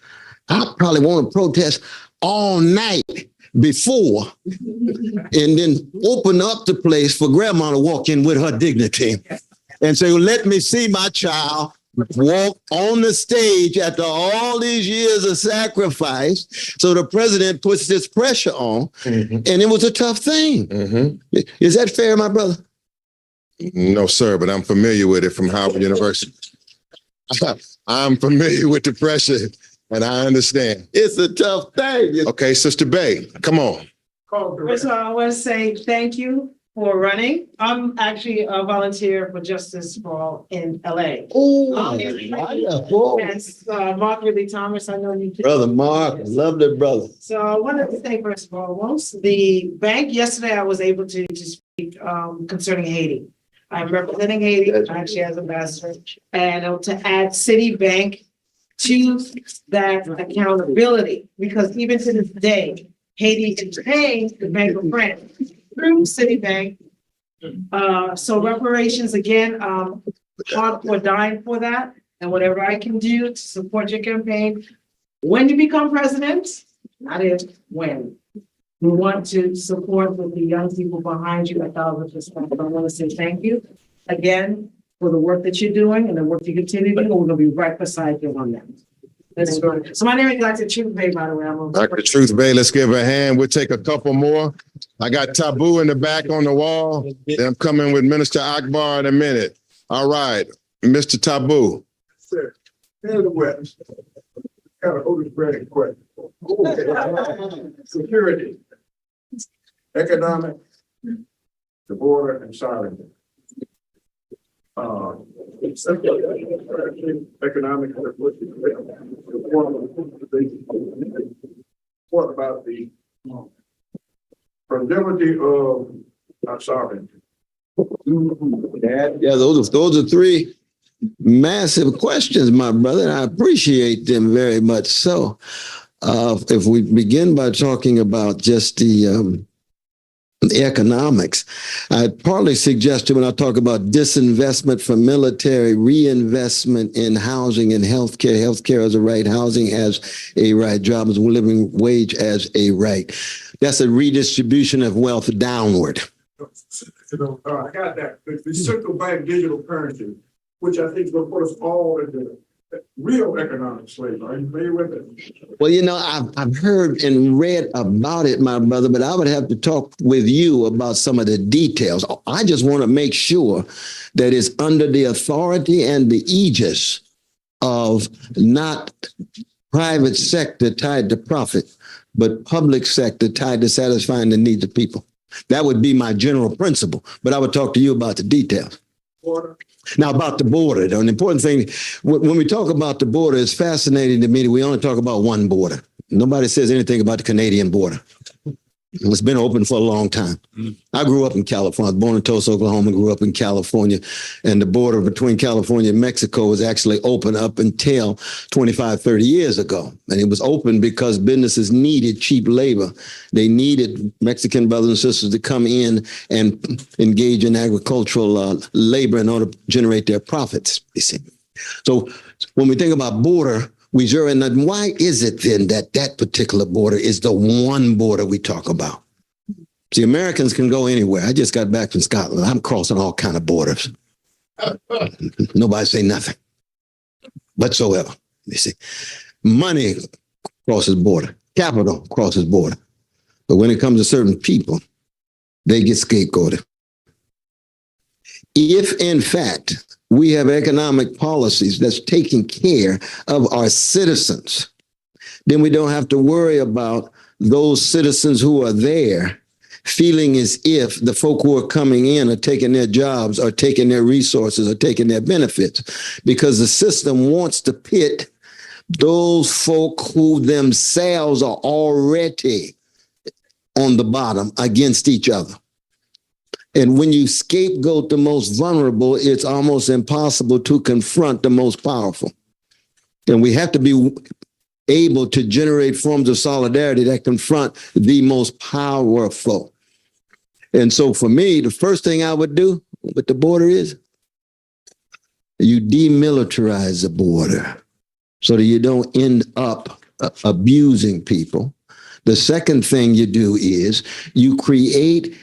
I probably want to protest all night before, and then open up the place for grandma to walk in with her dignity and say, well, let me see my child walk on the stage after all these years of sacrifice. So the president puts this pressure on, and it was a tough thing. Is that fair, my brother? No, sir, but I'm familiar with it from Howard University. I'm familiar with the pressure, and I understand. It's a tough thing. Okay, Sister Bay, come on. First of all, I want to say thank you for running. I'm actually a volunteer for Justice for All in LA. Yes, Mark Ridley Thomas, I know you. Brother Mark, love that brother. So I wanted to say first and foremost, the bank, yesterday I was able to speak concerning Haiti. I'm representing Haiti, actually as ambassador, and to add Citibank to that accountability, because even to this day, Haiti is paying the Bank of France through Citibank. So reparations, again, hardcore dying for that, and whatever I can do to support your campaign. When you become president, not if, when. We want to support with the young people behind you 1,000%. I want to say thank you again for the work that you're doing and the work you continue to do. We're going to be right beside you on that. So my name is Dr. Truth Bay, by the way. Dr. Truth Bay, let's give her a hand. We'll take a couple more. I got Taboo in the back on the wall. Then I'm coming with Minister Akbar in a minute. All right, Mr. Taboo. Sir, in the West, kind of overspreading question. Security, economic, the border, and sovereignty. Economic, what about the fragility of our sovereignty? Yeah, those are three massive questions, my brother, and I appreciate them very much so. If we begin by talking about just the economics, I'd partly suggest when I talk about disinvestment from military, reinvestment in housing and healthcare. Healthcare as a right, housing as a right, jobs and living wage as a right. That's a redistribution of wealth downward. I got that. The central bank digital currency, which I think is going to put us all into real economic slavery. Are you familiar with it? Well, you know, I've heard and read about it, my brother, but I would have to talk with you about some of the details. I just want to make sure that it's under the authority and the aegis of not private sector tied to profit, but public sector tied to satisfying the needs of people. That would be my general principle, but I would talk to you about the details. Now, about the border, an important thing, when we talk about the border, it's fascinating to me that we only talk about one border. Nobody says anything about the Canadian border. It's been open for a long time. I grew up in California. I was born in Tulsa, Oklahoma, grew up in California. And the border between California and Mexico was actually open up until 25, 30 years ago. And it was open because businesses needed cheap labor. They needed Mexican brothers and sisters to come in and engage in agricultural labor in order to generate their profits, you see. So when we think about border, we zero in on why is it then that that particular border is the one border we talk about? See, Americans can go anywhere. I just got back from Scotland. I'm crossing all kind of borders. Nobody say nothing whatsoever. You see, money crosses border, capital crosses border. But when it comes to certain people, they get scapegoated. If, in fact, we have economic policies that's taking care of our citizens, then we don't have to worry about those citizens who are there feeling as if the folk who are coming in are taking their jobs or taking their resources or taking their benefits, because the system wants to pit those folk who themselves are already on the bottom against each other. And when you scapegoat the most vulnerable, it's almost impossible to confront the most powerful. And we have to be able to generate forms of solidarity that confront the most powerful. And so for me, the first thing I would do with the border is you demilitarize the border so that you don't end up abusing people. The second thing you do is you create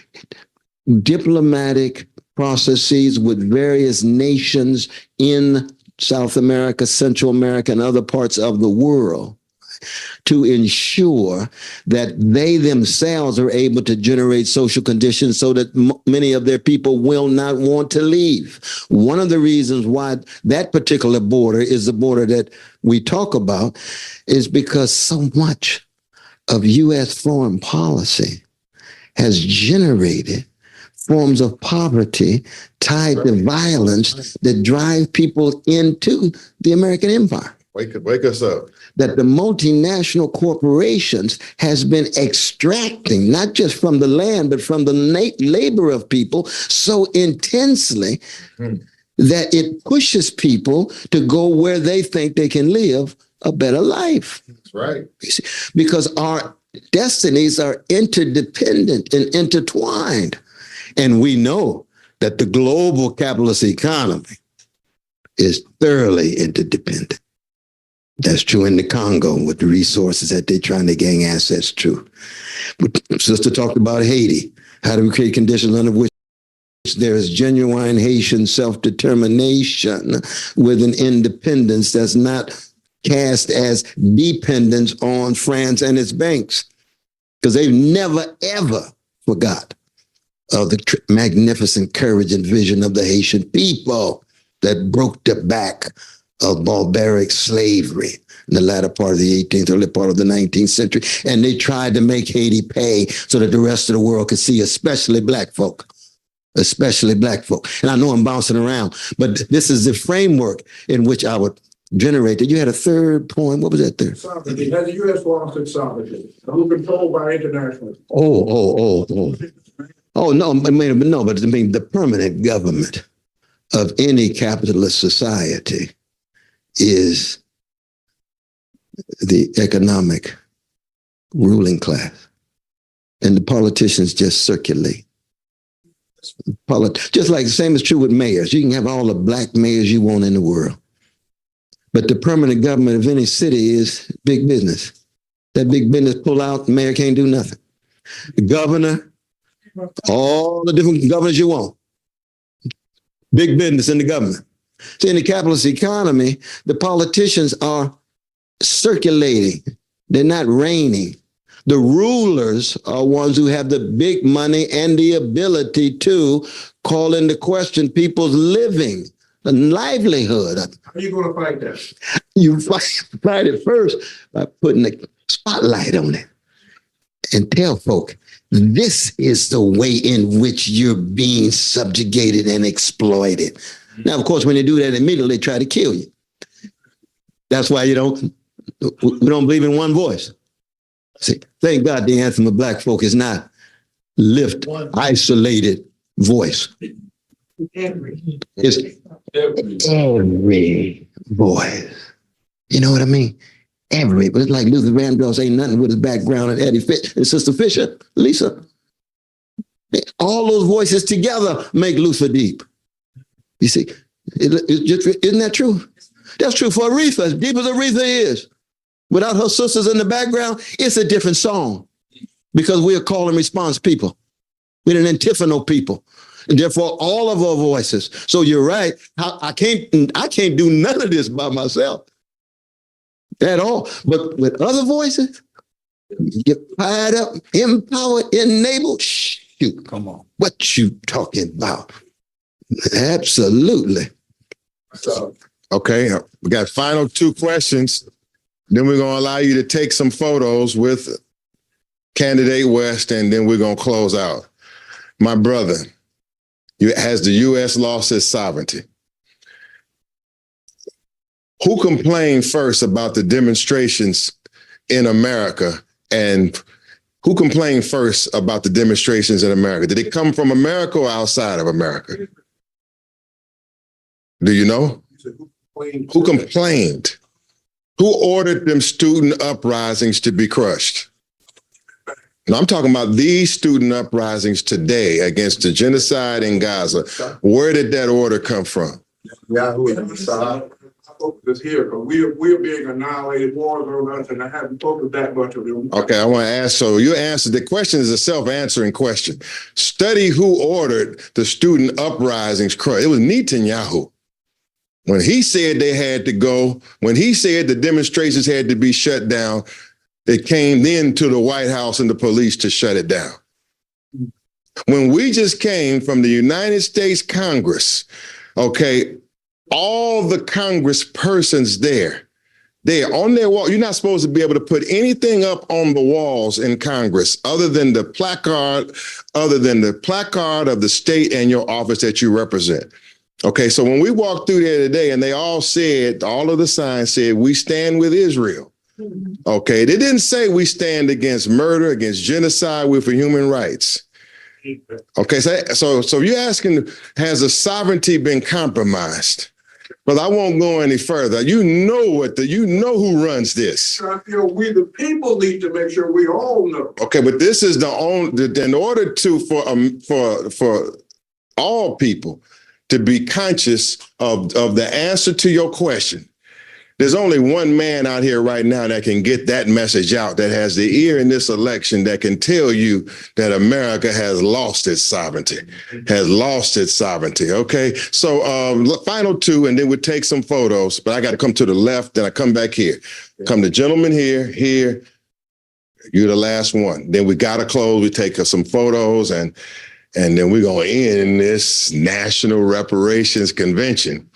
diplomatic processes with various nations in South America, Central America, and other parts of the world to ensure that they themselves are able to generate social conditions so that many of their people will not want to leave. One of the reasons why that particular border is the border that we talk about is because so much of U.S. foreign policy has generated forms of poverty tied to violence that drive people into the American empire. Wake us up. That the multinational corporations has been extracting, not just from the land, but from the labor of people so intensely that it pushes people to go where they think they can live a better life. That's right. Because our destinies are interdependent and intertwined. And we know that the global capitalist economy is thoroughly interdependent. That's true in the Congo with the resources that they're trying to gain access to. Sister talked about Haiti. How do we create conditions under which there is genuine Haitian self-determination with an independence that's not cast as dependence on France and its banks? Because they've never, ever forgot of the magnificent courage and vision of the Haitian people that broke the back of barbaric slavery in the latter part of the 18th, early part of the 19th century. And they tried to make Haiti pay so that the rest of the world could see, especially black folk. And I know I'm bouncing around, but this is the framework in which I would generate it. You had a third point. What was that third? Sovereignty. Has the U.S. lost its sovereignty? Who controlled by international? Oh, no, but the permanent government of any capitalist society is the economic ruling class. And the politicians just circulate. Just like the same is true with mayors. You can have all the black mayors you want in the world. But the permanent government of any city is big business. That big business pull out, the mayor can't do nothing. The governor, all the different governors you want. Big business in the government. See, in the capitalist economy, the politicians are circulating. They're not reigning. The rulers are ones who have the big money and the ability to call into question people's living and livelihood. How are you going to fight that? You fight it first by putting a spotlight on it and tell folk, this is the way in which you're being subjugated and exploited. Now, of course, when they do that, immediately they try to kill you. That's why we don't believe in one voice. See, thank God the anthem of black folk is not lift, isolated voice. It's every voice. You know what I mean? Every, but it's like Luther Vandross ain't nothing with his background and Eddie Fish and Sister Fisher, Lisa. All those voices together make Luther deep. You see, isn't that true? That's true for Aretha, as deep as Aretha is. Without her sisters in the background, it's a different song because we are call and response people. We're an antiphonal people. And therefore, all of our voices. So you're right. I can't do none of this by myself at all. But with other voices, you get fired up, empowered, enabled. Shoot, come on. What you talking about? Absolutely. Okay, we got final two questions. Then we're going to allow you to take some photos with Candidate West, and then we're going to close out. My brother, has the U.S. lost its sovereignty? Who complained first about the demonstrations in America, and who complained first about the demonstrations in America? Did it come from America or outside of America? Do you know? Who complained? Who ordered them student uprisings to be crushed? And I'm talking about these student uprisings today against the genocide in Gaza. Where did that order come from? Focus here because we're being annihilated, wars on us, and I haven't focused that much on them. Okay, I want to ask, so you answered, the question is a self-answering question. Study who ordered the student uprisings crushed. It was Netanyahu. When he said they had to go, when he said the demonstrations had to be shut down, it came then to the White House and the police to shut it down. When we just came from the United States Congress, okay, all the Congress persons there, they're on their wall. You're not supposed to be able to put anything up on the walls in Congress other than the placard of the state and your office that you represent. Okay, so when we walked through there today and they all said, all of the signs said, we stand with Israel. Okay, they didn't say we stand against murder, against genocide, we're for human rights. Okay, so you're asking, has the sovereignty been compromised? But I won't go any further. You know who runs this. I feel we the people need to make sure we all know. Okay, but this is in order for all people to be conscious of the answer to your question. There's only one man out here right now that can get that message out, that has the ear in this election, that can tell you that America has lost its sovereignty, okay? So final two, and then we'll take some photos, but I got to come to the left, then I come back here. Come the gentleman here, you're the last one. Then we got to close, we take some photos, and then we're going to end this National Reparations Convention.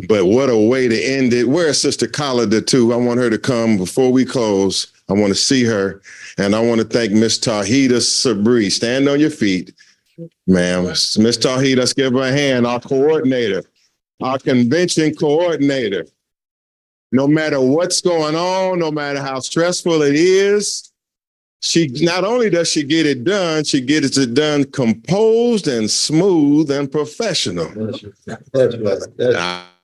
But what a way to end it. Where's Sister Collida too? I want her to come before we close. I want to see her. And I want to thank Miss Tahita Sabri. Stand on your feet, ma'am. Miss Tahita, let's give her a hand, our coordinator, our convention coordinator. No matter what's going on, no matter how stressful it is, she not only does she get it done, she gets it done composed and smooth and professional.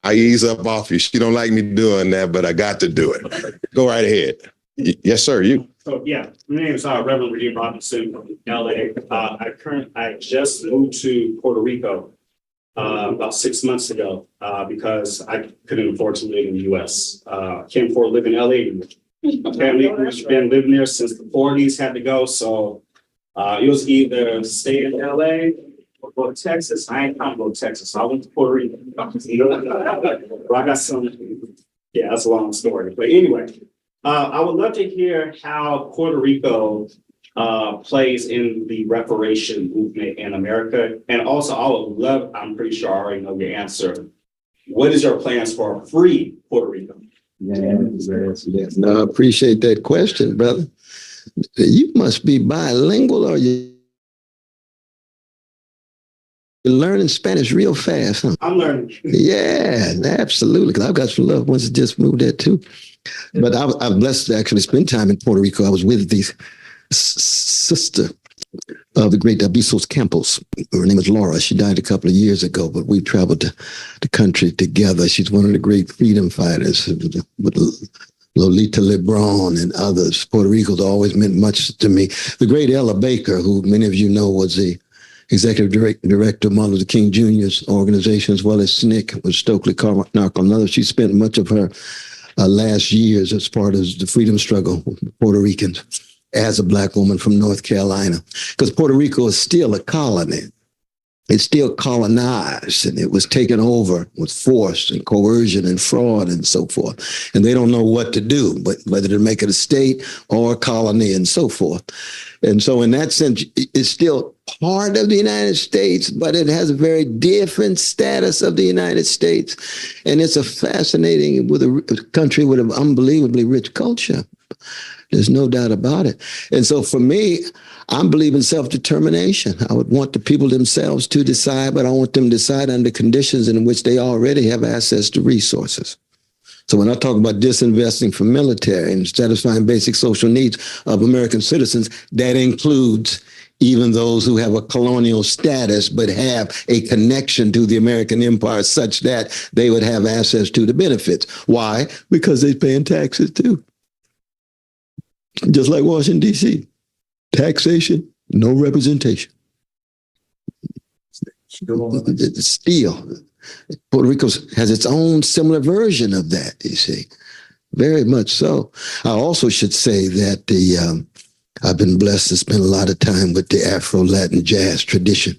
I ease up off you. She don't like me doing that, but I got to do it. Go right ahead. Yes, sir. You. So yeah, my name is Reverend Redeem Robinson from LA. I just moved to Puerto Rico about 6 months ago because I couldn't afford to live in the US. Can't afford to live in LA anymore. My family has been living there since the 40s, had to go. So it was either stay in LA or go to Texas. I ain't trying to go to Texas. So I went to Puerto Rico. Well, I got some, yeah, that's a long story. But anyway, I would love to hear how Puerto Rico plays in the reparation movement in America. And also I would love, I'm pretty sure I already know your answer. What is your plans for a free Puerto Rico? Yes. No, I appreciate that question, brother. You must be bilingual, or you're learning Spanish real fast, huh? I'm learning. Yeah, absolutely. Because I've got some loved ones that just moved there too. But I was blessed to actually spend time in Puerto Rico. I was with the sister of the great Abisos Campos. Her name is Laura. She died a couple of years ago, but we traveled the country together. She's one of the great freedom fighters with Lolita Lebron and others. Puerto Rico's always meant much to me. The great Ella Baker, who many of you know was the executive director of Martin Luther King Jr.'s organization, as well as SNCC with Stokely Carmichael and others. She spent much of her last years as part of the freedom struggle with Puerto Ricans, as a Black woman from North Carolina, because Puerto Rico is still a colony. It's still colonized, and it was taken over with force and coercion and fraud and so forth. And they don't know what to do, but whether to make it a state or a colony and so forth. And so in that sense, it's still part of the United States, but it has a very different status of the United States. And it's a fascinating with a country with an unbelievably rich culture. There's no doubt about it. And so for me, I'm believing self-determination. I would want the people themselves to decide, but I want them to decide under conditions in which they already have access to resources. So when I talk about disinvesting from military and satisfying basic social needs of American citizens, that includes even those who have a colonial status but have a connection to the American empire such that they would have access to the benefits. Why? Because they're paying taxes too. Just like Washington, D.C. Taxation, no representation. Still, Puerto Rico has its own similar version of that, you see. Very much so. I also should say that I've been blessed to spend a lot of time with the Afro-Latin jazz tradition.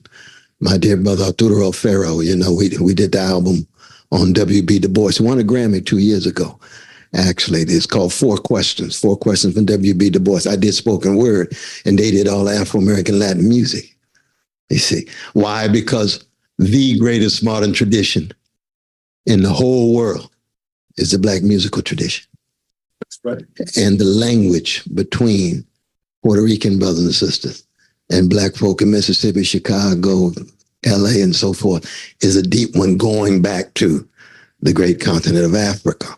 My dear brother Arturo Alfaro, you know, we did the album on W.B. Du Bois. He won a Grammy 2 years ago. Actually, it's called Four Questions from W.B. Du Bois. I did spoken word, and they did all Afro-American Latin music. You see. Why? Because the greatest modern tradition in the whole world is the Black musical tradition. That's right. And the language between Puerto Rican brothers and sisters and Black folk in Mississippi, Chicago, LA, and so forth is a deep one going back to the great continent of Africa.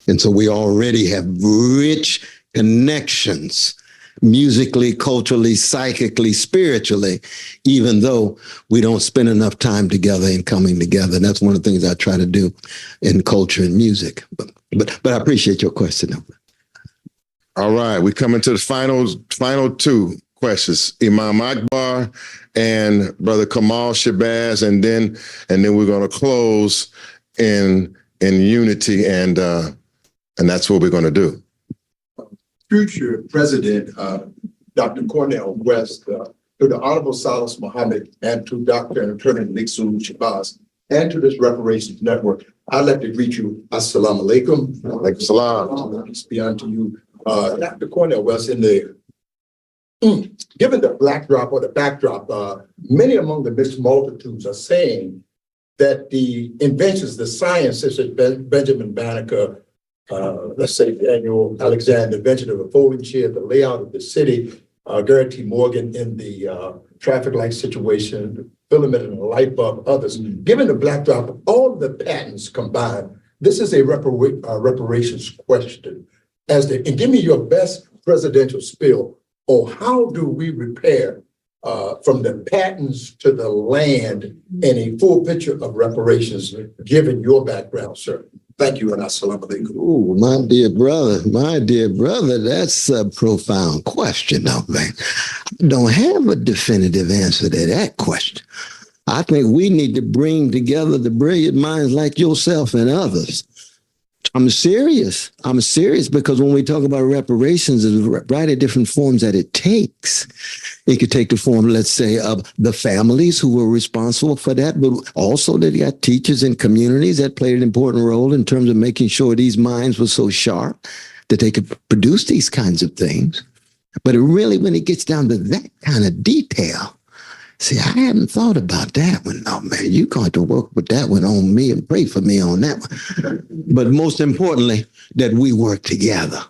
And so we already have rich connections musically, culturally, psychically, spiritually, even though we don't spend enough time together and coming together. And that's one of the things I try to do in culture and music. But I appreciate your question. All right, we come into the final two questions. Imam Akbar and Brother Kamal Shabazz, and then we're going to close in unity, and that's what we're going to do. Future President Dr. Cornell West, to the Honorable Salas Muhammad, and to Dr. and Attorney Malik Shabazz, and to this Reparations Network, I'd like to greet you. Assalamu alaikum. Alaikum salam. Peace be unto you. Dr. Cornell West, given the backdrop, many among the mixed multitudes are saying that the inventions, the sciences that Benjamin Banneker, let's say Daniel Alexander, invention of a folding chair, the layout of the city, Gary T. Morgan in the traffic light situation, the filament and the light bulb, others. Given the backdrop of all of the patents combined, this is a reparations question. And give me your best presidential spill on how do we repair from the patents to the land and a full picture of reparations, given your background, sir. Thank you, and assalamu alaikum. Ooh, my dear brother, that's a profound question, though, man. I don't have a definitive answer to that question. I think we need to bring together the brilliant minds like yourself and others. I'm serious because when we talk about reparations, there's a variety of different forms that it takes. It could take the form, let's say, of the families who were responsible for that, but also that you got teachers and communities that played an important role in terms of making sure these minds were so sharp that they could produce these kinds of things. But it really, when it gets down to that kind of detail, see, I hadn't thought about that one. No, man, you're going to work with that one on me and pray for me on that one. But most importantly, that we work together.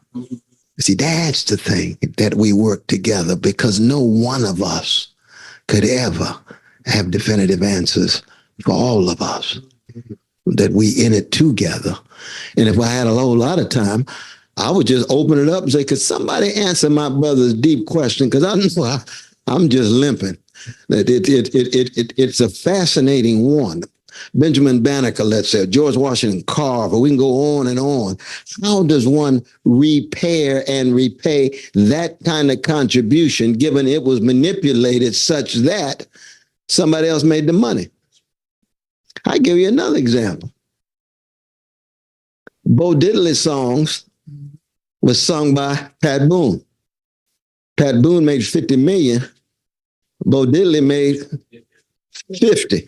See, that's the thing, that we work together, because no one of us could ever have definitive answers for all of us, that we in it together. And if I had a whole lot of time, I would just open it up and say, could somebody answer my brother's deep question? Because I know I'm just limping. That it's a fascinating one. Benjamin Banneker, let's say, George Washington Carver, we can go on and on. How does one repair and repay that kind of contribution, given it was manipulated such that somebody else made the money? I give you another example. Bo Diddley songs was sung by Pat Boone. Pat Boone made 50 million. Bo Diddley made 50.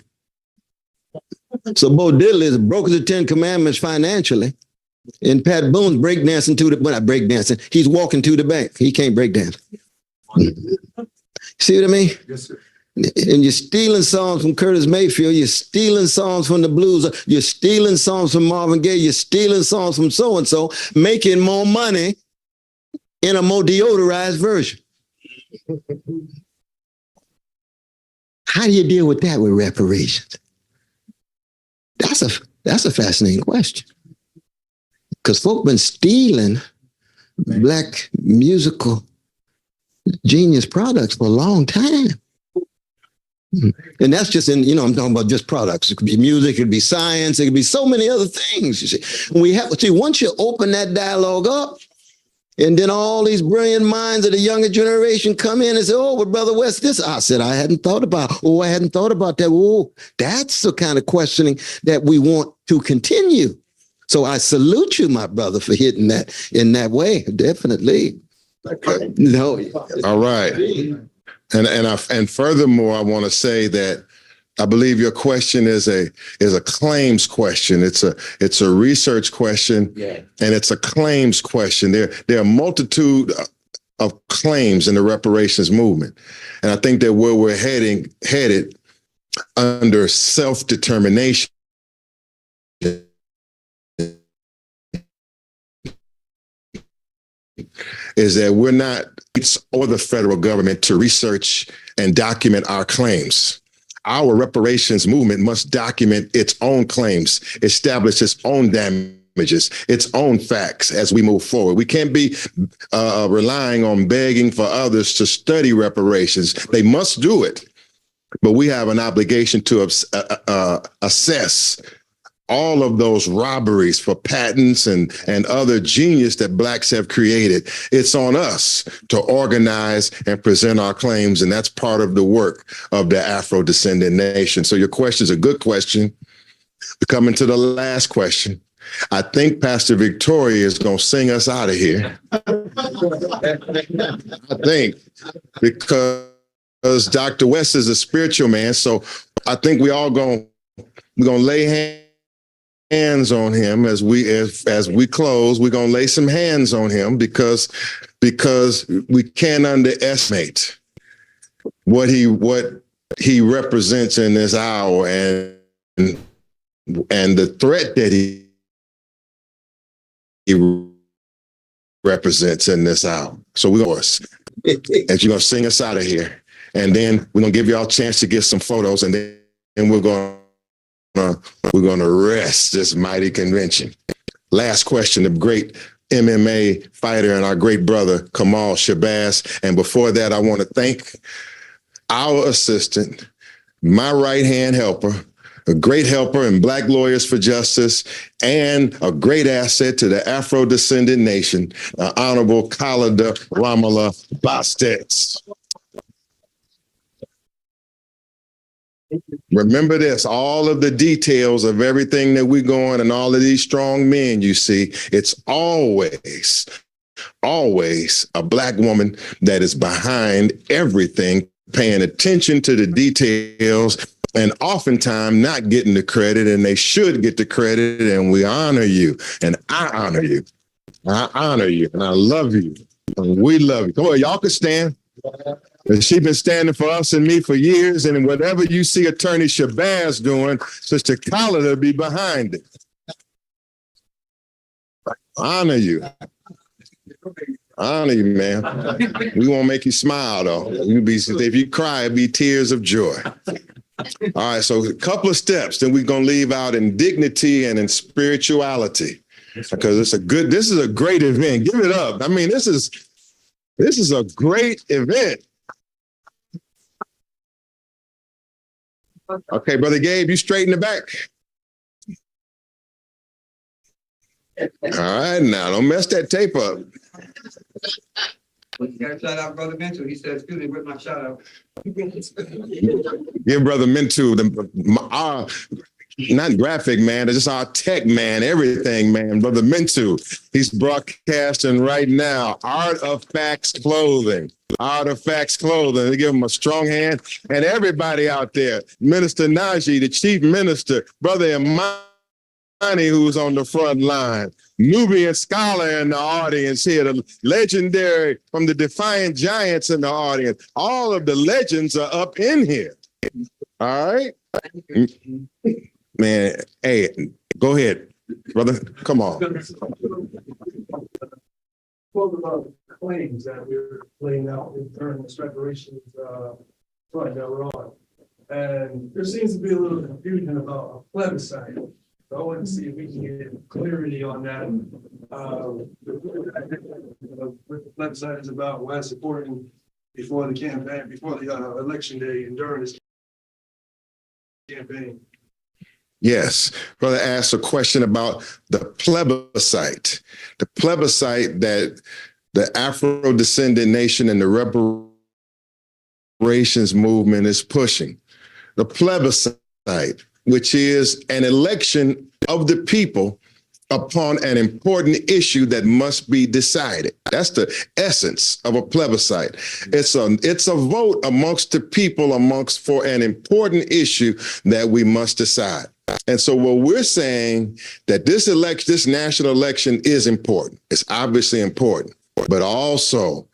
So Bo Diddley broke the 10 Commandments financially, and Pat Boone's breakdancing not breakdancing, he's walking to the bank. He can't breakdance. See what I mean? Yes, sir. And you're stealing songs from Curtis Mayfield, you're stealing songs from the blues, you're stealing songs from Marvin Gaye, you're stealing songs from so-and-so, making more money in a more deodorized version. How do you deal with that with reparations? That's a fascinating question. Because folk been stealing Black musical genius products for a long time. And that's just I'm talking about just products. It could be music, it could be science, it could be so many other things. You see, once you open that dialogue up, and then all these brilliant minds of the younger generation come in and say, oh, well, Brother West, this. I said, I hadn't thought about. Oh, I hadn't thought about that. Oh, that's the kind of questioning that we want to continue. So I salute you, my brother, for hitting that in that way. Definitely. No. All right. And furthermore, I want to say that I believe your question is a claims question. It's a research question, and it's a claims question. There are a multitude of claims in the reparations movement, and I think that where we're headed under self-determination is that we're not or the federal government to research and document our claims. Our reparations movement must document its own claims, establish its own damages, its own facts as we move forward. We can't be relying on begging for others to study reparations. They must do it, but we have an obligation to assess all of those robberies for patents and other genius that Blacks have created. It's on us to organize and present our claims, and that's part of the work of the Afrodescendant Nation. So your question is a good question. We're coming to the last question. I think Pastor Victoria is going to sing us out of here. I think, because Dr. West is a spiritual man, so I think we're going to lay hands on him as we close. We're going to lay some hands on him because we can't underestimate what he represents in this hour and the threat that he represents in this hour. So we're going to you're going to sing us out of here, and then we're going to give y'all a chance to get some photos, and then we're going to rest this mighty convention. Last question, the great MMA fighter and our great brother, Kamal Shabazz. And before that, I want to thank our assistant, my right-hand helper, a great helper in Black Lawyers for Justice, and a great asset to the Afro-Descendant Nation, Honorable Khalida Ramala Bastet. Remember this, all of the details of everything that we're going and all of these strong men you see, it's always a Black woman that is behind everything, paying attention to the details and oftentimes not getting the credit, and they should get the credit, and we honor you, and I honor you. I honor you, and I love you, and we love you. Come on, y'all can stand. She's been standing for us and me for years, and whatever you see Attorney Shabazz doing, Sister Khalida be behind it. Honor you. Honor you, man. We won't make you smile, though. If you cry, it'd be tears of joy. All right, so a couple of steps, then we're going to leave out in dignity and in spirituality, because this is a great event. Give it up. I mean, this is a great event. Okay, Brother Gabe, you straight in the back. All right, now don't mess that tape up. You got to shout out Brother Mental. He said, excuse me, where's my shout out? Give Brother Mental not graphic man, it's just our tech man, everything man. Brother Mental, he's broadcasting right now. Artifacts Clothing. Artifacts Clothing. They give him a strong hand. And everybody out there, Minister Najee, the chief minister, Brother Imani, who's on the front line, Nubian scholar in the audience here, the legendary from the Defiant Giants in the audience. All of the legends are up in here. All right? Man, hey, go ahead, brother. Come on. Spoke about claims that we're laying out during this reparations fund that we're on. And there seems to be a little confusion about a plebiscite. So I want to see if we can get clarity on that. What the plebiscite is about, why it's supporting before the campaign, before the election day and during this campaign. Yes, brother asked a question about the plebiscite that the Afro-Descendant Nation and the reparations movement is pushing. The plebiscite, which is an election of the people upon an important issue that must be decided. That's the essence of a plebiscite. It's a vote amongst the people for an important issue that we must decide. And so what we're saying that this national election is important. It's obviously important, but also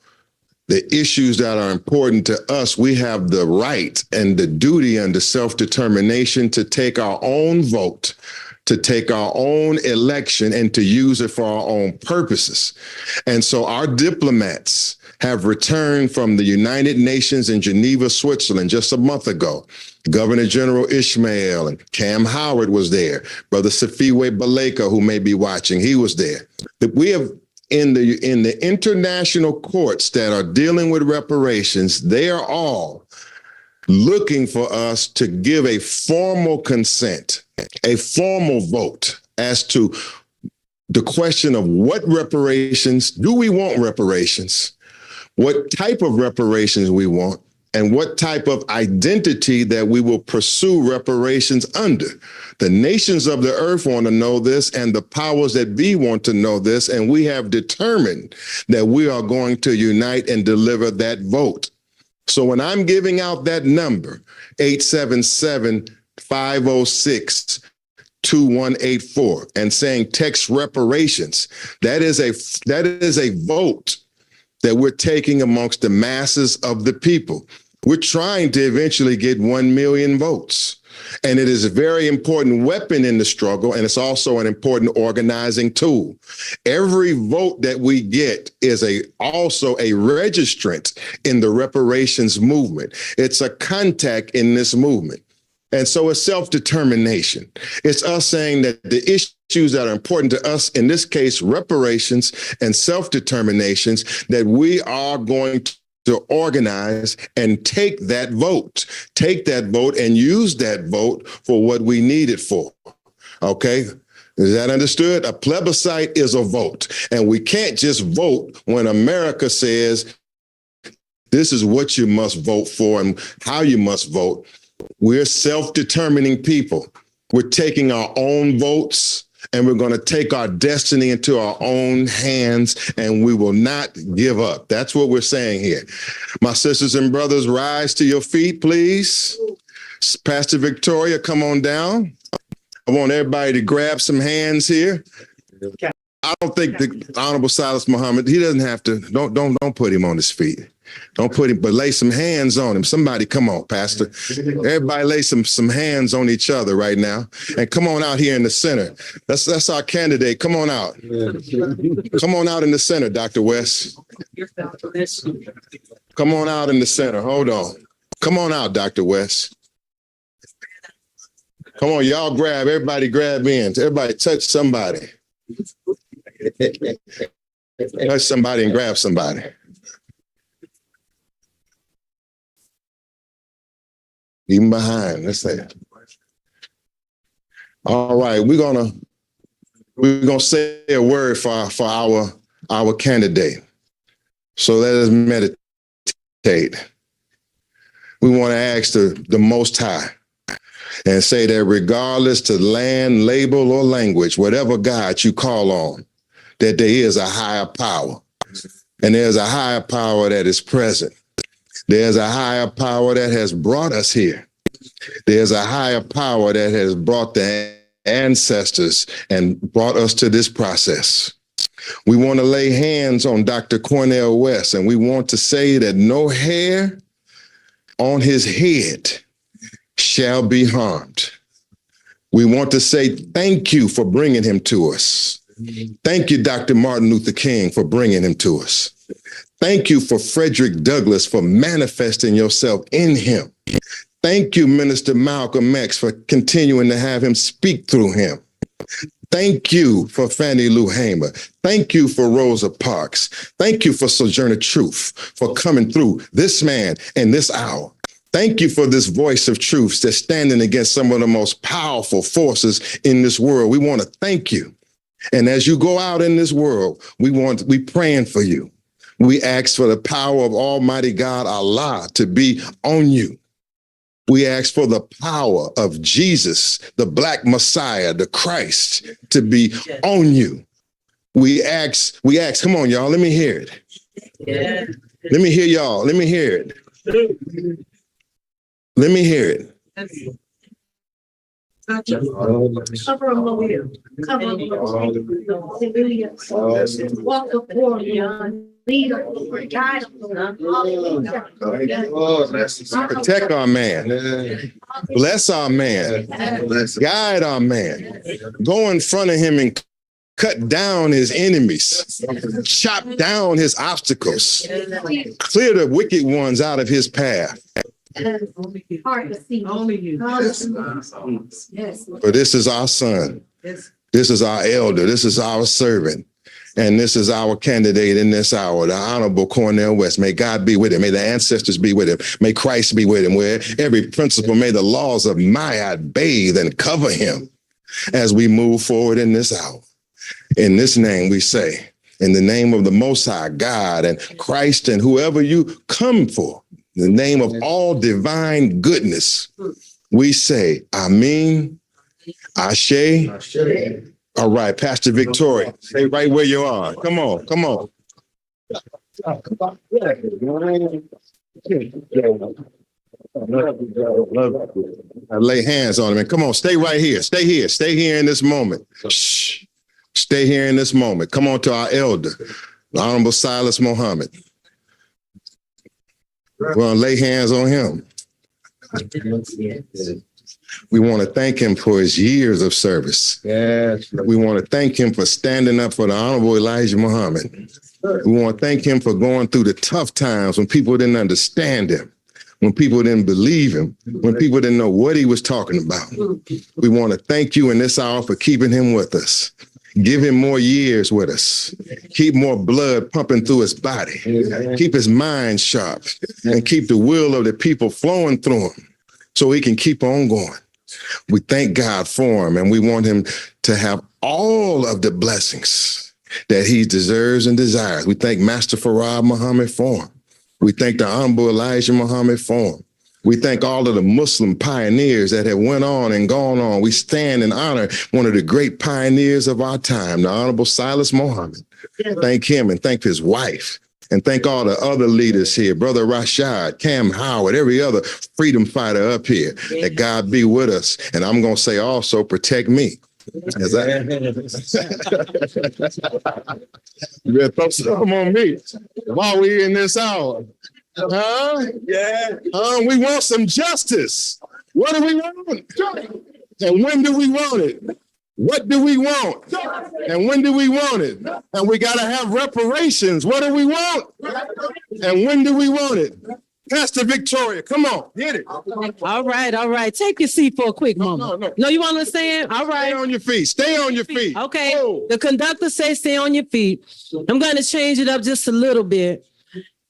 the issues that are important to us, we have the right and the duty under self-determination to take our own vote, to take our own election and to use it for our own purposes. And so our diplomats have returned from the United Nations in Geneva, Switzerland just a month ago. Governor General Ishmael and Cam Howard was there. Brother Safiwe Baleka, who may be watching, he was there. We have in the international courts that are dealing with reparations, they are all looking for us to give a formal consent, a formal vote as to the question of what reparations, do we want reparations, what type of reparations we want, and what type of identity that we will pursue reparations under. The nations of the earth want to know this, and the powers that be want to know this, and we have determined that we are going to unite and deliver that vote. So when I'm giving out that number, 877-506-2184, and saying text reparations, that is a vote that we're taking amongst the masses of the people. We're trying to eventually get 1 million votes. And it is a very important weapon in the struggle, and it's also an important organizing tool. Every vote that we get is also a registrant in the reparations movement. It's a contact in this movement. And so it's self-determination. It's us saying that the issues that are important to us, in this case, reparations and self-determinations, that we are going to organize and take that vote and use that vote for what we need it for. Okay? Is that understood? A plebiscite is a vote. And we can't just vote when America says, this is what you must vote for and how you must vote. We're self-determining people. We're taking our own votes, and we're going to take our destiny into our own hands, and we will not give up. That's what we're saying here. My sisters and brothers, rise to your feet, please. Pastor Victoria, come on down. I want everybody to grab some hands here. I don't think the Honorable Silas Muhammad, he doesn't have to, don't put him on his feet. Don't put him, but lay some hands on him. Somebody, come on, Pastor. Everybody lay some hands on each other right now. And come on out here in the center. That's our candidate. Come on out. Come on out in the center, Dr. West. Come on out in the center. Hold on. Come on out, Dr. West. Come on, y'all grab. Everybody grab in. Everybody touch somebody. Touch somebody and grab somebody. Even behind, let's say. All right, we're gonna say a word for our candidate. So let us meditate. We want to ask the Most High and say that regardless to land, label, or language, whatever God you call on, that there is a higher power, and there's a higher power that is present. There's a higher power that has brought us here. There's a higher power that has brought the ancestors and brought us to this process. We want to lay hands on Dr. Cornell West, and we want to say that no hair on his head shall be harmed. We want to say thank you for bringing him to us. Thank you, Dr. Martin Luther King, for bringing him to us. Thank you for Frederick Douglass for manifesting yourself in him. Thank you, Minister Malcolm X, for continuing to have him speak through him. Thank you for Fannie Lou Hamer. Thank you for Rosa Parks. Thank you for Sojourner Truth for coming through this man in this hour. Thank you for this voice of truth that's standing against some of the most powerful forces in this world. We want to thank you. And as you go out in this world, we praying for you. We ask for the power of Almighty God, Allah, to be on you. We ask for the power of Jesus, the Black Messiah, the Christ, to be on you. We ask, come on, y'all, let me hear it. Yeah. Let me hear y'all. Let me hear it. Let me hear it. Cover them over here. Cover them. Walk before me. Lead them. Guide them. Protect our man. Bless our man. Guide our man. Go in front of him and cut down his enemies. Chop down his obstacles. Clear the wicked ones out of his path. Hard to see. Only you. Yes. For this is our son. This is our elder. This is our servant. And this is our candidate in this hour, the Honorable Cornell West. May God be with him. May the ancestors be with him. May Christ be with him. Where every principle, may the laws of Ma'at bathe and cover him as we move forward in this hour. In this name we say, in the name of the Most High God and Christ and whoever you come for, in the name of all divine goodness, we say, Amen, Ashe. All right, Pastor Victoria, stay right where you are. Come on, come on. I lay hands on him and come on, stay right here. Stay here in this moment. Shh. Stay here in this moment. Come on to our elder, the Honorable Silas Muhammad. We're going to lay hands on him. We want to thank him for his years of service. Yes. We want to thank him for standing up for the Honorable Elijah Muhammad. We want to thank him for going through the tough times when people didn't understand him, when people didn't believe him, when people didn't know what he was talking about. We want to thank you in this hour for keeping him with us. Give him more years with us. Keep more blood pumping through his body. Keep his mind sharp and keep the will of the people flowing through him so he can keep on going. We thank God for him and we want him to have all of the blessings that he deserves and desires. We thank Master Farad Muhammad for him. We thank the Honorable Elijah Muhammad for him. We thank all of the Muslim pioneers that have went on and gone on. We stand and honor one of the great pioneers of our time, the Honorable Silas Muhammad. Thank him and thank his wife. And thank all the other leaders here, Brother Rashad, Cam Howard, every other freedom fighter up here. That God be with us. And I'm going to say also, protect me. As I... You better throw some on me while we're in this hour. Huh? Yeah. We want some justice. What do we want? And when do we want it? What do we want? And when do we want it? And we got to have reparations. What do we want? And when do we want it? Pastor Victoria, come on, get it. All right. Take your seat for a quick moment. No, you understand? All right. Stay on your feet. Stay on your feet. Okay. Oh. The conductor says stay on your feet. I'm going to change it up just a little bit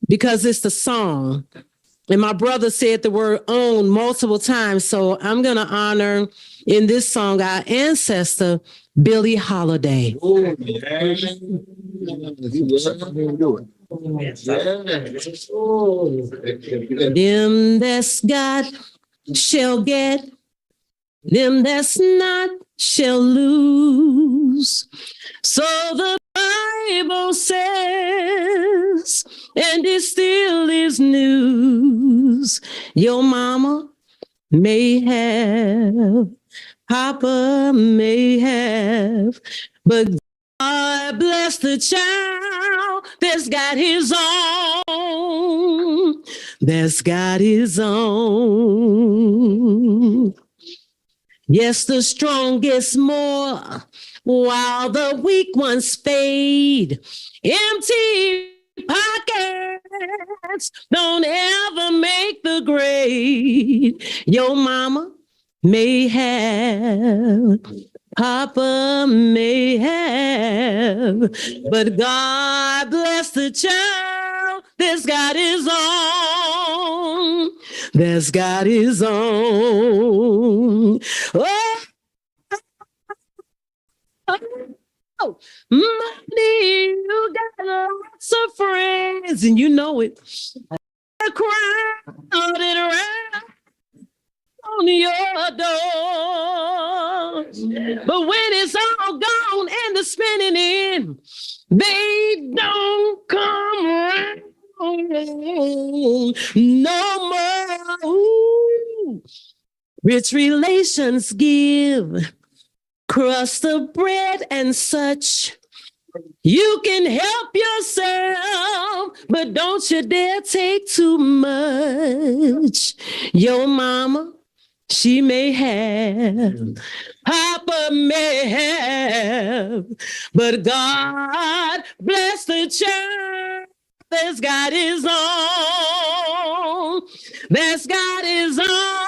because it's the song. And my brother said the word own multiple times. So I'm going to honor in this song our ancestor, Billie Holiday. Oh, Them that's got shall get, them that's not shall lose. So the Bible says, and it still is news. Your mama may have, Papa may have, but God bless the child that's got his own, that's got his own. Yes, the strong gets more, while the weak ones fade. Empty pockets don't ever make the grade. Your mama may have, Papa may have, but God bless the child that's got his own, that's got his own. Oh, money, you got lots of friends, and you know it. Crowded around. on your door. But when it's all gone and the spinning in, they don't come around no more. Ooh. Rich relations give crust of bread and such. You can help yourself, but don't you dare take too much. Your mama, she may have, Papa may have, but God bless the child that's got his own, that's got his own.